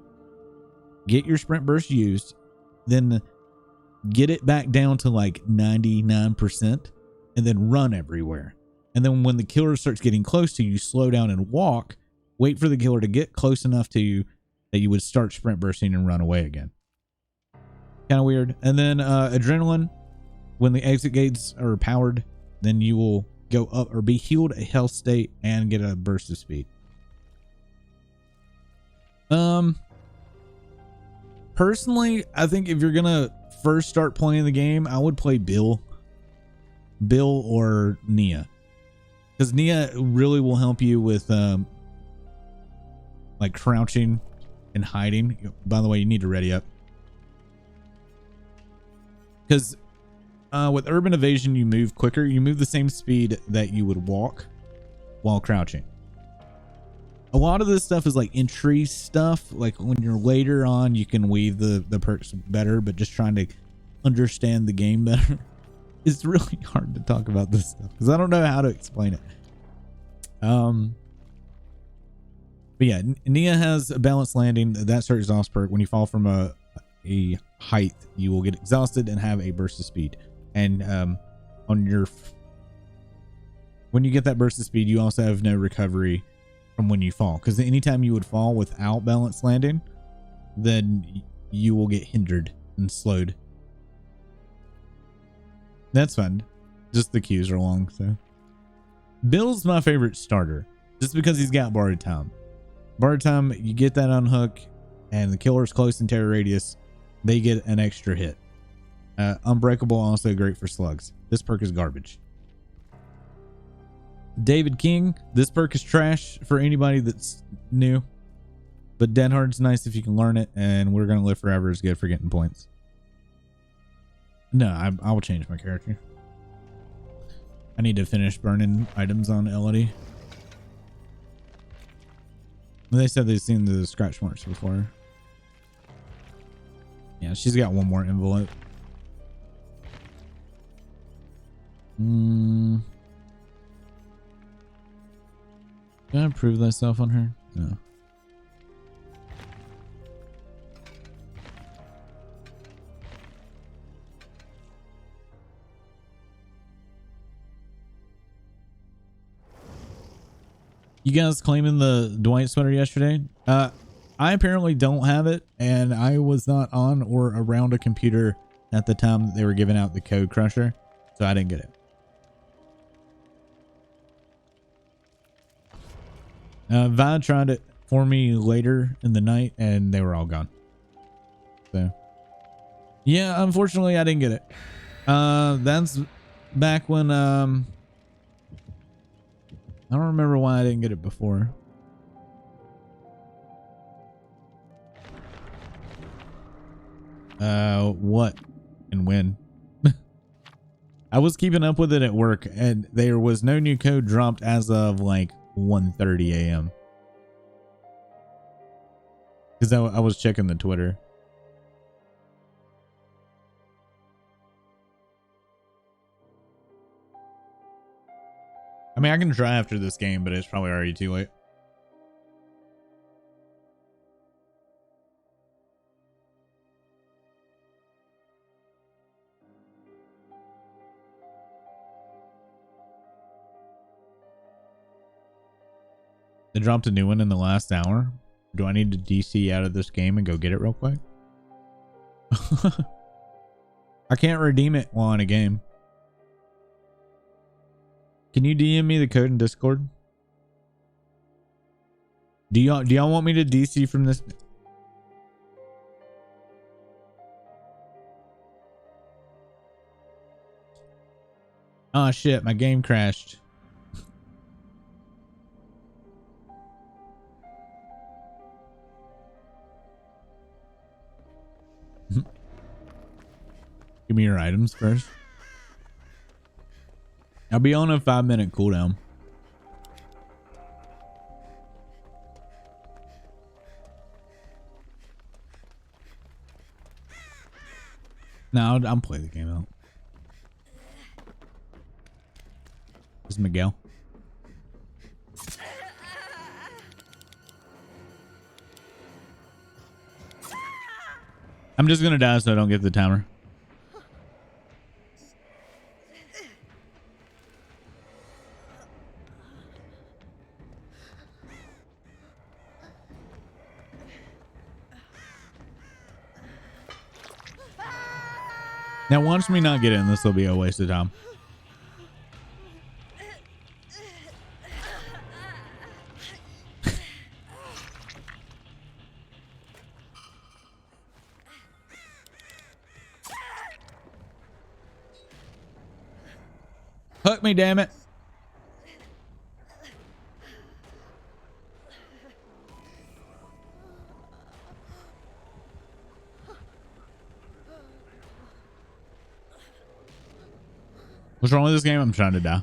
get your sprint burst used, then get it back down to like 99%, and then run everywhere. And then when the killer starts getting close to you, slow down and walk, wait for the killer to get close enough to you that you would start sprint bursting and run away again. Kind of weird. And then adrenaline, when the exit gates are powered, then you will go up or be healed a health state and get a burst of speed. Personally, I think if you're gonna first start playing the game, I would play Bill or Nia, because Nia really will help you with like crouching and hiding. By the way, you need to ready up, because with urban evasion you move quicker. You move the same speed that you would walk while crouching. A lot of this stuff is like entry stuff. Like when you're later on, you can weave the perks better, but just trying to understand the game better. It's really hard to talk about this stuff because I don't know how to explain it. But yeah, Nia has a balanced landing. That's her exhaust perk. When you fall from a height, you will get exhausted and have a burst of speed. And when you get that burst of speed, you also have no recovery from when you fall, because anytime you would fall without balanced landing, then you will get hindered and slowed. That's fun. Just the queues are long. So Bill's my favorite starter just because he's got borrowed time. Borrowed time, you get that unhook and the killer's close in terror radius, they get an extra hit. Unbreakable, also great for slugs. This perk is garbage. David King, this perk is trash for anybody that's new, but Dead Hard's nice if you can learn it, and We're Gonna Live Forever is good for getting points. No, I will change my character. I need to finish burning items on Elodie. They said they've seen the scratch marks before. Yeah, she's got one more envelope. Can I prove thyself on her? No. You guys claiming the Dwight sweater yesterday? I apparently don't have it, and I was not on or around a computer at the time that they were giving out the code crusher, so I didn't get it. Vod tried it for me later in the night and they were all gone. So yeah, unfortunately I didn't get it. That's back when I don't remember why I didn't get it before. What and when? I was keeping up with it at work and there was no new code dropped as of like 1:30 a.m. Because I was checking the Twitter. I mean, I can try after this game, but it's probably already too late. They dropped a new one in the last hour. Do I need to DC out of this game and go get it real quick? I can't redeem it while in a game. Can you DM me the code in Discord? Do y'all want me to DC from this? Oh shit, my game crashed. Give me your items first. I'll be on a 5-minute cooldown. No, I'll play the game out. This is Miguel. I'm just gonna die so I don't get the timer. Now, watch me not get in. This will be a waste of time. Hook me, damn it. What's wrong with this game? I'm trying to die.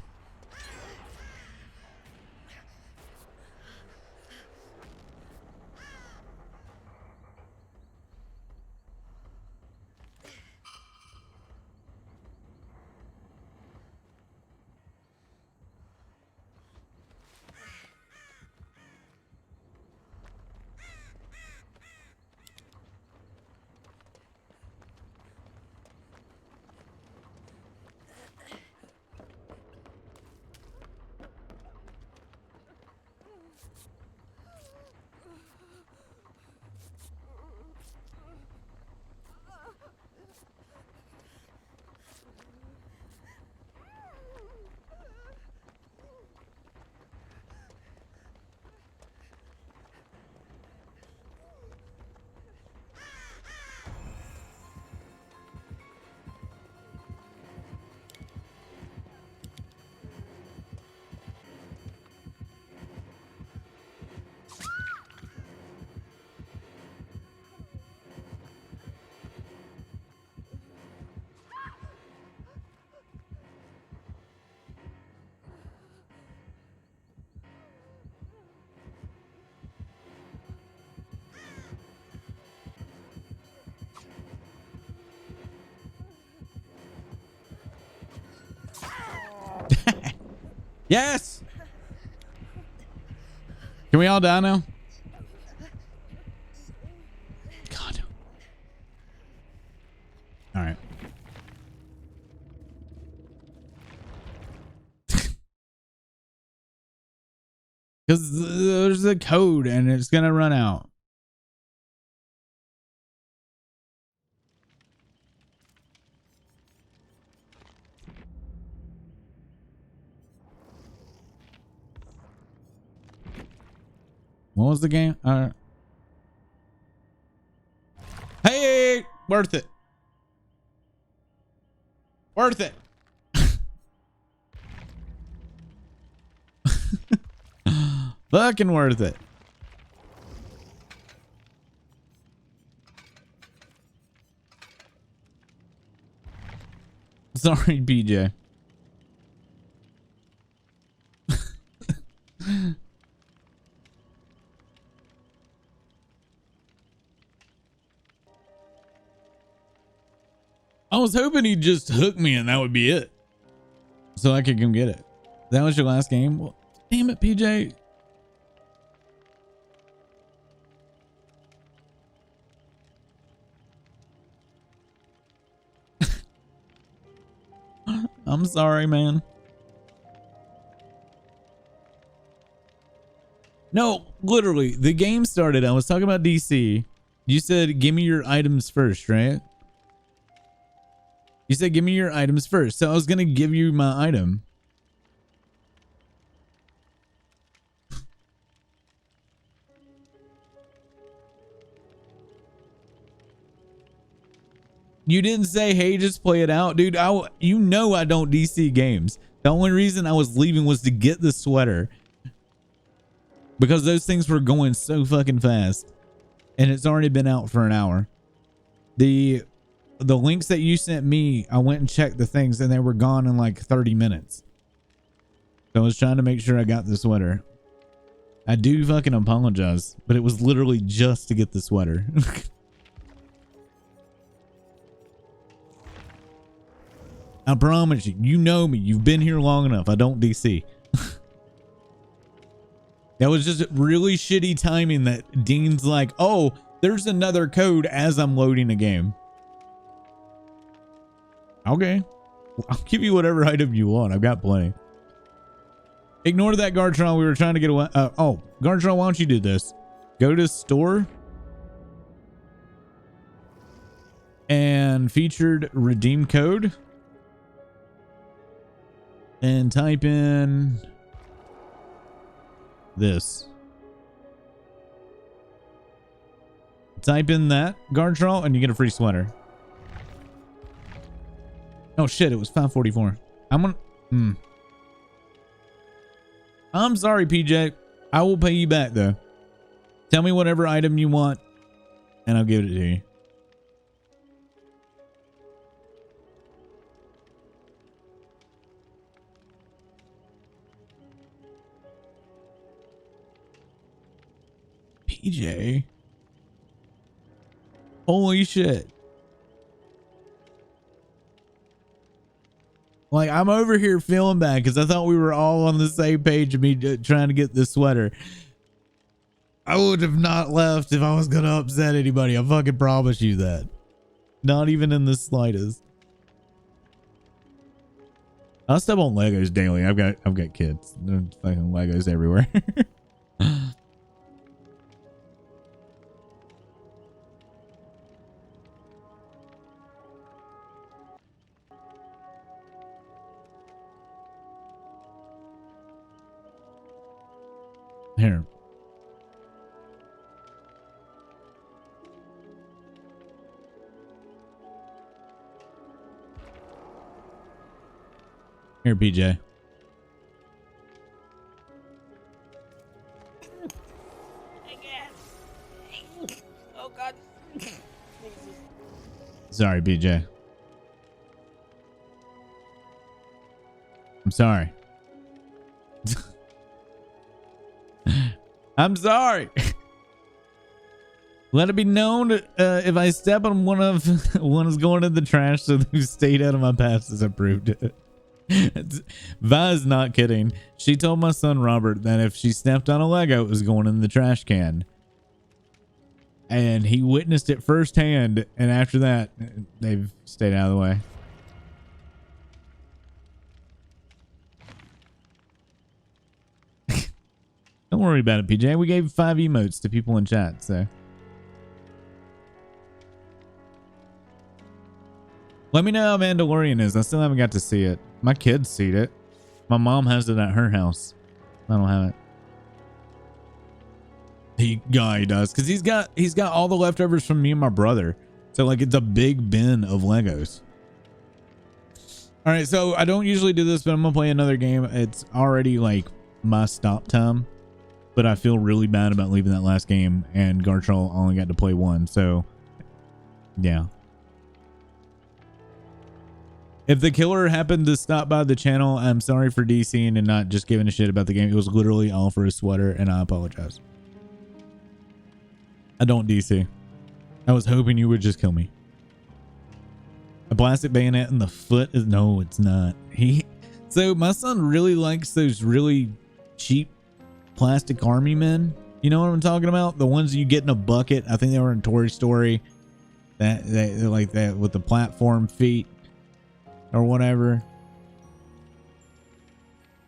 Yes. Can we all die now? God. All right. Because there's a code and it's going to run out. What was the game? Hey, worth it. Worth it. Fucking worth it. Sorry, BJ. I was hoping he'd just hook me and that would be it, so I could come get it. That was your last game? Well, damn it, PJ. I'm sorry, man. No, literally, the game started. I was talking about DC. You said, give me your items first, right? You said, give me your items first. So I was going to give you my item. You didn't say, hey, just play it out. Dude, you know I don't DC games. The only reason I was leaving was to get the sweater. Because those things were going so fucking fast. And it's already been out for an hour. The links that you sent me, I went and checked the things and they were gone in like 30 minutes. So I was trying to make sure I got the sweater. I do fucking apologize, but it was literally just to get the sweater. I promise you, you know me. You've been here long enough. I don't DC. That was just really shitty timing that Dean's like, oh, there's another code as I'm loading a game. Okay. I'll give you whatever item you want. I've got plenty. Ignore that Gartron. We were trying to get away. Oh, Gartron, why don't you do this? Go to store. And featured redeem code. And type in this. Type in that Gartron and you get a free sweater. Oh shit, it was 544. I'm sorry, PJ. I will pay you back though. Tell me whatever item you want and I'll give it to you. PJ. Holy shit. Like, I'm over here feeling bad because I thought we were all on the same page of me trying to get this sweater. I would have not left if I was going to upset anybody. I fucking promise you that. Not even in the slightest. I step on Legos daily. I've got kids. There's fucking Legos everywhere. Here. Here, PJ. Oh God. Sorry, PJ. I'm sorry. I'm sorry. Let it be known if I step on one is going in the trash, so who stayed out of my path has approved it. Vi's not kidding. She told my son Robert that if she stepped on a Lego, it was going in the trash can. And he witnessed it firsthand, and after that, they've stayed out of the way. Don't worry about it, PJ. We gave 5 emotes to people in chat, so. Let me know how Mandalorian is. I still haven't got to see it. My kids see it. My mom has it at her house. I don't have it. He does. Because he's got all the leftovers from me and my brother. So like it's a big bin of Legos. All right, so I don't usually do this, but I'm gonna play another game. It's already like my stop time. But I feel really bad about leaving that last game, and Gartrell only got to play 1, so yeah. If the killer happened to stop by the channel, I'm sorry for DCing and not just giving a shit about the game. It was literally all for a sweater, and I apologize. I don't DC. I was hoping you would just kill me. A plastic bayonet in the foot is no, it's not. So my son really likes those really cheap plastic army men. You know what I'm talking about? The ones you get in a bucket. I think they were in Toy Story. That like that with the platform feet or whatever.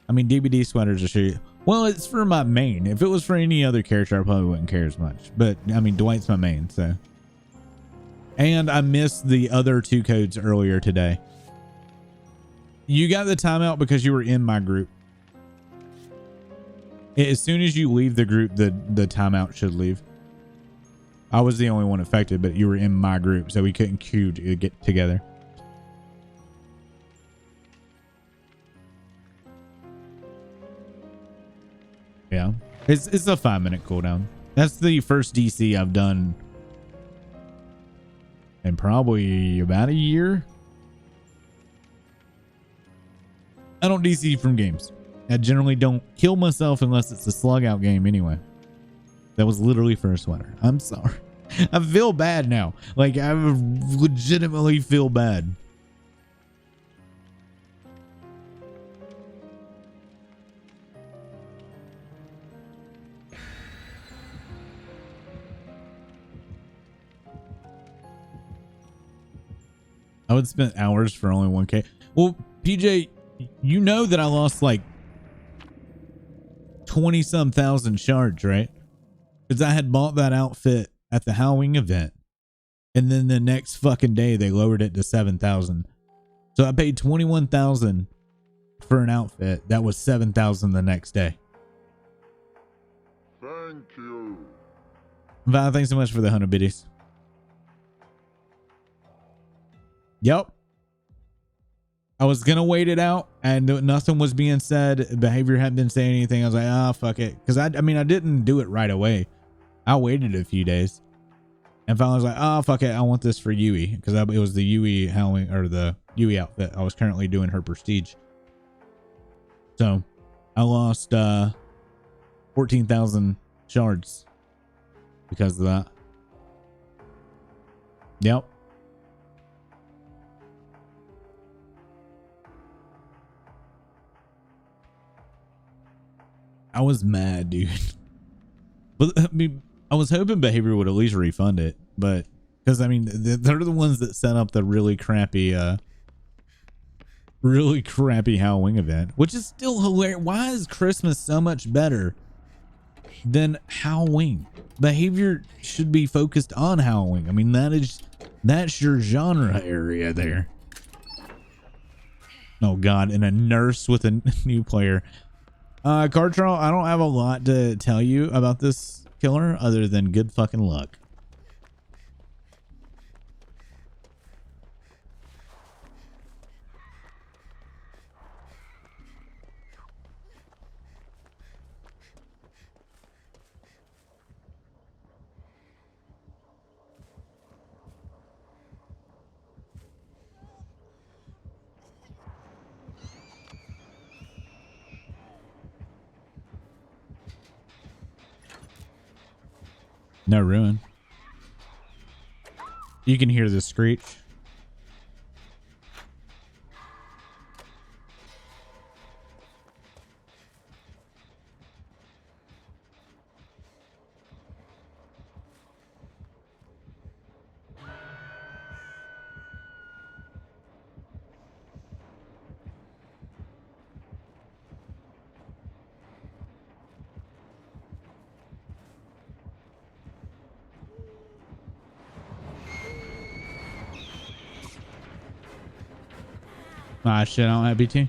I mean, DbD sweaters are shit. Well, it's for my main. If it was for any other character, I probably wouldn't care as much. But I mean, Dwight's my main, so. And I missed the other 2 codes earlier today. You got the timeout because you were in my group. As soon as you leave the group, the timeout should leave. I was the only one affected, but you were in my group, so we couldn't queue to get together. Yeah, it's a 5-minute cooldown. That's the first DC I've done in probably about a year. I don't DC from games. I generally don't kill myself unless it's a slug out game anyway. That was literally first winter. I'm sorry. I feel bad now. Like, I legitimately feel bad. I would spend hours for only 1K. Well, PJ, you know that I lost like 20-some thousand shards, right? Because I had bought that outfit at the Halloween event. And then the next fucking day, they lowered it to 7,000. So I paid 21,000 for an outfit. That was 7,000 the next day. Thank you. Val, thanks so much for the 100 biddies. Yep. I was going to wait it out and nothing was being said. Behavior hadn't been saying anything. I was like, ah, fuck it. Because I mean, I didn't do it right away. I waited a few days. And finally I was like, oh, fuck it. I want this for Yui. Because it was the Yui Halloween or the Yui outfit. I was currently doing her prestige. So I lost 14,000 shards because of that. Yep. I was mad, dude. But I mean, I was hoping Behavior would at least refund it, but because I mean, they're the ones that set up the really crappy Halloween event, which is still hilarious. Why is Christmas so much better than Halloween? Behavior should be focused on Halloween. I mean, that's your genre area there. Oh God, and a nurse with a new player. Cartrell, I don't have a lot to tell you about this killer other than good fucking luck. No ruin. You can hear the screech. Ah, shit, I don't have BT.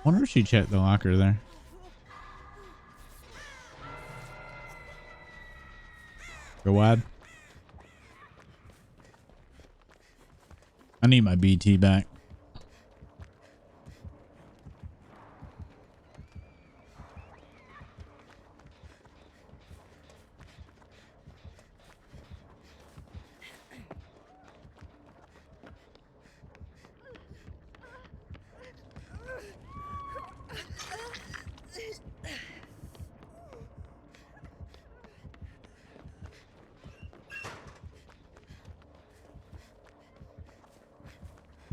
Wonder if she checked the locker there. Go wide. I need my BT back.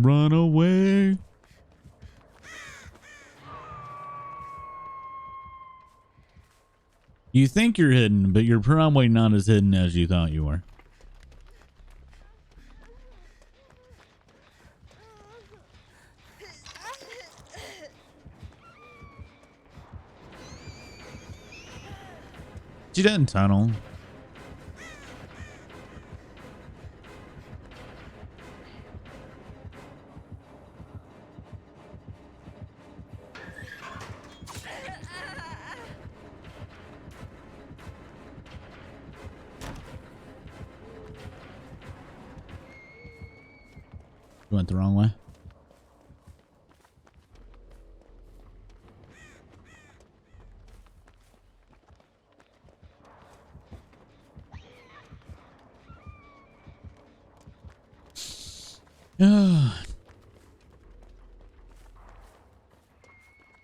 Run away. You think you're hidden, but you're probably not as hidden as you thought you were. She doesn't tunnel. You went the wrong way.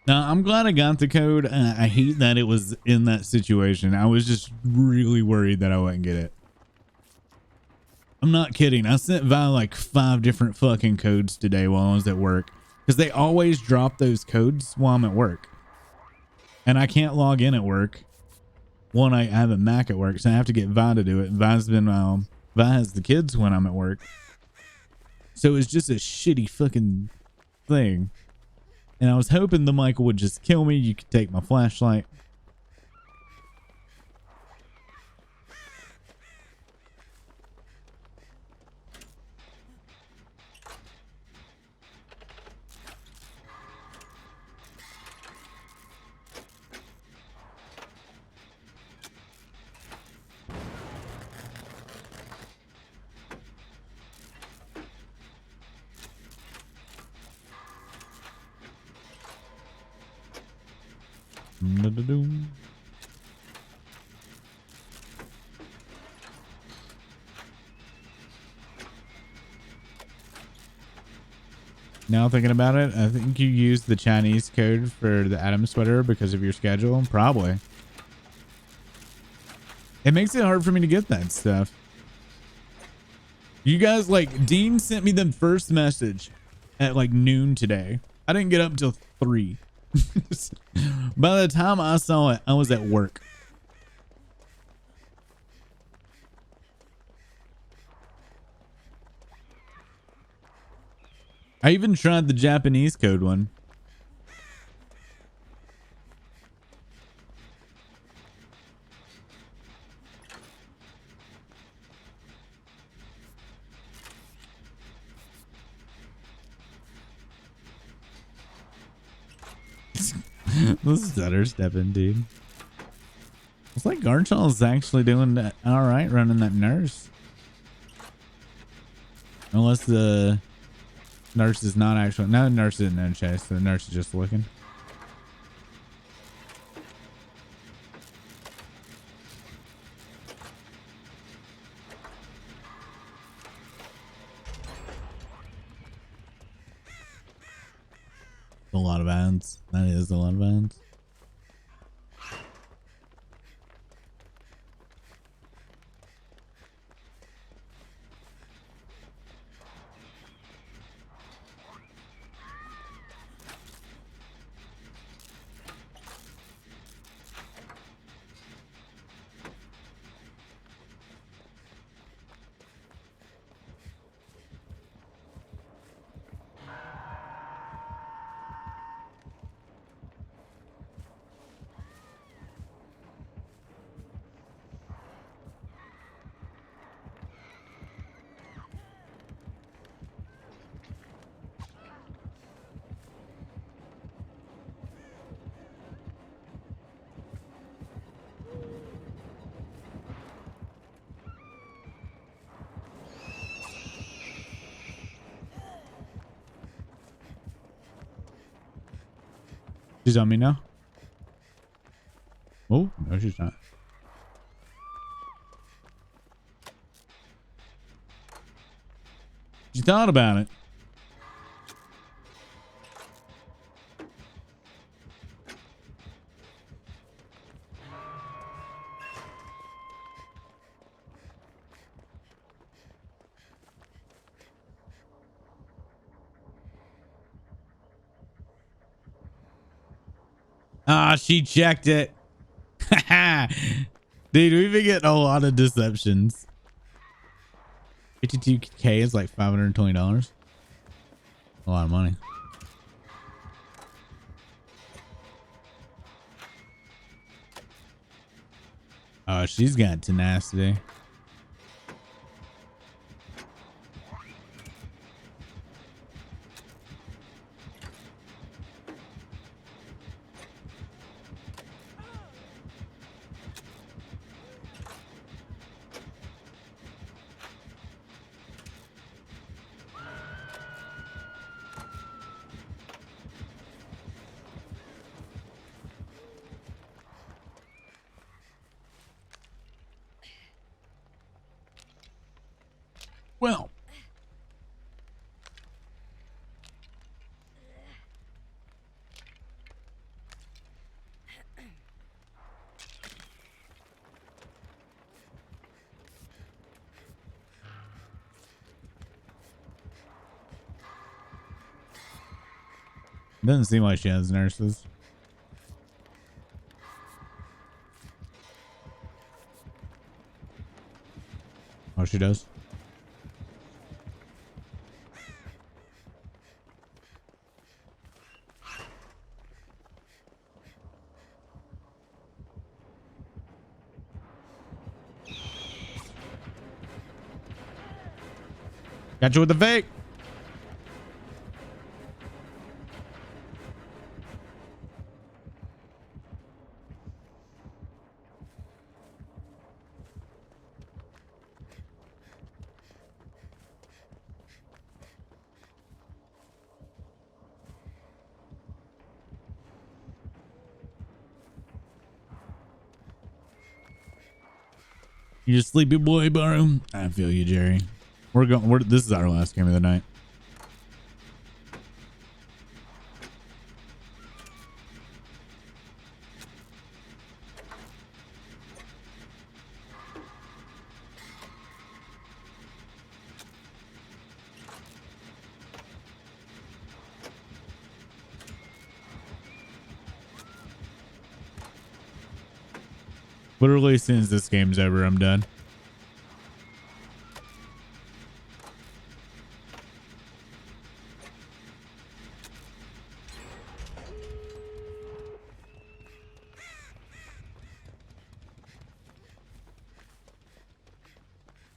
Now, I'm glad I got the code. I hate that it was in that situation. I was just really worried that I wouldn't get it. I'm not kidding. I sent Vi like 5 different fucking codes today while I was at work, because they always drop those codes while I'm at work. And I can't log in at work. One, I have a Mac at work, so I have to get Vi to do it. Vi has the kids when I'm at work. So it's just a shitty fucking thing. And I was hoping the Michael would just kill me. You could take my flashlight. Now thinking about it, I think you used the Chinese code for the Atom sweater because of your schedule. Probably. It makes it hard for me to get that stuff. You guys, like, Dean sent me the first message at like noon today. I didn't get up until 3. By the time I saw it, I was at work. I even tried the Japanese code one. This stutter stepping, dude. It's like Garchall's actually doing all right running that nurse. Unless the nurse is not actually. No, the nurse isn't in chase. The nurse is just looking. A lot of ads. That is a lot of ads. She's on me now. Oh, no, she's not. She thought about it. Ah, she checked it. Dude, we've been getting a lot of deceptions. 52K is like $520. A lot of money. Oh, she's got tenacity. Well, doesn't seem like she has nurses. Oh, she does. Got you with the fake. You just sleepy boy, Barum. I feel you, Jerry. This is our last game of the night. Literally, as soon as this game's over, I'm done.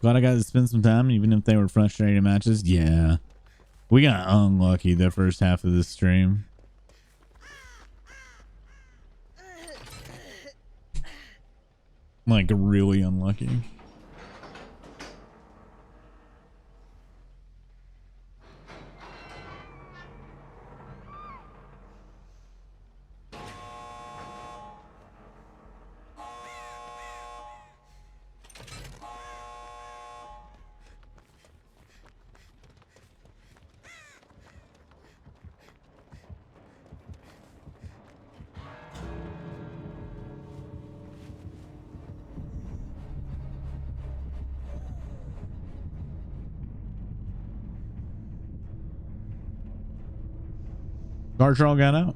Glad I got to spend some time, even if they were frustrating matches. Yeah. We got unlucky the first half of this stream. Like, really unlucky. Gartrell got out.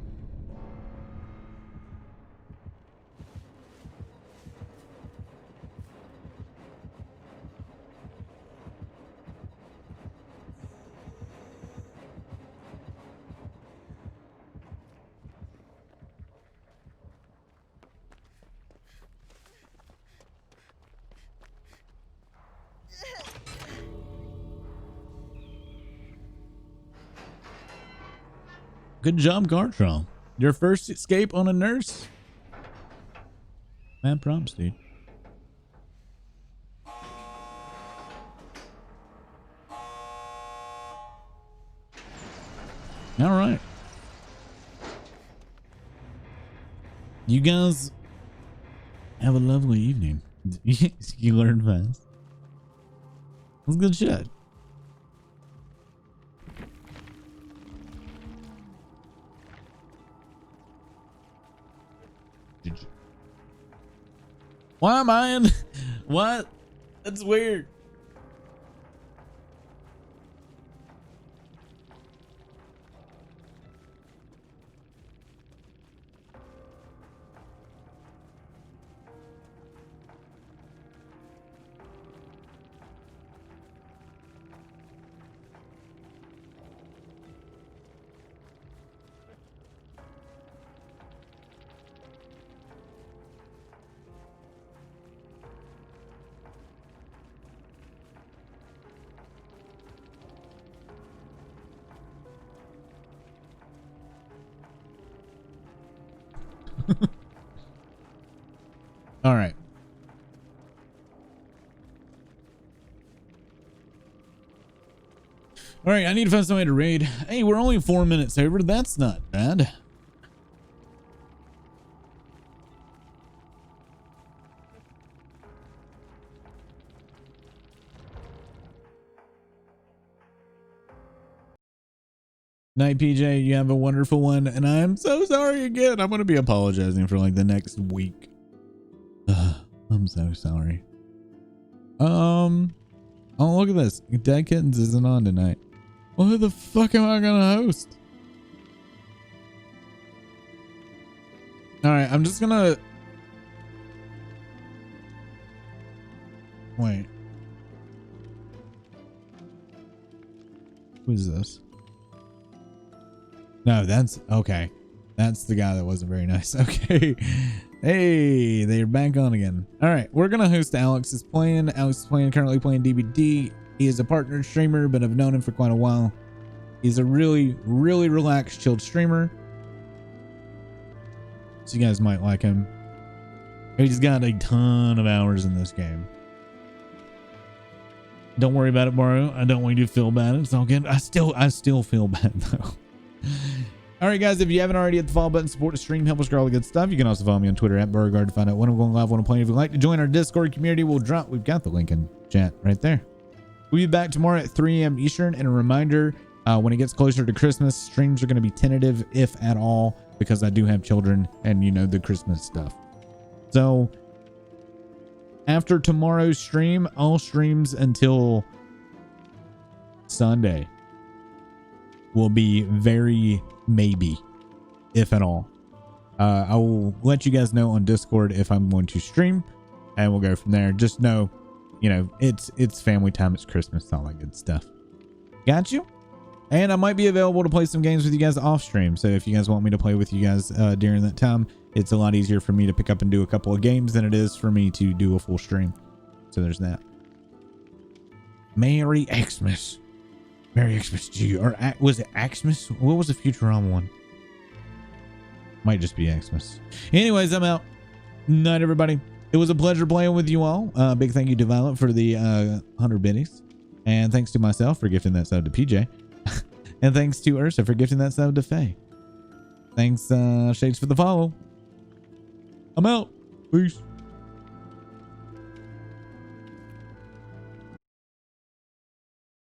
Good job, Gartrell. Your first escape on a nurse. Man, props, dude. All right. You guys have a lovely evening. You learned fast. That's good shit. Did you? Why am I in? What? That's weird. All right. All right, I need to find somebody to raid. Hey, we're only 4 minutes over. That's not bad. Night, PJ. You have a wonderful one, and I'm so sorry again. I'm going to be apologizing for like the next week. I'm so sorry. Oh, look at this. Dead Kittens isn't on tonight. Well, who the fuck am I gonna host? All right, I'm just gonna wait. Who is this? No, that's okay. That's the guy that wasn't very nice. Okay. Hey, they're back on again. All right, we're gonna host Alex is playing. Alex is playing, currently playing DbD. He is a partner streamer, but I've known him for quite a while. He's a really, really relaxed, chilled streamer. So you guys might like him. He's got a ton of hours in this game. Don't worry about it, bro. I don't want you to feel bad. It's all good. I still feel bad though. All right, guys, if you haven't already, hit the follow button, support the stream, help us grow all the good stuff. You can also follow me on Twitter @Beauregard to find out when I'm going live, when I'm playing. If you'd like to join our Discord community, we've got the link in chat right there. We'll be back tomorrow at 3 a.m. Eastern. And a reminder, when it gets closer to Christmas, streams are going to be tentative, if at all, because I do have children and, you know, the Christmas stuff. So after tomorrow's stream, all streams until Sunday will be very maybe, if at all. I will let you guys know on Discord if I'm going to stream, and we'll go from there. Just know, you know, it's family time, it's Christmas, all that good stuff. Got you? And I might be available to play some games with you guys off stream. So if you guys want me to play with you guys during that time, it's a lot easier for me to pick up and do a couple of games than it is for me to do a full stream. So there's that. Merry Xmas. Merry Xmas to you. Or was it Xmas? What was the Futurama one? Might just be Xmas. Anyways, I'm out. Night, everybody. It was a pleasure playing with you all. Big thank you to Violet for the 100 biddies. And thanks to myself for gifting that sub to PJ. And thanks to Ursa for gifting that sub to Faye. Thanks, Shades, for the follow. I'm out. Peace.